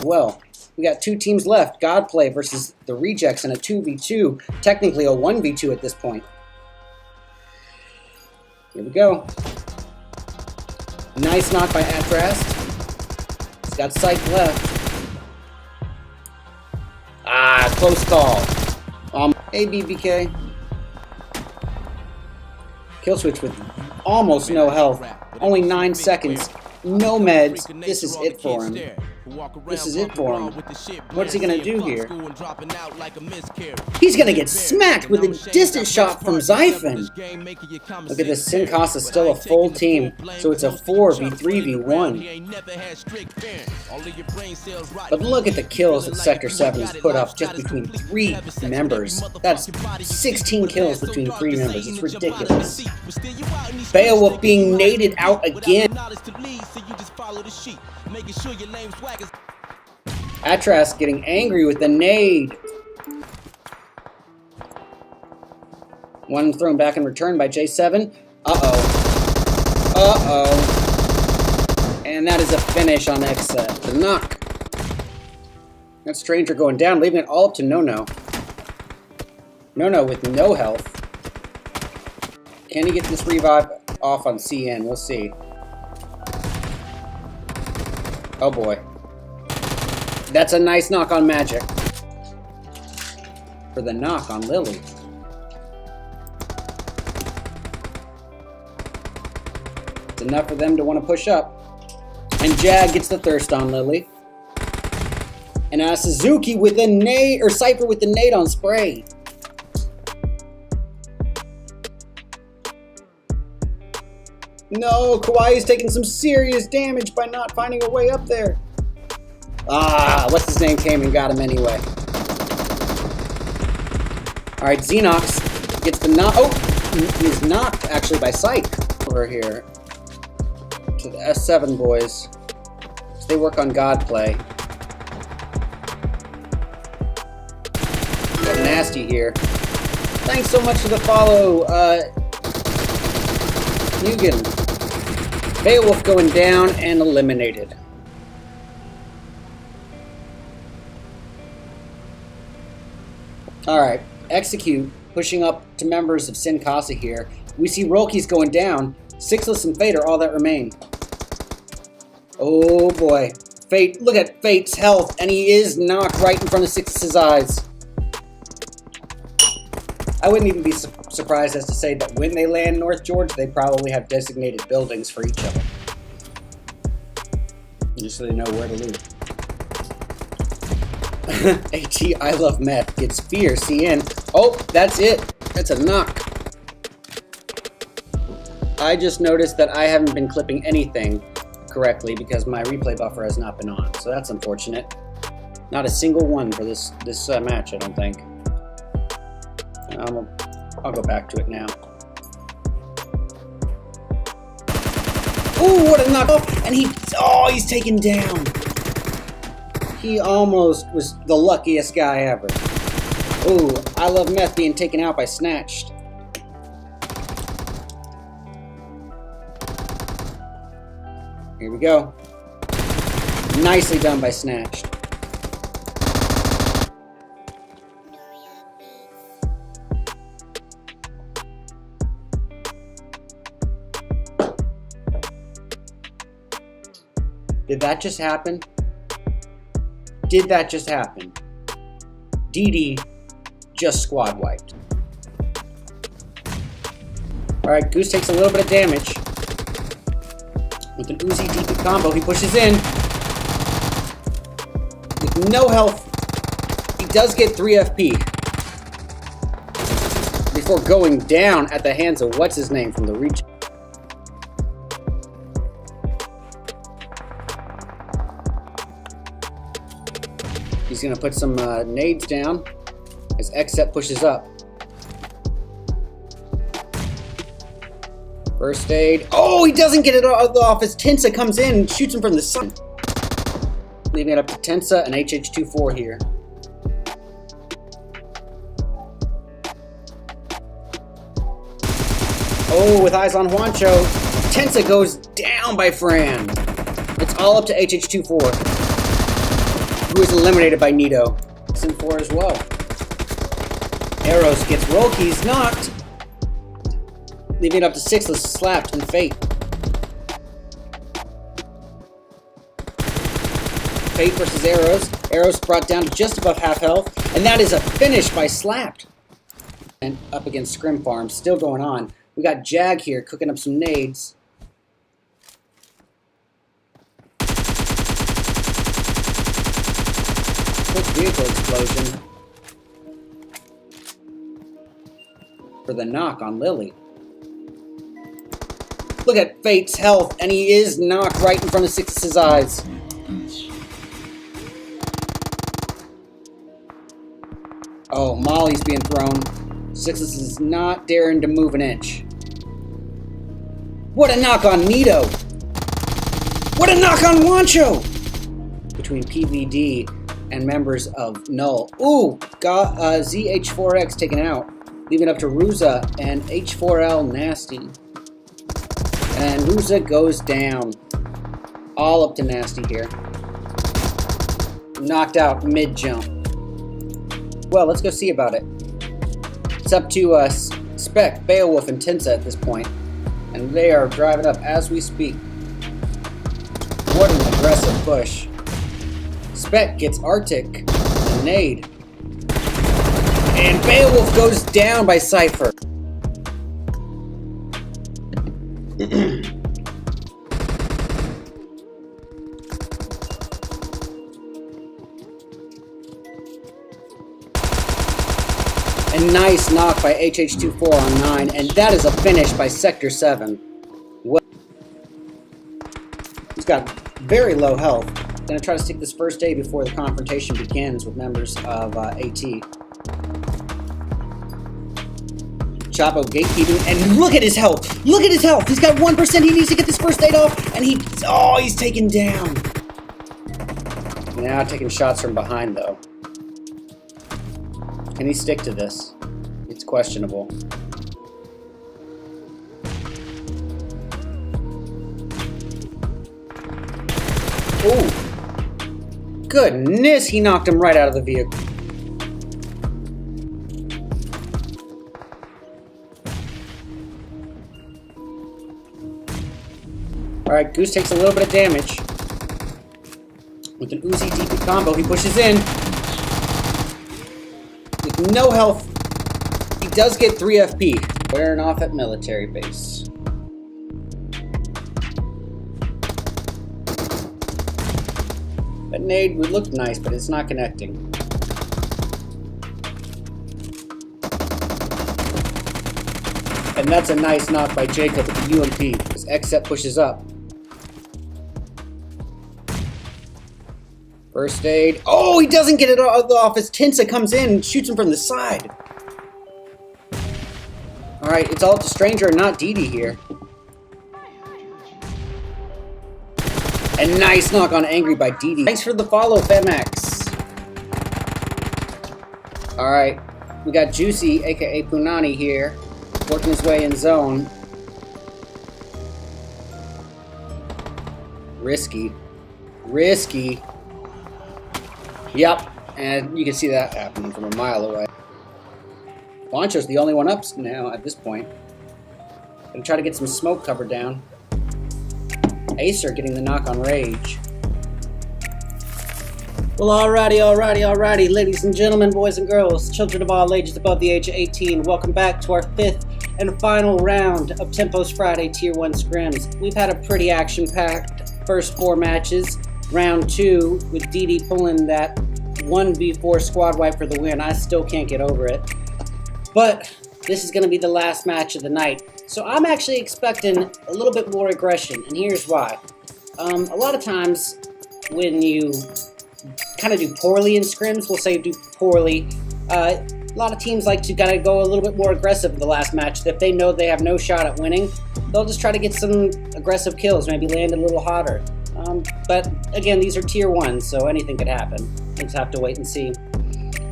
Well, we got 2 teams left. Godplay versus the Rejects in a 2v2. Technically a 1v2 at this point. Here we go. Nice knock by Atrast. He's got sight left. Ah, close call. Hey, BBK. Kill switch with almost no health. Only 9 seconds. No meds. This is it for him. This is it for him. What is he going to do here? He's going to get smacked with a distant shot from Xiphon. Look at this. Sin Casa is still a full team, so it's a 4v3v1. But look at the kills that Sector 7 has put up just between 3 members. That's 16 kills between 3 members. It's ridiculous. Beowulf being naded out again. Atrast getting angry with the nade. One thrown back in return by J7. Uh-oh. Uh-oh. And that is a finish on Exit. The knock. That Stranger going down, leaving it all up to No-No. No-No with no health. Can he get this revive off on CN? We'll see. Oh boy. That's a nice knock on Magic. For the knock on Lily. It's enough for them to want to push up. And Jag gets the thirst on Lily. And Suzuki with a nade, or Cypher with the nade on Spray. No, Kawhi is taking some serious damage by not finding a way up there. Ah, what's his name came and got him anyway. Alright, Xenox gets the knock. Oh, he's knocked actually by Psych over here. To the S7 boys. So they work on Godplay. Got Nasty here. Thanks so much for the follow, Mugen. Beowulf going down and eliminated. Alright, Execute pushing up to members of Sin Casa here. We see Rolke's going down. Sixless and Fate are all that remain. Oh boy. Fate, look at Fate's health, and he is knocked right in front of Sixless's eyes. I wouldn't even be surprised as to say that when they land North George, they probably have designated buildings for each of them. Just so they know where to loot. AT, I love meth. Gets fear, CN. Oh, that's it. That's a knock. I just noticed that I haven't been clipping anything correctly because my replay buffer has not been on. So that's unfortunate. Not a single one for this match, I don't think. I'll go back to it now. Ooh, what a knockoff! And he's taken down. He almost was the luckiest guy ever. Ooh, I love meth being taken out by Snatched. Here we go. Nicely done by Snatched. Did that just happen? Did that just happen? DD just squad wiped. Alright, Goose takes a little bit of damage. With an Uzi DP combo, he pushes in. With no health, he does get 3 FP. Before going down at the hands of what's-his-name from the region. He's going to put some nades down as XSET pushes up. First aid. Oh, he doesn't get it off as Tensa comes in and shoots him from the side. Leaving it up to Tensa and HH24 here. Oh, with eyes on Juancho. Tensa goes down by Fran. It's all up to HH24, who is eliminated by Nito. It's 4 as well. Eros gets roll keys knocked. Leaving it up to Sixless, slapped, and Fate. Fate versus Eros. Eros brought down to just above half health, and that is a finish by Slapped. And up against Scrim Farm, still going on. We got Jag here cooking up some nades. Quick vehicle explosion for the knock on Lily. Look at Fate's health, and he is knocked right in front of Six's eyes. Oh, Molly's being thrown. Sixes is not daring to move an inch. What a knock on Nito! What a knock on Juancho! Between PVD and members of Null. Ooh, got ZH4X taken out. Leaving up to Ruza and H4L Nasty. And Ruza goes down. All up to Nasty here. Knocked out mid-jump. Well, let's go see about it. It's up to Spec, Beowulf, and Tensa at this point. And they are driving up as we speak. What an aggressive push. Spec gets Arctic and Nade. And Beowulf goes down by Cypher. A nice knock by HH24 on 9, and that is a finish by Sector 7. Well, he's got very low health. Gonna try to stick this first day before the confrontation begins with members of AT. Chapo gatekeeping, and look at his health! Look at his health! He's got 1%, he needs to get this first aid off, and he's taken down! Now taking shots from behind, though. Can he stick to this? It's questionable. Ooh! Goodness, he knocked him right out of the vehicle. Alright, Goose takes a little bit of damage. With an Uzi DP combo, he pushes in. With no health, he does get 3 FP. Wearing off at military base. That nade would look nice, but it's not connecting. And that's a nice knock by Jacob with the UMP as XSET pushes up. First aid. Oh, he doesn't get it off as Tensa comes in and shoots him from the side. Alright, it's all up to Stranger and not Didi here. And nice knock on Angry by Didi. Thanks for the follow, Femax. Alright, we got Juicy, aka Punani here, working his way in zone. Risky. Risky. Yep, and you can see that happening from a mile away. Juancho's the only one up now at this point. Gonna try to get some smoke cover down. Acer getting the knock on Rage. Well, alrighty, ladies and gentlemen, boys and girls, children of all ages above the age of 18, welcome back to our 5th and final round of Tempo's Friday Tier 1 Scrims. We've had a pretty action-packed first 4 matches. Round 2, with Didi pulling that 1v4 squad wipe for the win. I still can't get over it. But this is going to be the last match of the night. So I'm actually expecting a little bit more aggression, and here's why. A lot of times when you kind of do poorly in scrims. We'll say do poorly. A lot of teams like to kind of go a little bit more aggressive in the last match. If they know they have no shot at winning, they'll just try to get some aggressive kills, maybe land a little hotter. But again, these are tier 1s, so anything could happen. We'll just have to wait and see.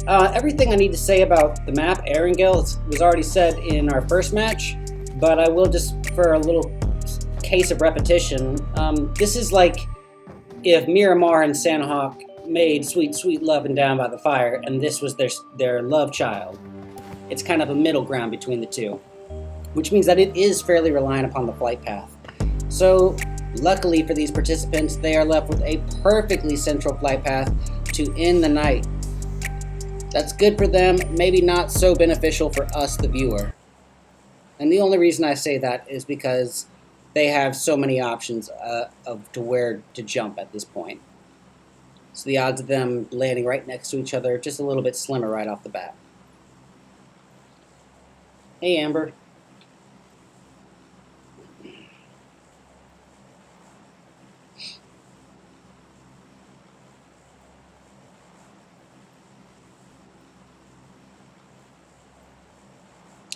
Everything I need to say about the map, Erangel, was already said in our first match, but I will just, for a little case of repetition, this is like if Miramar and Sanhawk made Sweet Sweet Love and Down by the Fire, and this was their love child. It's kind of a middle ground between the two, which means that it is fairly reliant upon the flight path. So, luckily for these participants, they are left with a perfectly central flight path to end the night. That's good for them, maybe not so beneficial for us, the viewer. And the only reason I say that is because they have so many options to where to jump at this point. So the odds of them landing right next to each other are just a little bit slimmer right off the bat. Hey, Amber.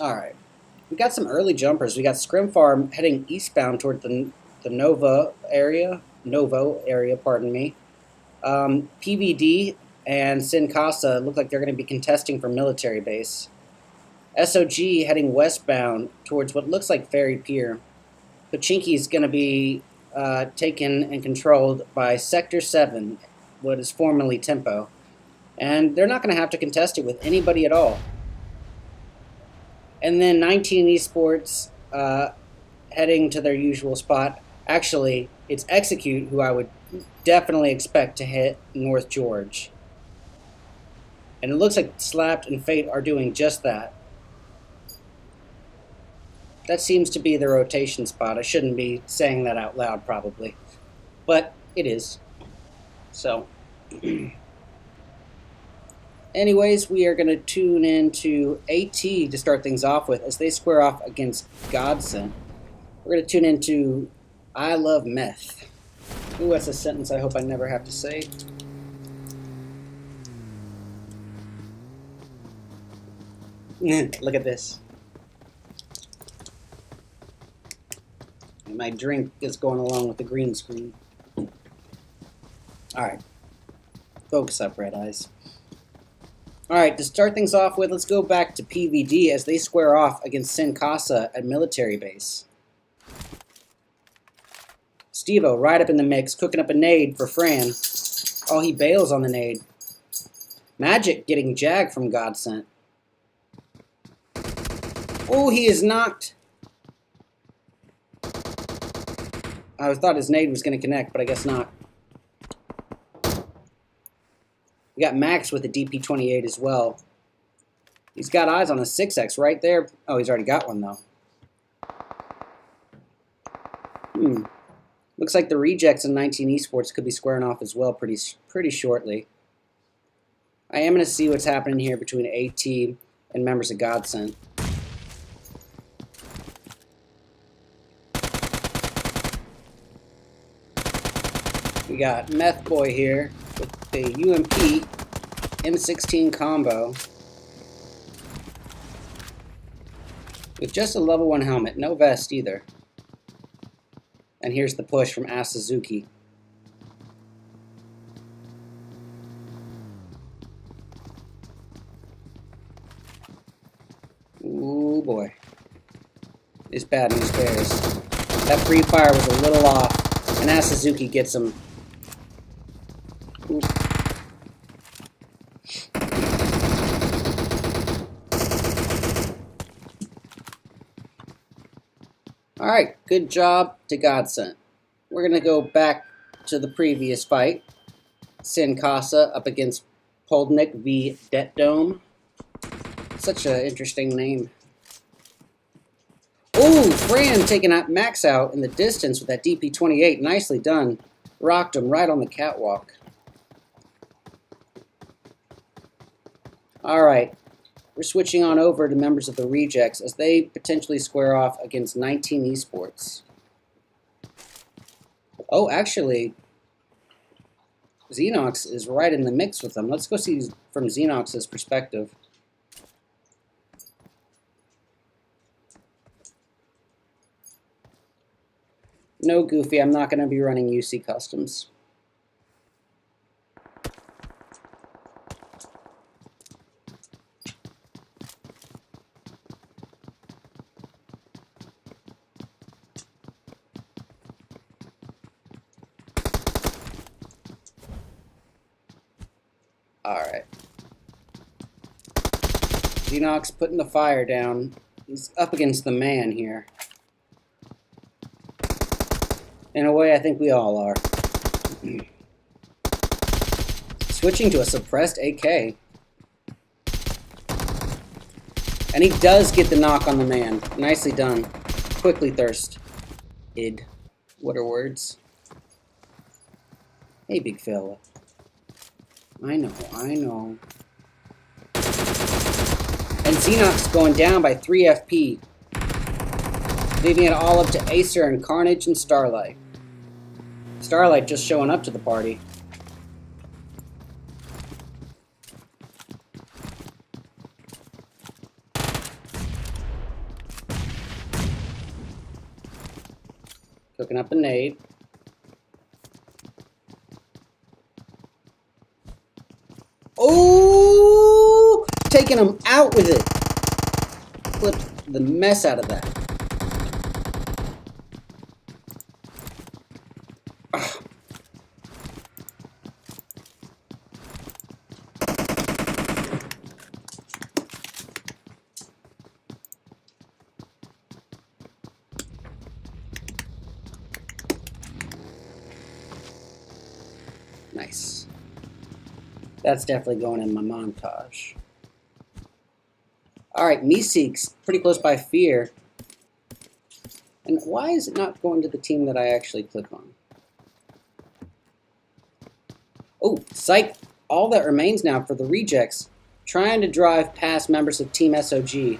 Alright, we got some early jumpers. We got Scrim Farm heading eastbound toward the Novo area, pardon me. PVD and Sin Casa look like they're going to be contesting for military base. SOG heading westbound towards what looks like Ferry Pier. Pachinki is going to be taken and controlled by Sector 7, what is formerly Tempo. And they're not going to have to contest it with anybody at all. And then 19 Esports heading to their usual spot. Actually, it's Execute, who I would definitely expect to hit North George. And it looks like Slapped and Fate are doing just that. That seems to be the rotation spot. I shouldn't be saying that out loud, probably. But it is. So... Anyways, we are going to tune into AT to start things off with as they square off against Godsent. We're going to tune into I Love Meth. Ooh, that's a sentence I hope I never have to say. Look at this. And my drink is going along with the green screen. Alright. Focus up, Red Eyes. Alright, to start things off with, let's go back to PVD as they square off against Sin Casa at military base. Stevo right up in the mix, cooking up a nade for Fran. Oh, he bails on the nade. Magic getting jagged from Godsent. Oh, he is knocked. I thought his nade was going to connect, but I guess not. We got Max with the DP28 as well. He's got eyes on the 6X right there. Oh, he's already got one, though. Looks like the rejects in 19 Esports could be squaring off as well pretty shortly. I am going to see what's happening here between AT and members of Godsent. We got Meth Boy here with the UMP M16 combo with just a level 1 helmet, no vest either. And here's the push from Suzuki. Ooh boy. It's bad news bears. That free fire was a little off, and Suzuki gets him. Alright, good job to Godsent. We're going to go back to the previous fight. Sin Casa up against Poldnik v. Det Dome. Such an interesting name. Ooh, Fran taking out Max out in the distance with that DP28. Nicely done. Rocked him right on the catwalk. Alright. We're switching on over to members of the Rejects as they potentially square off against 19 Esports. Oh, actually, Xenox is right in the mix with them. Let's go see from Xenox's perspective. No, Goofy, I'm not going to be running UC Customs. Alright. Xenox putting the fire down. He's up against the man here. In a way, I think we all are. Switching to a suppressed AK. And he does get the knock on the man. Nicely done. Quickly thirst. Id. What are words? Hey, big fella. I know, I know. And Xenox going down by 3 FP. Leaving it all up to Acer and Carnage and Starlight. Starlight just showing up to the party. Cooking up a nade. Oh! Taking him out with it. Flipped the mess out of that. Ugh. Nice. That's definitely going in my montage. Alright, Meeseek's pretty close by Fear. And why is it not going to the team that I actually click on? Oh, psych! All that remains now for the rejects. Trying to drive past members of Team SOG.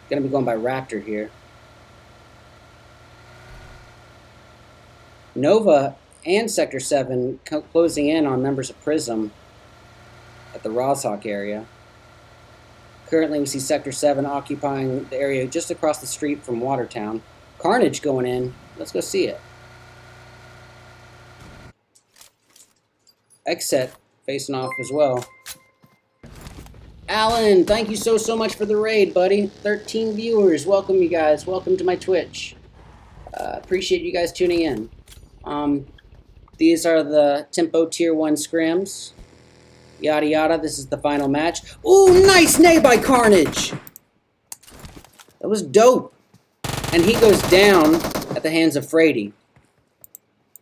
Gonna be going by Raptor here. Nova and Sector 7 closing in on members of Prism at the Roshawk area. Currently, we see Sector 7 occupying the area just across the street from Watertown. Carnage going in. Let's go see it. Xset facing off as well. Alan, thank you so much for the raid, buddy. 13 viewers. Welcome, you guys. Welcome to my Twitch. Appreciate you guys tuning in. These are the Tempo Tier 1 scrims. Yada yada, this is the final match. Ooh, nice nade by Carnage! That was dope. And he goes down at the hands of Frady.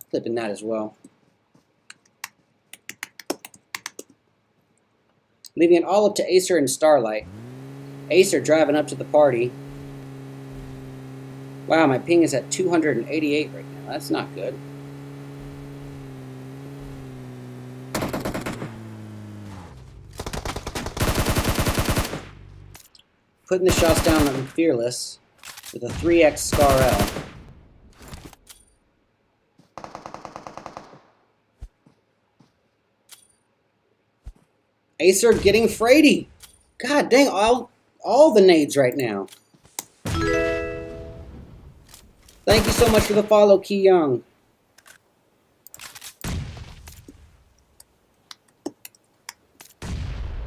Clipping that as well. Leaving it all up to Acer and Starlight. Acer driving up to the party. Wow, my ping is at 288 right now. That's not good. Putting the shots down on Fearless with a 3x Scar L. Acer getting Frady. God dang, all the nades right now. Thank you so much for the follow, Key Young.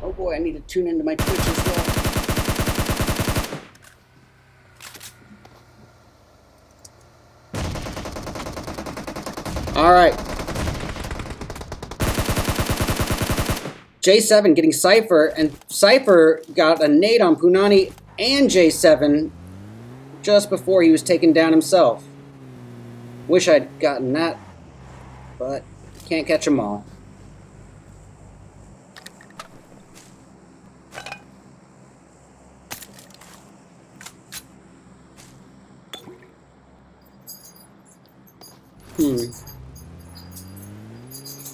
Oh boy, I need to tune into my Twitch as well. Alright. J7 getting Cypher, and Cypher got a nade on Punani and J7 just before he was taken down himself. Wish I'd gotten that, but can't catch them all.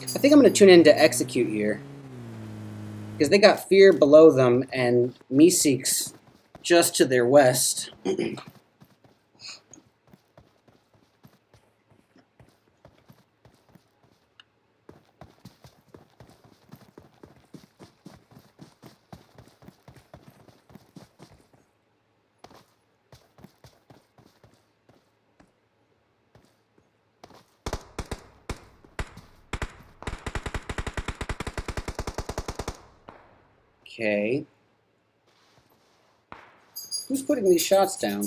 I think I'm going to tune in to Execute here. Because they got Fear below them and Meeseek's just to their west. I think Okay. Who's putting these shots down?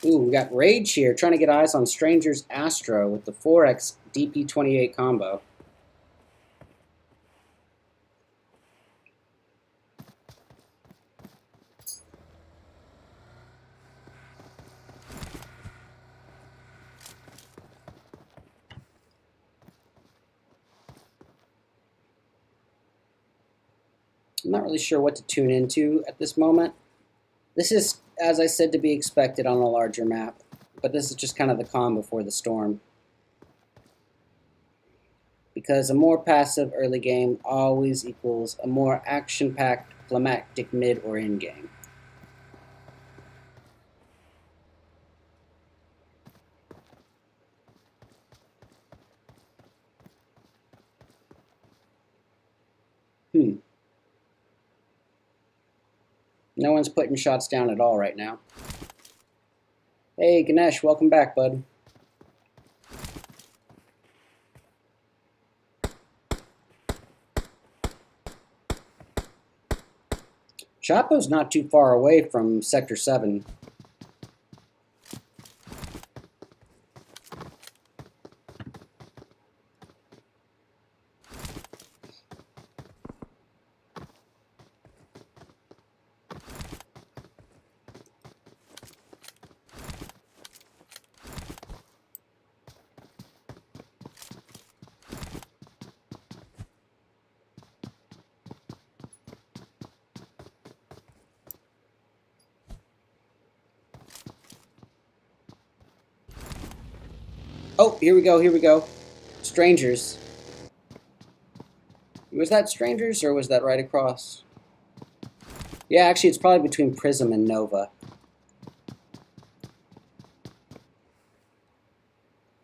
Ooh, we got Rage here trying to get eyes on Stranger's Astro with the 4X DP28 combo. I'm not really sure what to tune into at this moment. This is, as I said, to be expected on a larger map, but this is just kind of the calm before the storm. Because a more passive early game always equals a more action-packed, climactic mid or end game. No one's putting shots down at all right now. Hey, Ganesh, welcome back, bud. Chapo's not too far away from Sector 7. Oh, here we go, here we go. Strangers. Was that Strangers, or was that right across? Yeah, actually, it's probably between Prism and Nova.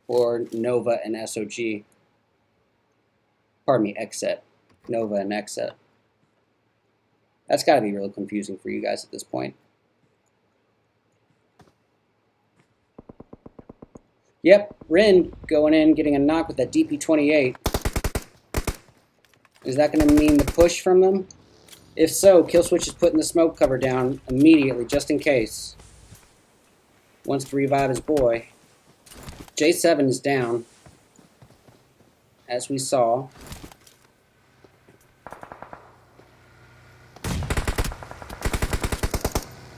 Or Nova and SOG. Pardon me, Exet. Nova and Exet. That's got to be really confusing for you guys at this point. Yep, Rin going in, getting a knock with that DP28. Is that going to mean the push from them? If so, Killswitch is putting the smoke cover down immediately, just in case. Wants to revive his boy. J7 is down, as we saw.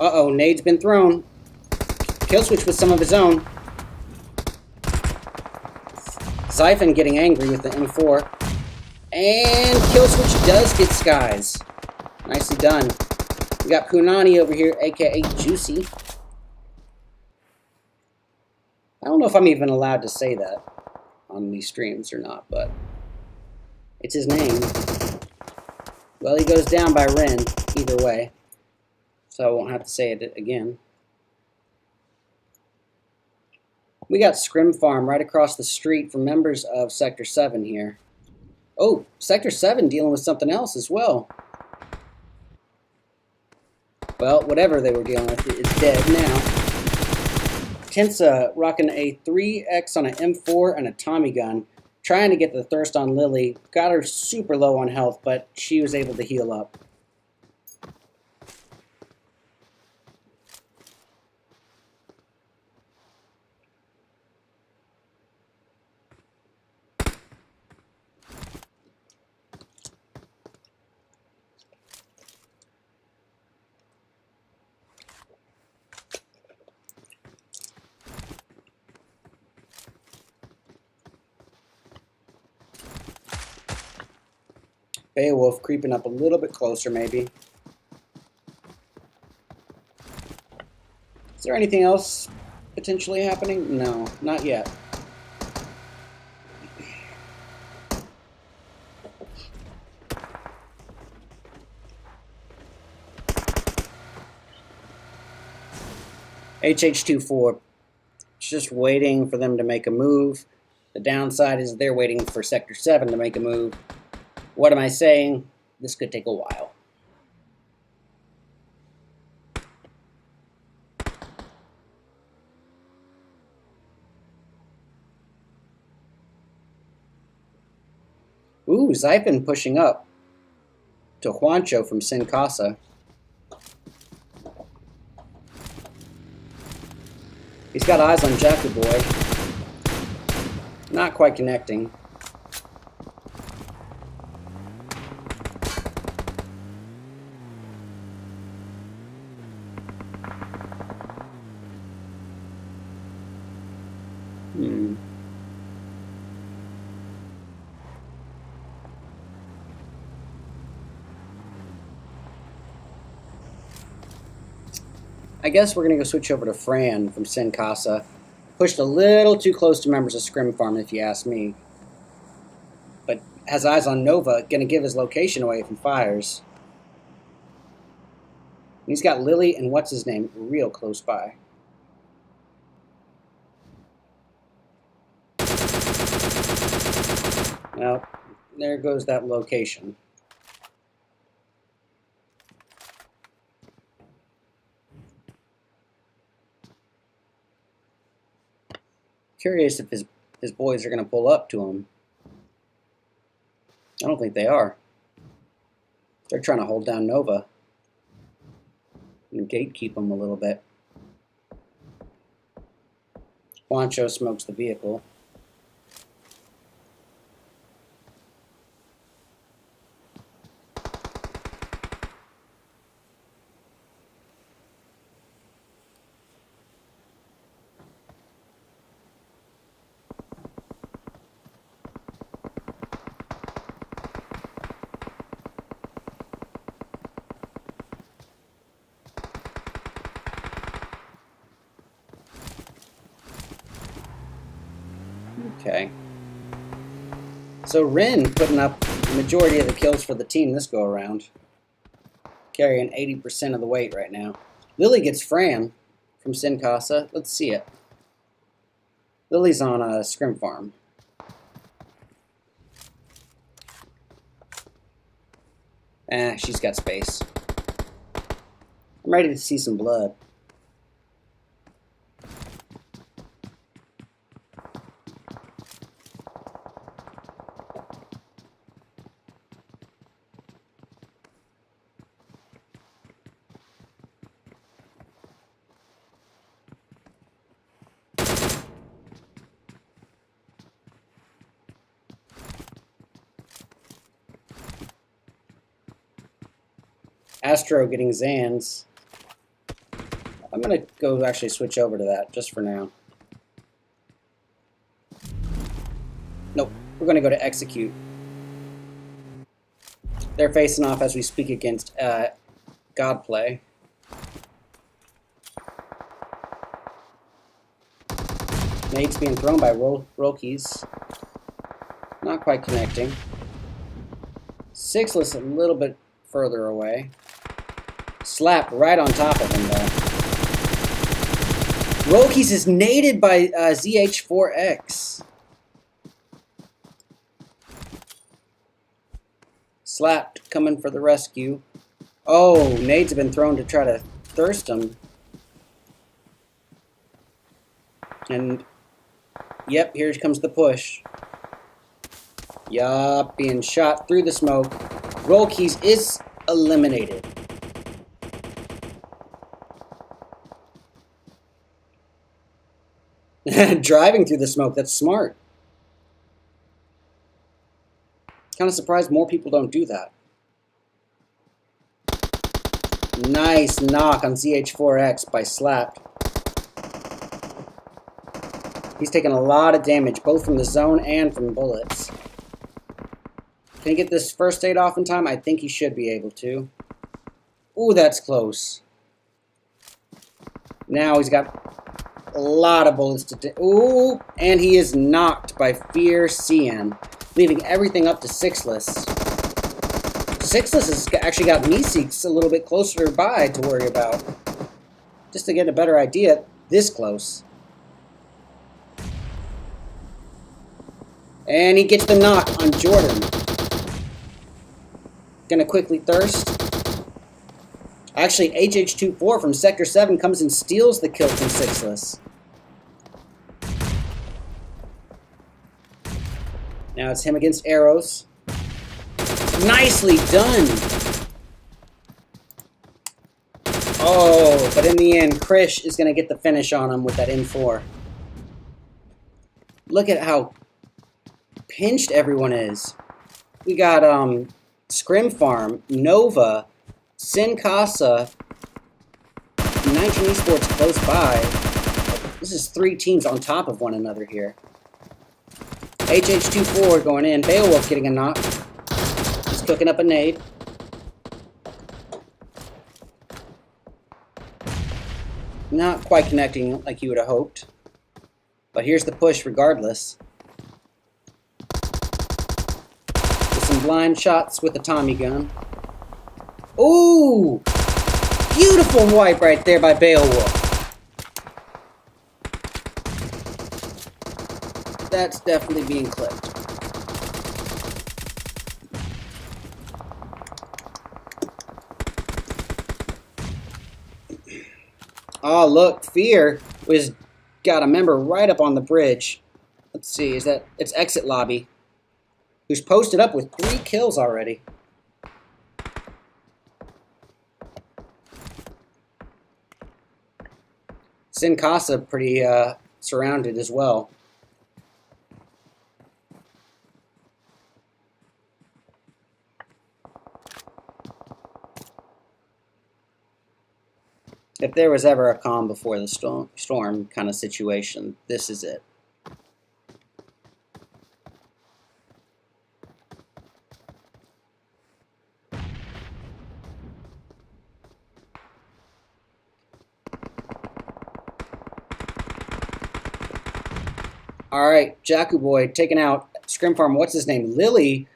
Uh-oh, nade's been thrown. Killswitch with some of his own. Zyphon getting angry with the M4. And Killswitch does get skies. Nicely done. We got Punani over here, aka Juicy. I don't know if I'm even allowed to say that on these streams or not, but it's his name. Well, he goes down by Ren, either way. So I won't have to say it again. We got Scrim Farm right across the street from members of Sector 7 here. Oh, Sector 7 dealing with something else as well. Well, whatever they were dealing with is dead now. Tensa rocking a 3X on an M4 and a Tommy gun, trying to get the thirst on Lily. Got her super low on health, but she was able to heal up. Beowulf creeping up a little bit closer, maybe. Is there anything else potentially happening? No, not yet. HH24, just waiting for them to make a move. The downside is they're waiting for Sector 7 to make a move. What am I saying? This could take a while. Ooh, Zyphon pushing up. to Juancho from Sin Casa. He's got eyes on Jackie Boy. Not quite connecting. I guess we're going to go switch over to Fran from Sin Casa. Pushed a little too close to members of Scrim Farm, if you ask me. But has eyes on Nova, going to give his location away if he fires. He's got Lily and what's his name real close by. Well, there goes that location. Curious if his boys are going to pull up to him. I don't think they are. They're trying to hold down Nova and gatekeep him a little bit. Juancho smokes the vehicle. Okay. So Rin putting up the majority of the kills for the team this go around. Carrying 80% of the weight right now. Lily gets Fran from Sin Casa. Let's see it. Lily's on a Scrim Farm. She's got space. I'm ready to see some blood. Astro getting Zans. I'm going to go actually switch over to that just for now. Nope, we're going to go to Execute. They're facing off as we speak against Godplay. Nade's being thrown by Rokies. Not quite connecting. Sixless a little bit further away. Slapped right on top of him, though. Rokies is naded by ZH4X. Slapped, coming for the rescue. Oh, nades have been thrown to try to thirst him. And, yep, here comes the push. Yup, being shot through the smoke. Rokies is eliminated. Driving through the smoke, that's smart. Kind of surprised more people don't do that. Nice knock on ZH4X by Slapped. He's taking a lot of damage, both from the zone and from bullets. Can he get this first aid off in time? I think he should be able to. Ooh, that's close. Now he's got a lot of bullets to... Ooh, and he is knocked by Fear CN, leaving everything up to Sixless. Sixless has actually got Meeseeks a little bit closer by to worry about. Just to get a better idea, this close. And he gets the knock on Jordan. Gonna quickly thirst. Actually, HH24 from Sector 7 comes and steals the kill from Sixless. Now it's him against Arrows. Nicely done! Oh, but in the end, Krish is going to get the finish on him with that M4. Look at how pinched everyone is. We got Scrim Farm, Nova, Sin Casa, 19 Esports close by. This is 3 teams on top of one another here. HH24 going in. Beowulf getting a knock. He's cooking up a nade. Not quite connecting like you would have hoped. But here's the push regardless. With some blind shots with the Tommy gun. Ooh! Beautiful wipe right there by Beowulf. That's definitely being clipped. Oh, look, Fear was got a member right up on the bridge. Let's see, is that it's Exit Lobby, who's posted up with 3 kills already. Sin Casa pretty surrounded as well. If there was ever a calm before the storm kind of situation, this is it. Alright, Jacku Boy taken out. Scrim Farm, what's his name? Lily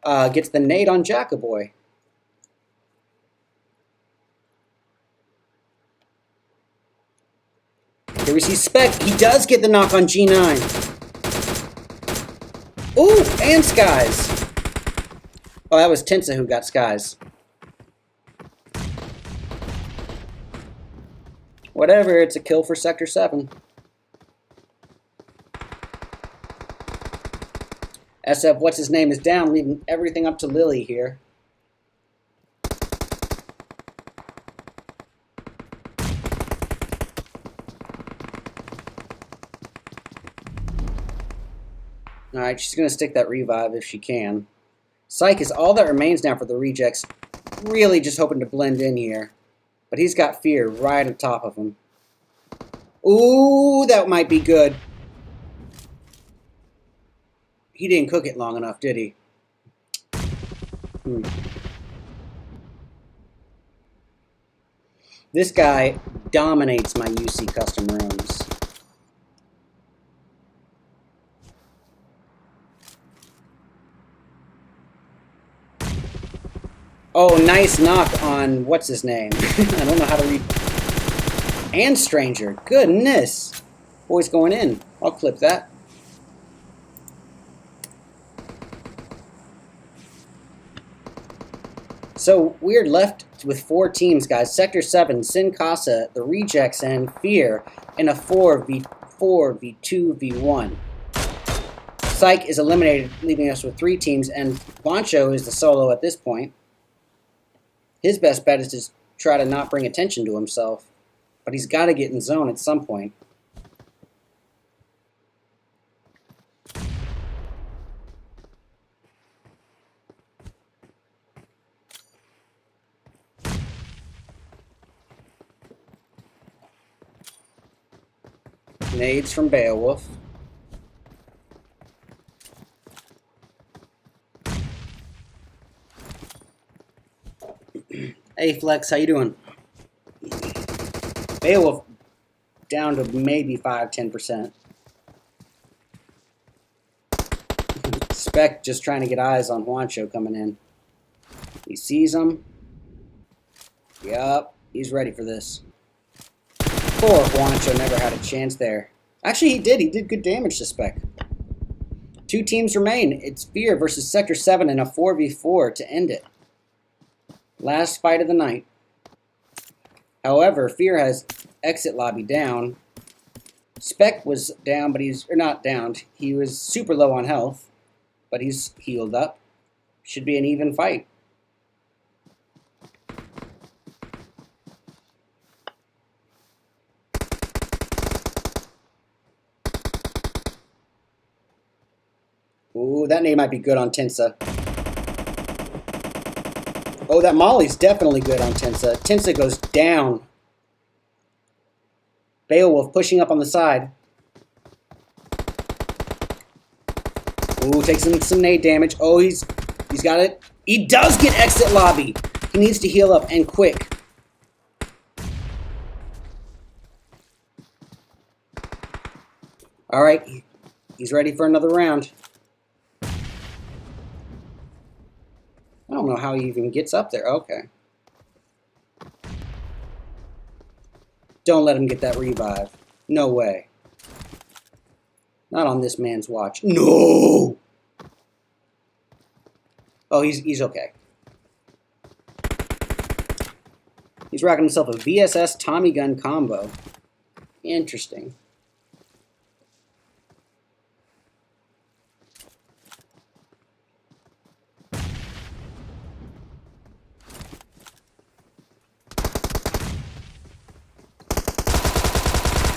gets the nade on Jacku Boy. Here we see Spec. He does get the knock on G9. Ooh, and Skies. Oh, that was Tensa who got Skies. Whatever, it's a kill for Sector 7. SF, what's his name, is down, leaving everything up to Lily here. Alright, she's going to stick that revive if she can. Psych is all that remains now for the rejects. Really just hoping to blend in here. But he's got Fear right on top of him. Ooh, that might be good. He didn't cook it long enough, did he? This guy dominates my UC custom rooms. Oh, nice knock on what's his name. I don't know how to read. And Stranger. Goodness. Boy's going in. I'll clip that. So we're left with 4 teams, guys. Sector 7, Sin Casa, the Rejects, and Fear in a 4v4, v2, v1. Psych is eliminated, leaving us with 3 teams, and Wancho is the solo at this point. His best bet is to try to not bring attention to himself, but he's got to get in zone at some point. Nades from Beowulf. Hey Flex, how you doing? Beowulf down to maybe 5-10%. Spec just trying to get eyes on Juancho coming in. He sees him. Yup, he's ready for this. Poor Juancho never had a chance there. Actually, he did. He did good damage to Spec. 2 teams remain. It's Fear versus Sector 7 in a 4v4 to end it. Last fight of the night. However, Fear has Exit Lobby down. Spec was down, but he's not down. He was super low on health, but he's healed up. Should be an even fight. that nade might be good on Tensa. Oh, that molly's definitely good on Tensa. Tensa goes down. Beowulf pushing up on the side. Ooh, takes some nade damage. Oh, he's got it. He does get exit lobby. He needs to heal up and quick. All right, he's ready for another round. I don't know how he even gets up there. Okay. Don't let him get that revive. No way. Not on this man's watch. No! Oh, he's okay. He's rocking himself a VSS Tommy gun combo. Interesting.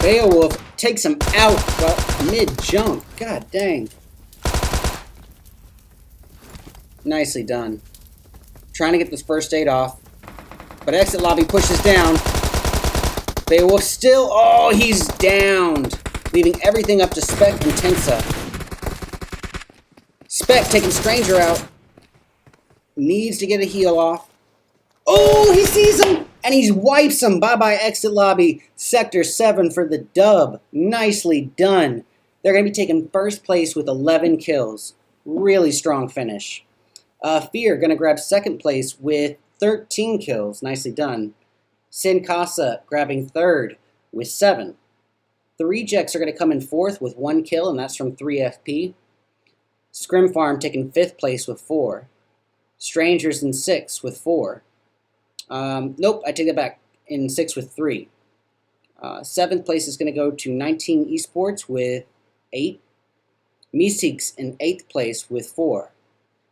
Beowulf takes him out mid-jump. God dang. Nicely done. Trying to get this first aid off. But exit lobby pushes down. Beowulf still... Oh, he's downed. Leaving everything up to Spec and Tensa. Spec taking Stranger out. Needs to get a heal off. Oh, he sees him! And he wipes him. Bye-bye, exit lobby. Sector 7 for the dub. Nicely done. They're going to be taking first place with 11 kills. Really strong finish. Fear going to grab second place with 13 kills. Nicely done. Sin Casa grabbing third with 7. The Rejects are going to come in fourth with 1 kill, and that's from 3FP. Scrim Farm taking 5th place with 4. Strangers in 6th with 4. Nope, I take that back. In 6th with 3. 7th place is going to go to 19 Esports with 8. Meeseeks in 8th place with 4.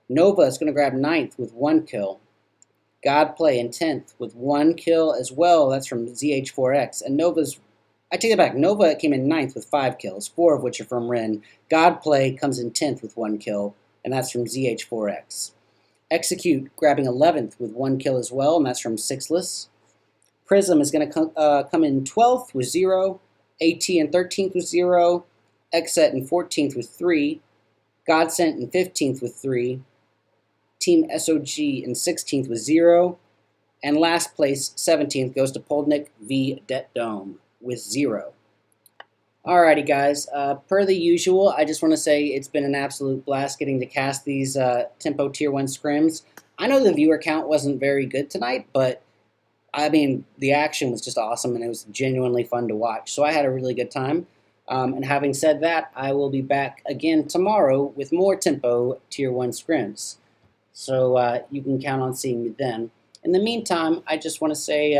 Nova is going to grab 9th with 1 kill. Godplay in 10th with 1 kill as well. That's from ZH4X. And I take it back. Nova came in 9th with 5 kills, 4 of which are from Ren. Godplay comes in 10th with 1 kill, and that's from ZH4X. Execute grabbing 11th with 1 kill as well, and that's from Sixless. Prism is going to come in 12th with 0. AT in 13th with 0. Exet in 14th with 3. Godsent in 15th with 3. Team SOG in 16th with 0. And last place, 17th, goes to Poldnik v. Det Dome with 0. Alrighty, guys. Per the usual, I just want to say it's been an absolute blast getting to cast these Tempo Tier 1 scrims. I know the viewer count wasn't very good tonight, but I mean, the action was just awesome, and it was genuinely fun to watch. So I had a really good time. And having said that, I will be back again tomorrow with more Tempo Tier 1 scrims. So you can count on seeing me then. In the meantime, I just want to say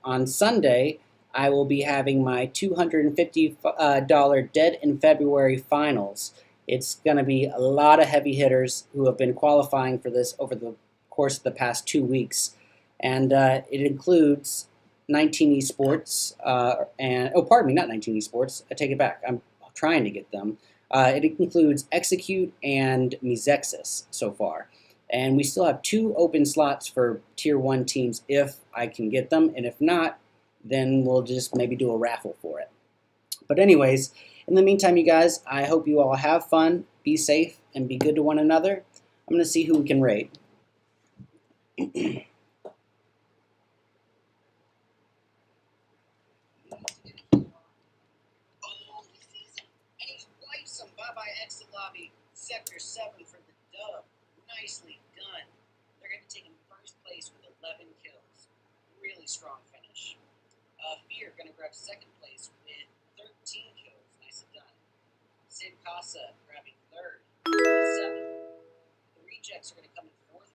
on Sunday, I will be having my $250 Dead in February finals. It's going to be a lot of heavy hitters who have been qualifying for this over the course of the past 2 weeks. And it includes 19 Esports, pardon me, not 19 Esports. I take it back. I'm trying to get them. It includes Execute and Mezexis so far. And we still have 2 open slots for Tier 1 teams if I can get them. And if not, then we'll just maybe do a raffle for it. But anyways, in the meantime, you guys, I hope you all have fun, be safe, and be good to one another. I'm going to see who we can raid. Bye-bye exit lobby, Sector 7 for the dub. Nicely done. They're going to be taking first place with 11 kills. Really strong finish. Fear going to grab second place with 13 kills. Nicely done. Sin Casa grabbing third with 7. The Rejects are going to come in